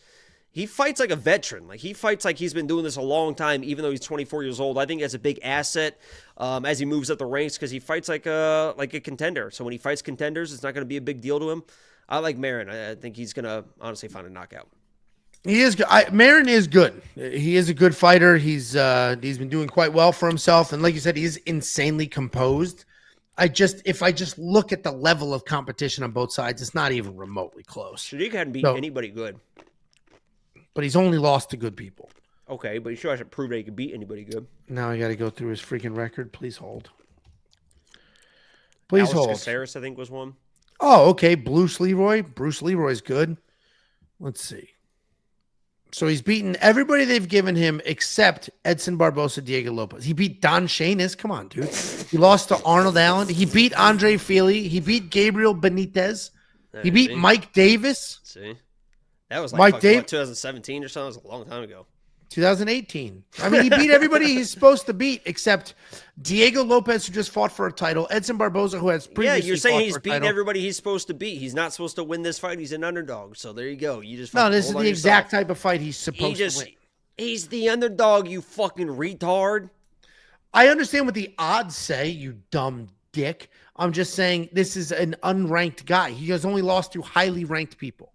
He fights like a veteran. Like, he fights like he's been doing this a long time, even though he's 24 years old. I think that's a big asset as he moves up the ranks because he fights like a contender. So when he fights contenders, it's not going to be a big deal to him. I like Marin. I think he's going to honestly find a knockout.
He is good. Marin is good. He is a good fighter. He's been doing quite well for himself. And like you said, he's insanely composed. If I just look at the level of competition on both sides, it's not even remotely close.
Sadiq hadn't beaten anybody good.
But he's only lost to good people.
Okay, but he sure hasn't proved that he could beat anybody good.
Now I got to go through his freaking record. Please hold. Please
Alex
hold.
Caceres, I think, was one.
Oh, okay. Bruce Leroy's good. Let's see. So he's beaten everybody they've given him except Edson Barbosa, Diego Lopez. He beat Don Shanis. Come on, dude. He lost to Arnold Allen. He beat Andre Fili. He beat Gabriel Benitez. He beat Mike Davis.
See? That was
Mike
like 2017 or something. It was a long time ago.
2018. I mean, he beat everybody he's supposed to beat except Diego Lopez, who just fought for a title. Edson Barbosa, who has previously
you're saying
fought
he's
for a
beating
title.
everybody he's supposed to beat. He's not supposed to win this fight. He's an underdog. So there you go. You just
No, this is
hold
the
on
exact
yourself.
type of fight he's supposed to win.
He's the underdog, you fucking retard.
I understand what the odds say, you dumb dick. I'm just saying this is an unranked guy. He has only lost to highly ranked people.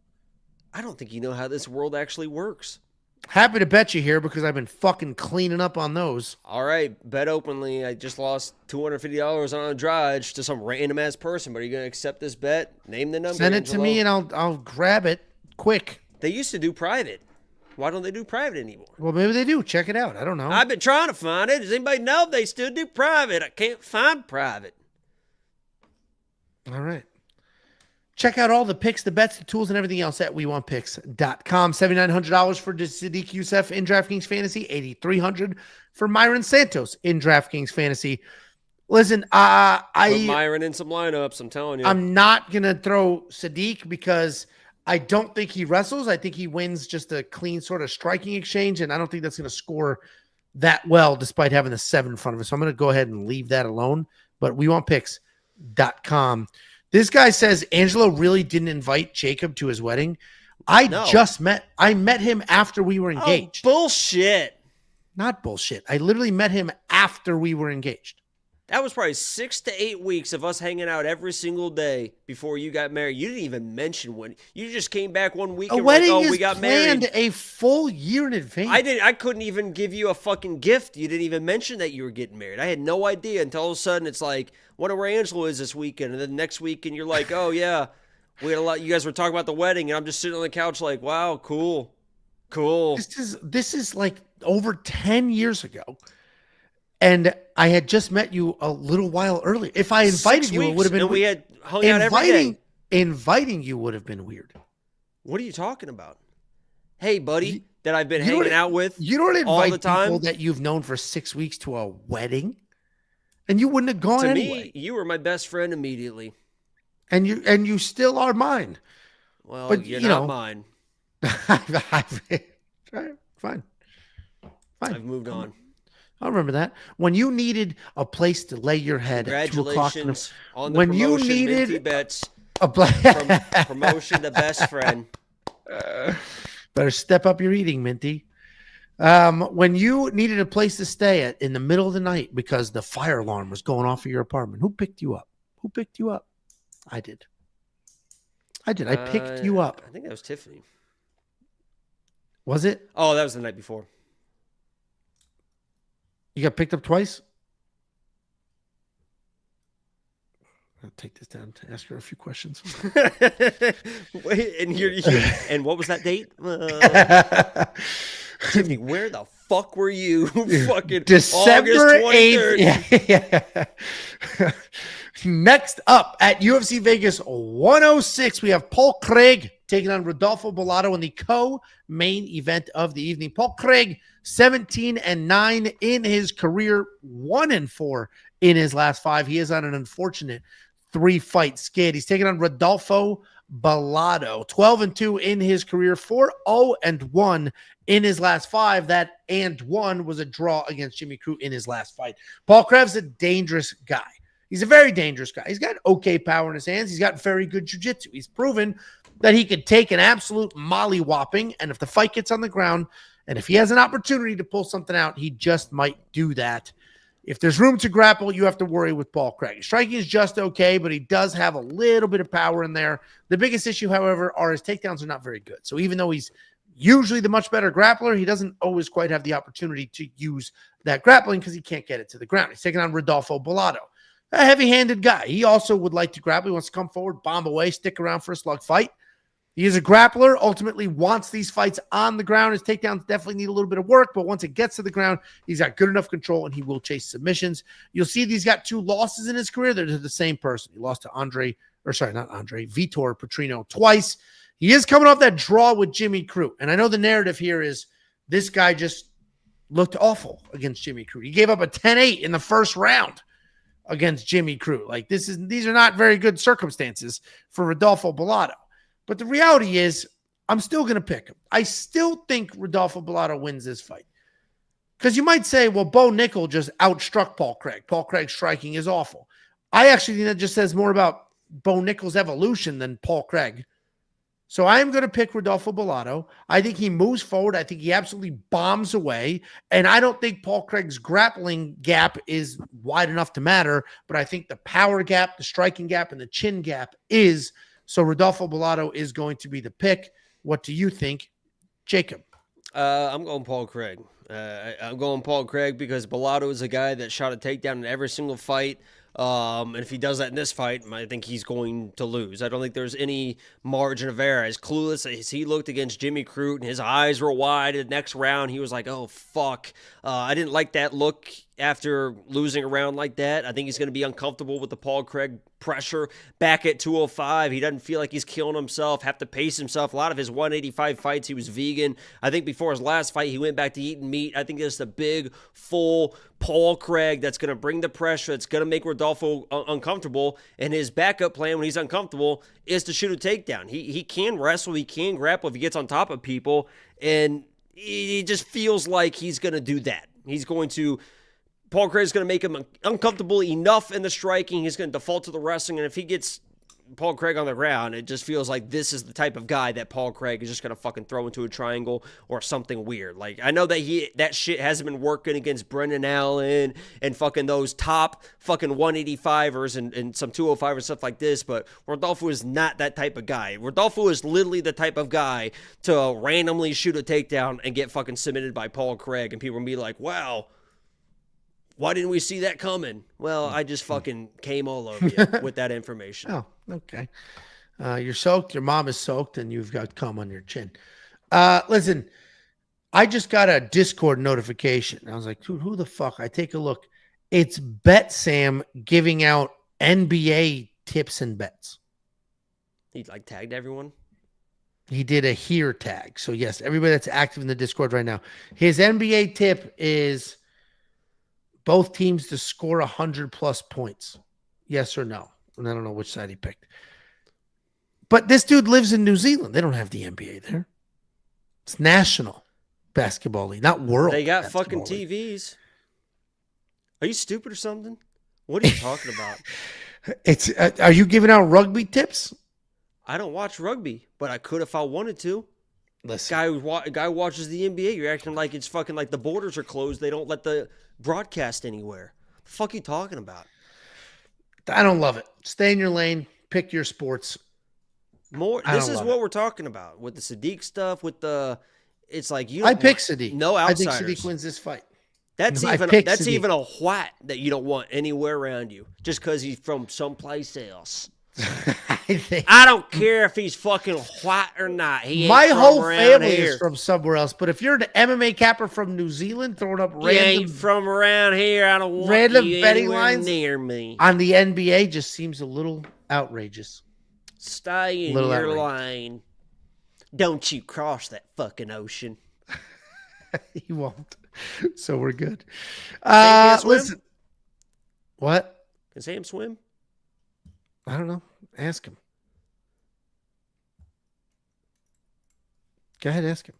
I don't think you know how this world actually works.
Happy to bet you here because I've been fucking cleaning up on those.
All right, bet openly. I just lost $250 on a dodge to some random ass person, but are you going to accept this bet? Name the number.
Send it to me and I'll grab it quick.
They used to do private. Why don't they do private anymore?
Well, maybe they do. Check it out. I don't know.
I've been trying to find it. Does anybody know if they still do private? I can't find private.
All right. Check out all the picks, the bets, the tools, and everything else at WeWantPicks.com. $7,900 for Sadiq Youssef in DraftKings Fantasy. $8,300 for Myron Santos in DraftKings Fantasy. Listen,
Put Myron in some lineups, I'm telling you.
I'm not going to throw Sadiq because I don't think he wrestles. I think he wins just a clean sort of striking exchange, and I don't think that's going to score that well despite having the 7 in front of us. So I'm going to go ahead and leave that alone. But WeWantPicks.com. This guy says Angelo really didn't invite Jacob to his wedding. I met him after we were engaged.
Oh, bullshit.
Not bullshit. I literally met him after we were engaged.
That was probably 6 to 8 weeks of us hanging out every single day before you got married. You didn't even mention when. You just came back one week
A
and
wedding
were like,
is
we got
planned
married.
a full year in advance.
I couldn't even give you a fucking gift. You didn't even mention that you were getting married. I had no idea until all of a sudden it's like, wonder where Angelo is this weekend. And then next weekend you're like, oh yeah, we had a lot. You guys were talking about the wedding, and I'm just sitting on the couch like, wow, cool.
This is like over 10 years ago. And I had just met you a little while earlier. If I invited you, it would have been
and we had hung out every day.
Inviting you would have been weird.
What are you talking about? Hey, buddy, that I've been hanging out with
You don't
all
invite
the time.
people that you've known for 6 weeks to a wedding, and you wouldn't have gone
To
anyway.
me, you were my best friend immediately.
And you still are mine.
Well,
But,
you're
you
not
know,
mine.
Fine.
I've moved on.
I remember that. When you needed a place to lay your head at 2 o'clock in
Congratulations on the
when you
promotion,
needed
Minty Bets,
a
from promotion to best friend.
Better step up your eating, Minty. When you needed a place to stay at in the middle of the night because the fire alarm was going off of your apartment, who picked you up? I did. I picked you up.
I think that was Tiffany.
Was it?
Oh, that was the night before.
You got picked up twice? I'll take this down to ask her a few questions.
Wait, and what was that date? Tiffany, where the fuck were you? Fucking
December
August
8th. Yeah. Next up at UFC Vegas 106, we have Paul Craig taking on Rodolfo Bellato in the co-main event of the evening. Paul Craig, 17-9 in his career, 1-4 in his last 5. He is on an unfortunate 3-fight skid. He's taking on Rodolfo Bellato, 12-2 in his career, 4-0-1 in his last 5. That and 1 was a draw against Jimmy Crute in his last fight. Paul Craig's a dangerous guy. He's a very dangerous guy. He's got okay power in his hands. He's got very good jiu-jitsu. He's proven that he could take an absolute molly-whopping, and if the fight gets on the ground, and if he has an opportunity to pull something out, he just might do that. If there's room to grapple, you have to worry with Paul Craig. Striking is just okay, but he does have a little bit of power in there. The biggest issue, however, are his takedowns are not very good. So even though he's usually the much better grappler, he doesn't always quite have the opportunity to use that grappling because he can't get it to the ground. He's taking on Rodolfo Bellato, a heavy-handed guy. He also would like to grapple. He wants to come forward, bomb away, stick around for a slug fight. He is a grappler, ultimately wants these fights on the ground. His takedowns definitely need a little bit of work, but once it gets to the ground, he's got good enough control, and he will chase submissions. You'll see he's got 2 losses in his career. They're to the same person. He lost to Vitor Petrino twice. He is coming off that draw with Jimmy Crute, and I know the narrative here is this guy just looked awful against Jimmy Crute. He gave up a 10-8 in the first round against Jimmy Crute. Like, these are not very good circumstances for Rodolfo Bellato. But the reality is, I'm still going to pick him. I still think Rodolfo Bellato wins this fight. Because you might say, well, Bo Nickel just outstruck Paul Craig. Paul Craig's striking is awful. I actually think that just says more about Bo Nickel's evolution than Paul Craig. So I am going to pick Rodolfo Bellato. I think he moves forward. I think he absolutely bombs away. And I don't think Paul Craig's grappling gap is wide enough to matter. But I think the power gap, the striking gap, and the chin gap is. So Rodolfo Bellato is going to be the pick. What do you think, Jacob?
I'm going Paul Craig. I'm going Paul Craig because Bellato is a guy that shot a takedown in every single fight. And if he does that in this fight, I think he's going to lose. I don't think there's any margin of error. As clueless as he looked against Jimmy Crute and his eyes were wide, the next round he was like, oh, fuck. I didn't like that look after losing a round like that. I think he's going to be uncomfortable with the Paul Craig pressure back at 205. He doesn't feel like he's killing himself, have to pace himself. A lot of his 185 fights, he was vegan. I think before his last fight, he went back to eating meat. I think it's the big, full Paul Craig that's going to bring the pressure. It's going to make Rodolfo uncomfortable. And his backup plan when he's uncomfortable is to shoot a takedown. He can wrestle. He can grapple if he gets on top of people. And he just feels like he's going to do that. Paul Craig is going to make him uncomfortable enough in the striking. He's going to default to the wrestling. And if he gets Paul Craig on the ground, it just feels like this is the type of guy that Paul Craig is just going to fucking throw into a triangle or something weird. Like, I know that that shit hasn't been working against Brendan Allen and fucking those top fucking 185ers and some 205ers, stuff like this, but Rodolfo is not that type of guy. Rodolfo is literally the type of guy to randomly shoot a takedown and get fucking submitted by Paul Craig, and people will be like, wow, why didn't we see that coming? Well, I just fucking came all over you with that information.
Oh, okay. You're soaked. Your mom is soaked, and you've got cum on your chin. Listen, I just got a Discord notification. I was like, dude, who the fuck? I take a look. It's Bet Sam giving out NBA tips and bets.
He tagged everyone?
He did a here tag. So, yes, everybody that's active in the Discord right now. His NBA tip is both teams to score 100+ points. Yes or no? And I don't know which side he picked. But this dude lives in New Zealand. They don't have the NBA there. It's National Basketball League, not World.
They got fucking
League.
TVs. Are you stupid or something? What are you talking about?
Are you giving out rugby tips?
I don't watch rugby, but I could if I wanted to.
Listen.
Guy watches the NBA. You're acting like it's fucking like the borders are closed. They don't let the broadcast anywhere. The fuck are you talking about?
I don't love it. Stay in your lane. Pick your sports.
This is what we're talking about with the Sadiq stuff. It's like you.
I pick Sadiq.
No outsiders.
I think Sadiq wins this fight.
That's even a white that you don't want anywhere around you just because he's from someplace else. I don't care if he's fucking white or not.
My whole family is from somewhere else. But if you're an MMA capper from New Zealand throwing up random,
ain't from around here, I don't want
random
you
betting lines
near me.
On the NBA, just seems a little outrageous.
Stay in your lane. Don't you cross that fucking ocean.
He won't. So we're good.
Listen.
What?
Can Sam swim?
I don't know. Ask him. Go ahead, ask him.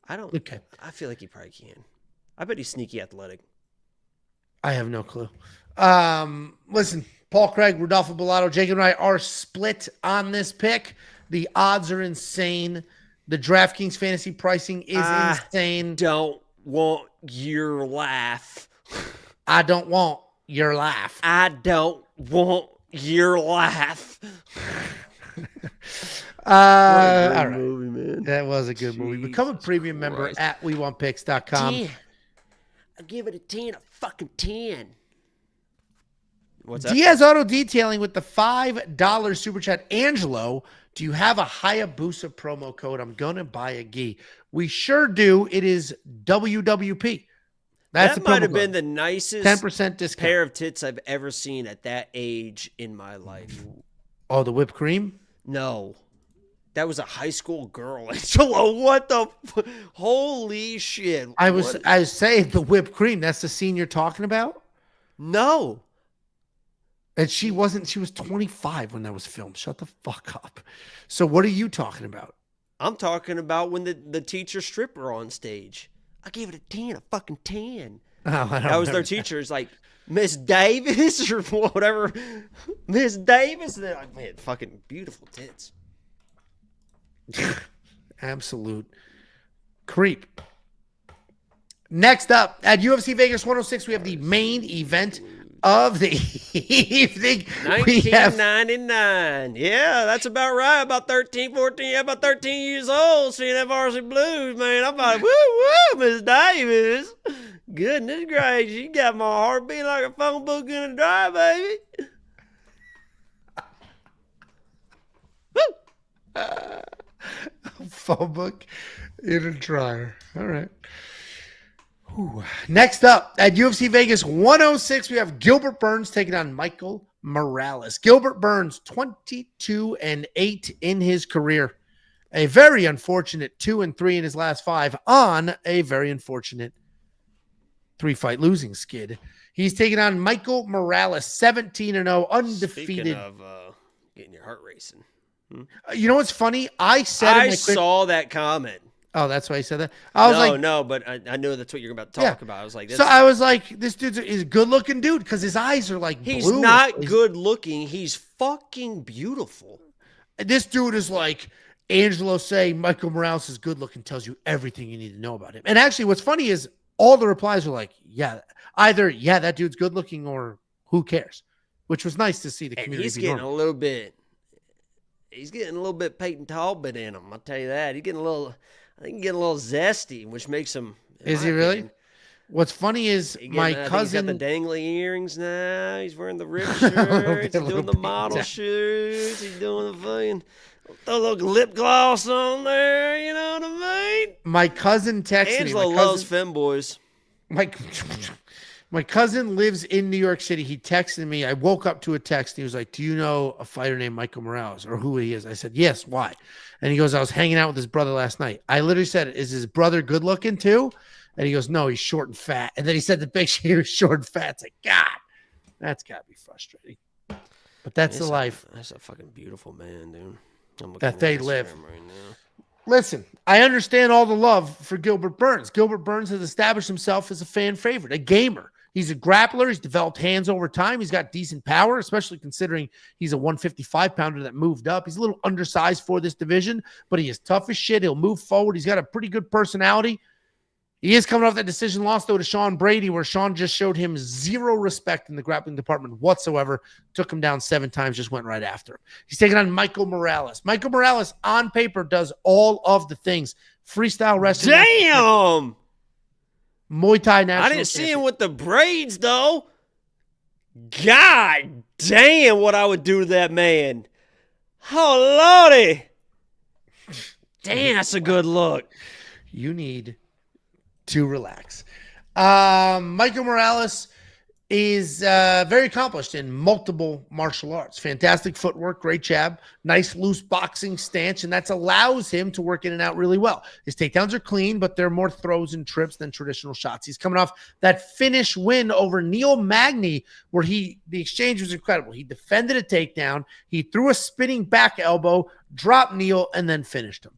I don't.
Okay.
I feel like he probably can. I bet he's sneaky athletic.
I have no clue. Listen, Paul Craig, Rodolfo Bellato, Jacob and I are split on this pick. The odds are insane. The DraftKings fantasy pricing is insane.
Don't want your laugh.
I don't want your laugh.
I don't want your laugh.
All right.
Movie, man.
That was a good movie. Become a premium member at WeWantPicks.com.
10. I give it a 10, a fucking 10.
What's that?
Diaz Auto Detailing with the $5 super chat. Angelo, do you have a Hayabusa promo code? I'm going to buy a gi. We sure do. It is WWP. That's
That
the
might have
promo
been
code.
the nicest
10% discount.
pair of tits I've ever seen at that age in my life.
Oh, the whipped cream?
No. That was a high school girl. Angelo, what the holy shit.
I was saying the whipped cream. That's the scene you're talking about?
No.
And she was 25 when that was filmed. Shut the fuck up. So what are you talking about?
I'm talking about when the teacher stripper on stage. I gave it a 10, a fucking 10.
Oh, I don't
That was their
remember
teacher's like, Miss Davis or whatever. Miss Davis. And they're like, man, fucking beautiful tits.
Absolute creep. Next up at UFC Vegas 106, we have the main event of the evening. We have
1999. Yeah, that's about right. About 13, 14, yeah, about 13 years old, seeing that Varsity Blues, man. I'm like, woo, woo, Miss Davis. Goodness gracious, you got my heart beating like a phone book in a dry, baby.
phone book in a dryer. All right. Ooh. Next up at UFC Vegas 106, we have Gilbert Burns taking on Michael Morales. Gilbert Burns, 22-8 in his career. A very unfortunate 2-3 in his last 5 on a very unfortunate 3-fight losing skid. He's taking on Michael Morales, 17-0, undefeated.
Speaking of getting your heart racing.
You know what's funny? I
saw that comment.
Oh, that's why I said that. I was like,
no, but I know that's what you're about to talk about. I was like,
so I was like, this dude's a good-looking dude because his eyes are like
he's
blue.
not good-looking. He's fucking beautiful.
This dude is like Angelo saying Michael Morales is good-looking tells you everything you need to know about him. And actually, what's funny is all the replies are like, either that dude's good-looking or who cares, which was nice to see the community.
And he's getting a little bit. He's getting a little bit Peyton Talbot in him. I'll tell you that. He's getting a little. I think getting a little zesty, which makes him.
Is he really? What's funny is my cousin.
He's got the dangly earrings now. He's wearing the ripped shirts. He's doing the model shoots. He's doing the fucking. Throw a little lip gloss on there. You know what I mean?
My cousin texted
Angelo
me.
loves femboys.
My cousin lives in New York City. He texted me. I woke up to a text. He was like, do you know a fighter named Michael Morales or who he is? I said, yes. Why? And he goes, I was hanging out with his brother last night. I literally said, is his brother good looking too? And he goes, no, he's short and fat. And then he said the picture, he was short and fat. It's like, God, that's got to be frustrating. But that's the life.
That's a fucking beautiful man, dude.
That they live.
Right now.
Listen, I understand all the love for Gilbert Burns. Gilbert Burns has established himself as a fan favorite, a gamer. He's a grappler. He's developed hands over time. He's got decent power, especially considering he's a 155-pounder that moved up. He's a little undersized for this division, but he is tough as shit. He'll move forward. He's got a pretty good personality. He is coming off that decision loss, though, to Sean Brady, where Sean just showed him zero respect in the grappling department whatsoever. Took him down 7 times, just went right after him. He's taking on Michael Morales. Michael Morales, on paper, does all of the things. Freestyle wrestling.
Damn!
Muay Thai national
I didn't see him with the braids, though. God damn what I would do to that man. Oh, Lordy. Damn, that's a good look.
You need to relax. Michael Morales is very accomplished in multiple martial arts. Fantastic footwork, great jab, nice loose boxing stance, and that allows him to work in and out really well. His takedowns are clean, but they're more throws and trips than traditional shots. He's coming off that finish win over Neil Magny, where the exchange was incredible. He defended a takedown, he threw a spinning back elbow, dropped Neil, and then finished him.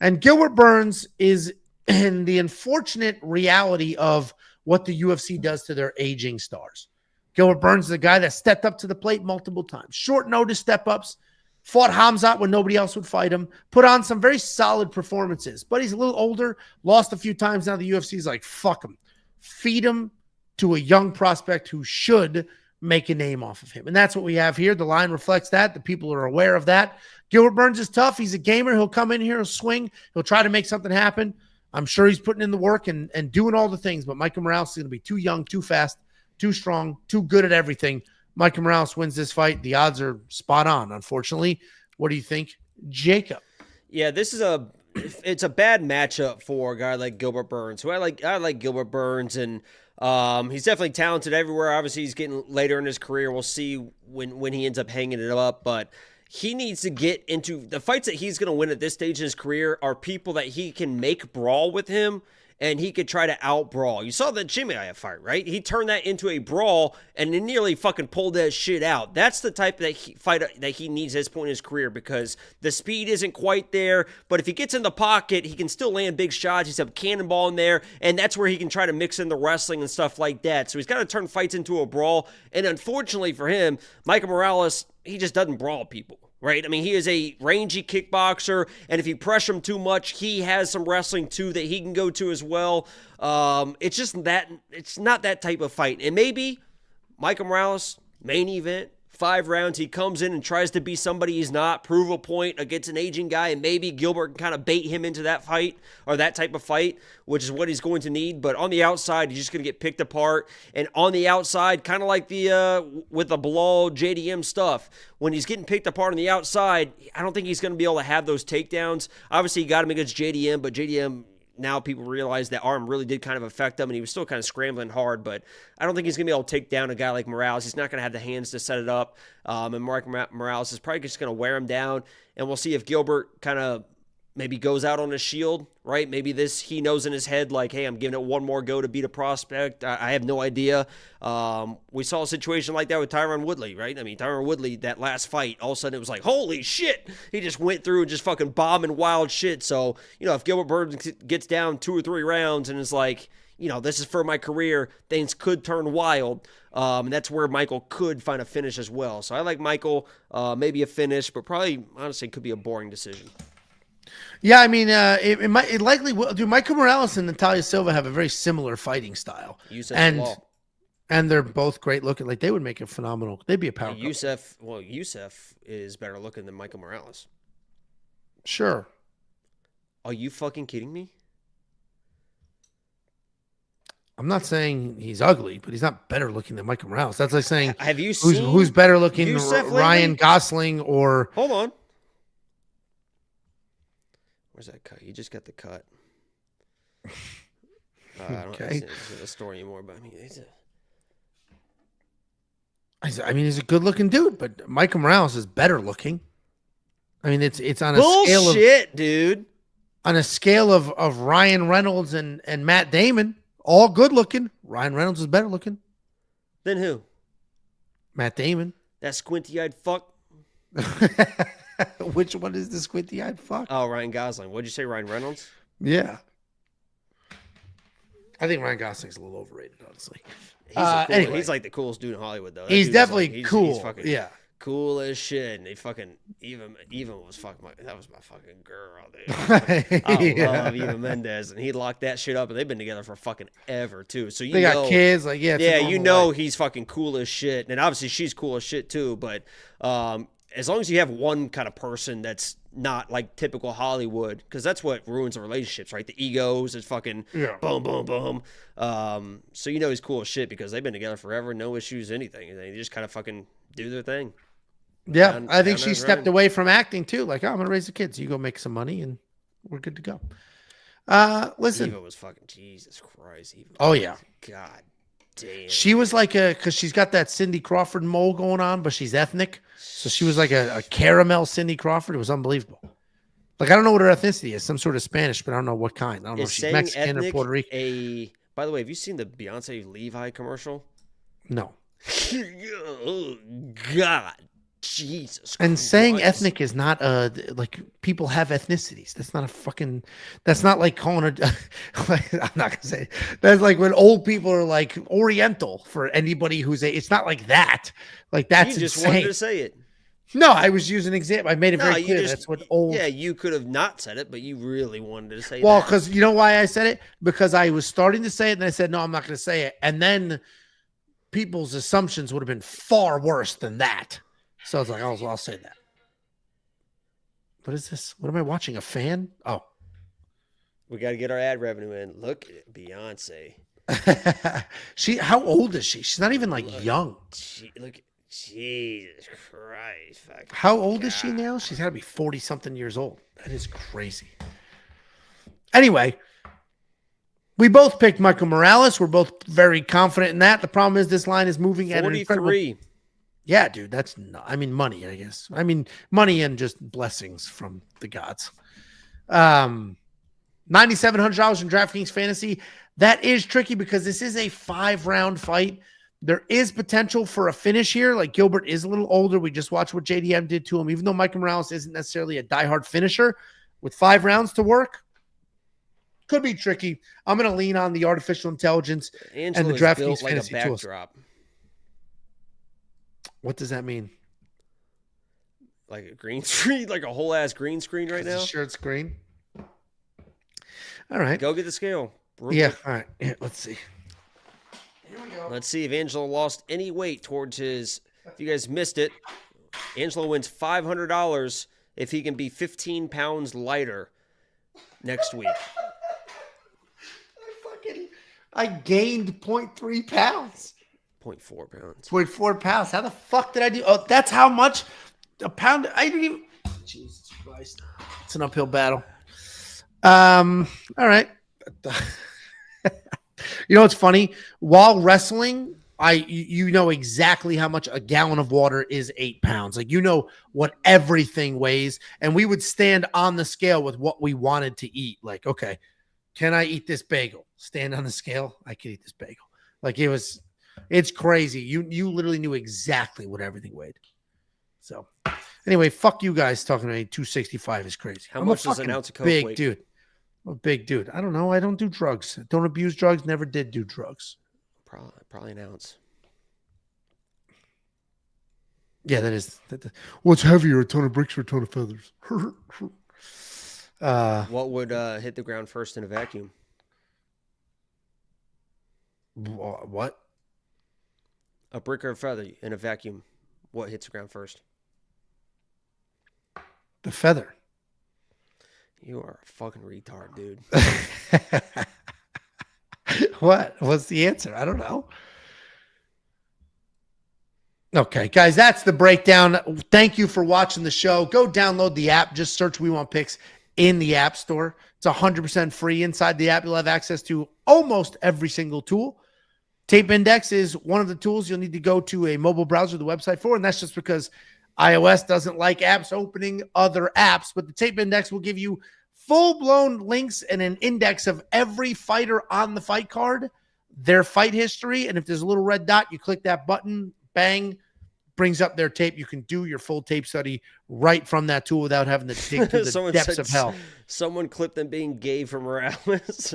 And Gilbert Burns is in the unfortunate reality of what the UFC does to their aging stars. Gilbert Burns is a guy that stepped up to the plate multiple times. Short notice step-ups. Fought Hamzat when nobody else would fight him. Put on some very solid performances. But he's a little older. Lost a few times. Now the UFC's like, fuck him. Feed him to a young prospect who should make a name off of him. And that's what we have here. The line reflects that. The people are aware of that. Gilbert Burns is tough. He's a gamer. He'll come in here. He'll swing. He'll try to make something happen. I'm sure he's putting in the work and doing all the things. But Michael Morales is going to be too young, too fast, too strong, too good at everything. Michael Morales wins this fight. The odds are spot on, unfortunately. What do you think, Jacob?
Yeah, it's a bad matchup for a guy like Gilbert Burns. Who I like Gilbert Burns, and he's definitely talented everywhere. Obviously, he's getting later in his career. We'll see when he ends up hanging it up, but he needs to get into the fights that he's going to win at this stage in his career are people that he can make brawl with him. And he could try to out-brawl. You saw the Chimaev fight, right? He turned that into a brawl and then nearly fucking pulled that shit out. That's the type of fight that he needs at this point in his career because the speed isn't quite there. But if he gets in the pocket, he can still land big shots. He's a cannonball in there. And that's where he can try to mix in the wrestling and stuff like that. So he's got to turn fights into a brawl. And unfortunately for him, Michael Morales, he just doesn't brawl people. Right? I mean, he is a rangy kickboxer, and if you pressure him too much, he has some wrestling too that he can go to as well. It's not that type of fight. And maybe Michael Morales, main event, 5 rounds, he comes in and tries to be somebody he's not, prove a point against an aging guy, and maybe Gilbert can kind of bait him into that fight or that type of fight, which is what he's going to need. But on the outside, he's just going to get picked apart. And on the outside, kind of like with the Bilal JDM stuff, when he's getting picked apart on the outside, I don't think he's going to be able to have those takedowns. Obviously, he got him against JDM, but JDM, now people realize that arm really did kind of affect him, and he was still kind of scrambling hard, but I don't think he's going to be able to take down a guy like Morales. He's not going to have the hands to set it up, and Mark Morales is probably just going to wear him down, and we'll see if Gilbert kind of maybe goes out on a shield, right? Maybe he knows in his head, like, hey, I'm giving it one more go to beat a prospect. I have no idea. We saw a situation like that with Tyron Woodley, right? I mean, Tyron Woodley, that last fight, all of a sudden it was like, holy shit. He just went through and just fucking bombing wild shit. So, if Gilbert Burns gets down 2 or 3 rounds and is like, this is for my career, things could turn wild. And that's where Michael could find a finish as well. So I like Michael, maybe a finish, but probably, honestly, could be a boring decision.
Yeah, I mean, it likely will. Do Michael Morales and Natalia Silva have a very similar fighting style? And they're both great looking. Like, they would make a phenomenal. They'd be a power couple.
Yusef is better looking than Michael Morales.
Sure.
Are you fucking kidding me?
I'm not saying he's ugly, but he's not better looking than Michael Morales. That's like saying,
have you seen
who's better looking,
Yusef
Ryan
lately?
Gosling or?
Hold on. Where's that cut? You just got the cut. I don't see the story anymore, but I mean,
he's a good looking dude, but Michael Morales is better looking. I mean, it's on a
bullshit, dude.
On a scale of Ryan Reynolds and Matt Damon, all good looking. Ryan Reynolds is better looking.
Then who?
Matt Damon.
That squinty-eyed fuck.
Which one is the squinty-eyed fuck?
Oh, Ryan Gosling. What'd you say, Ryan Reynolds?
Yeah. I think Ryan Gosling's a little overrated, honestly.
Anyway. He's like the coolest dude in Hollywood, though.
He's definitely cool.
He's fucking cool as shit. And he fucking, even was fucking, that was my fucking girl, dude. I love Eva Mendes. And he locked that shit up, and they've been together for fucking ever, too. So
they got kids. Like,
he's fucking cool as shit. And obviously she's cool as shit, too. But, as long as you have one kind of person that's not like typical Hollywood, because that's what ruins the relationships, right? The egos is fucking boom, boom, boom. So he's cool as shit because they've been together forever, no issues, anything. And they just kind of fucking do their thing.
Yeah, I think she stepped away from acting too. Like, I'm going to raise the kids. You go make some money and we're good to go. Listen.
Eva was fucking, Jesus Christ. Eva.
Oh, yeah.
God damn.
She was like because she's got that Cindy Crawford mole going on, but she's ethnic. So she was like a caramel Cindy Crawford. It was unbelievable. Like, I don't know what her ethnicity is. Some sort of Spanish, but I don't know what kind. I don't know if she's Mexican or Puerto Rican.
By the way, have you seen the Beyonce Levi commercial?
No.
Oh, God Jesus
And saying
Christ.
ethnic is not like people have ethnicities. That's not a fucking. That's not like calling it. I'm not gonna say. That's like when old people are like Oriental for anybody who's a. It's not like that. Like that's
You just
insane.
wanted to say it.
No, I was using an example. I made it
No,
very
you
clear.
just
That's what old.
Yeah, you could have not said it, but you really wanted to say
Well,
that.
because you know why I said it? Because I was starting to say it, and then I said, no, I'm not going to say it. And then people's assumptions would have been far worse than that. So I was like, oh, well, I'll say that. What is this? What am I watching? A fan? Oh.
We got to get our ad revenue in. Look at Beyonce.
How old is she? She's not even like young.
Look, Jesus Christ.
How old is she now? She's got to be 40 something years old. That is crazy. Anyway, we both picked Michael Morales. We're both very confident in that. The problem is this line is moving at an incredible.
43.
Yeah, dude, that's not, I mean, money, I guess. I mean, money and just blessings from the gods. $9,700 in DraftKings Fantasy. That is tricky because this is a 5-round fight. There is potential for a finish here. Like Gilbert is a little older. We just watched what JDM did to him. Even though Michael Morales isn't necessarily a diehard finisher, with 5 rounds to work, could be tricky. I'm going to lean on the artificial intelligence
Angelo
and the
is
DraftKings
built like a
Fantasy tools.
backdrop.
What does that mean?
Like a green screen, like a whole ass green screen right now.
Sure, it's green. All right.
Go get the scale.
Yeah. All right. Yeah, let's see.
Here we go. Let's see if Angelo lost any weight towards his. If you guys missed it, Angelo wins $500 if he can be 15 pounds lighter next week.
I gained 0.3 pounds.
0.4 pounds.
0.4 pounds. How the fuck did I do? Oh, that's how much? A pound? I didn't even. Jesus Christ. It's an uphill battle. All right. You know what's funny? While wrestling, you know exactly how much a gallon of water is 8 pounds. Like, you know what everything weighs. And we would stand on the scale with what we wanted to eat. Like, okay, can I eat this bagel? Stand on the scale. I can eat this bagel. Like, it's crazy. You literally knew exactly what everything weighed. So anyway, fuck you guys talking to me. 265 is crazy.
How
I'm
much
a
does an
fucking
ounce of Coke
big
weigh?
dude. I'm a big dude. I don't know. I don't do drugs. Don't abuse drugs. Never did do drugs.
Probably an ounce.
Yeah, that is. What's heavier, a ton of bricks or a ton of feathers?
What would hit the ground first in a vacuum?
What?
A brick or a feather in a vacuum. What hits the ground first?
The feather.
You are a fucking retard, dude.
What? What's the answer? I don't know. Okay, guys, that's the breakdown. Thank you for watching the show. Go download the app. Just search We Want Picks in the App Store. It's 100% free. Inside the app, you'll have access to almost every single tool. Tape Index is one of the tools you'll need to go to a mobile browser, the website for, and that's just because iOS doesn't like apps opening other apps. But the Tape Index will give you full-blown links and an index of every fighter on the fight card, their fight history, and if there's a little red dot, you click that button, bang, brings up their tape. You can do your full tape study right from that tool without having to dig through the depths of hell.
Someone clipped them being Gabe from Morales.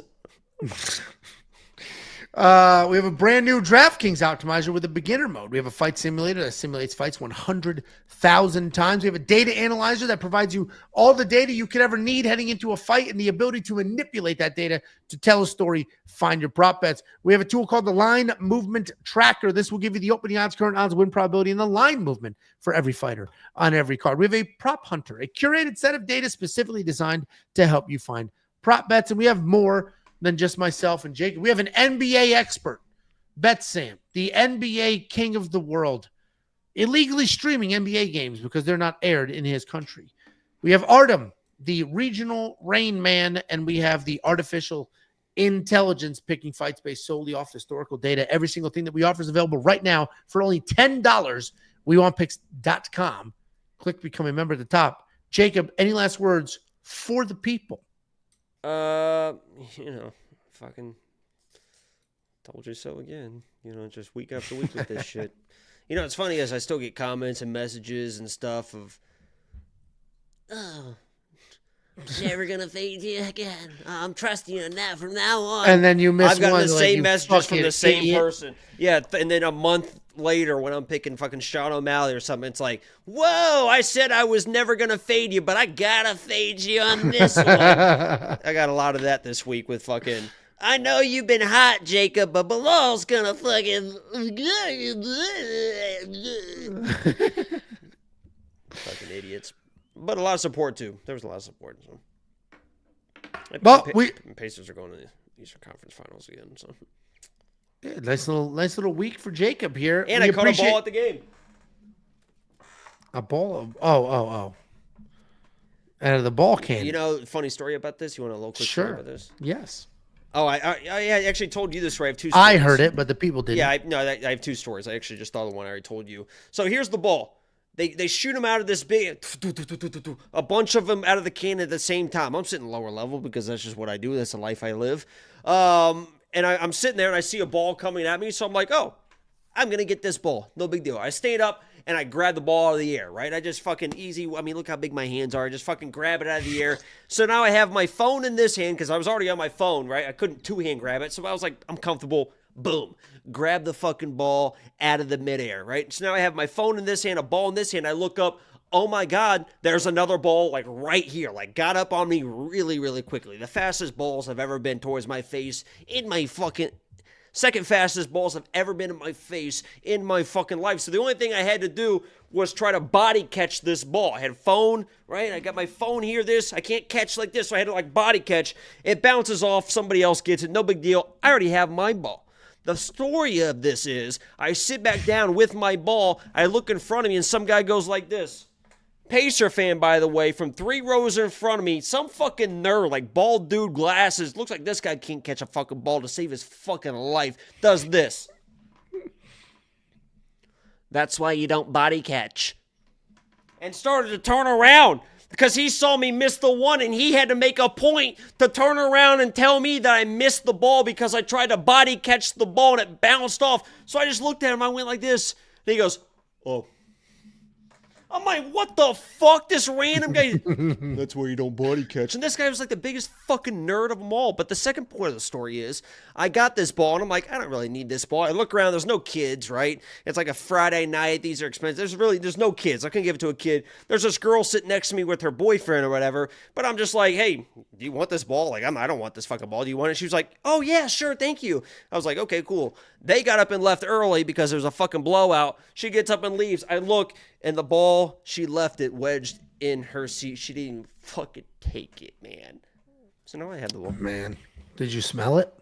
We have a brand new DraftKings optimizer with a beginner mode. We have a fight simulator that simulates fights 100,000 times. We have a data analyzer that provides you all the data you could ever need heading into a fight and the ability to manipulate that data to tell a story, find your prop bets. We have a tool called the Line Movement Tracker. This will give you the opening odds, current odds, win probability, and the line movement for every fighter on every card. We have a Prop Hunter, a curated set of data specifically designed to help you find prop bets, and we have more than just myself and Jacob. We have an NBA expert, Bet Sam, the NBA king of the world, illegally streaming NBA games because they're not aired in his country. We have Artem, the regional rain man, and we have the artificial intelligence picking fights based solely off historical data. Every single thing that we offer is available right now for only $10. WeWantPicks.com. Click become a member at the top. Jacob, any last words for the people?
Fucking told you so again. Just week after week with this shit. You know, what's funny is I still get comments and messages and stuff of,
Oh, never gonna fade you again. I'm trusting you now from now on.
And then you miss
I've gotten
one.
the
like,
same
you
messages from
fucking
the same
idiot.
person. Yeah, and then a month later when I'm picking fucking Sean O'Malley or something, it's like, whoa, I said I was never going to fade you, but I gotta fade you on this one. I got a lot of that this week with fucking, I know you've been hot, Jacob, but Bilal's gonna fucking... Fucking idiots. But a lot of support, too. There was a lot of support. So.
But
Pacers are going to the Eastern Conference Finals again, so...
Yeah, nice little week for Jacob here.
And I caught a ball at the game.
A ball? Oh. Out of the ball can.
You know, funny story about this? You want a little quick story about this?
Yes.
Oh, I actually told you this story. I have two stories.
I heard it, but the people didn't.
Yeah, I have two stories. I actually just thought of one I already told you. So here's the ball. They shoot them out of this big, a bunch of them out of the can at the same time. I'm sitting lower level because that's just what I do. That's the life I live. And I'm sitting there and I see a ball coming at me. So I'm like, oh, I'm going to get this ball. No big deal. I stayed up and I grabbed the ball out of the air, right? I just fucking easy. I mean, look how big my hands are. I just fucking grab it out of the air. So now I have my phone in this hand because I was already on my phone, right? I couldn't two-hand grab it. So I was like, I'm comfortable. Boom. Grab the fucking ball out of the midair, right? So now I have my phone in this hand, a ball in this hand. I look up. Oh my God, there's another ball like right here, like got up on me really, really quickly. The fastest balls I've ever been towards my face in my fucking, second fastest balls I've ever been in my face in my fucking life. So the only thing I had to do was try to body catch this ball. I had a phone, right? I got my phone here, I can't catch like this, so I had to like body catch. It bounces off, somebody else gets it, no big deal. I already have my ball. The story of this is I sit back down with my ball, I look in front of me, and some guy goes like this. Pacer fan, by the way, from 3 rows in front of me, some fucking nerd, like bald dude, glasses, looks like this guy can't catch a fucking ball to save his fucking life, does this.
That's why you don't body catch.
And started to turn around because he saw me miss the one and he had to make a point to turn around and tell me that I missed the ball because I tried to body catch the ball and it bounced off. So I just looked at him, I went like this, and he goes, oh. I'm like, what the fuck? This random guy. That's why you don't body catch. And this guy was like the biggest fucking nerd of them all. But the second point of the story is, I got this ball, and I'm like, I don't really need this ball. I look around, there's no kids, right? It's like a Friday night. These are expensive. There's no kids. I couldn't give it to a kid. There's this girl sitting next to me with her boyfriend or whatever. But I'm just like, hey, do you want this ball? Like, I don't want this fucking ball. Do you want it? She was like, oh, yeah, sure, thank you. I was like, okay, cool. They got up and left early because there was a fucking blowout. She gets up and leaves. I look, and the ball, she left it wedged in her seat. She didn't even fucking take it, man. So now I have the ball.
Man, did you smell it?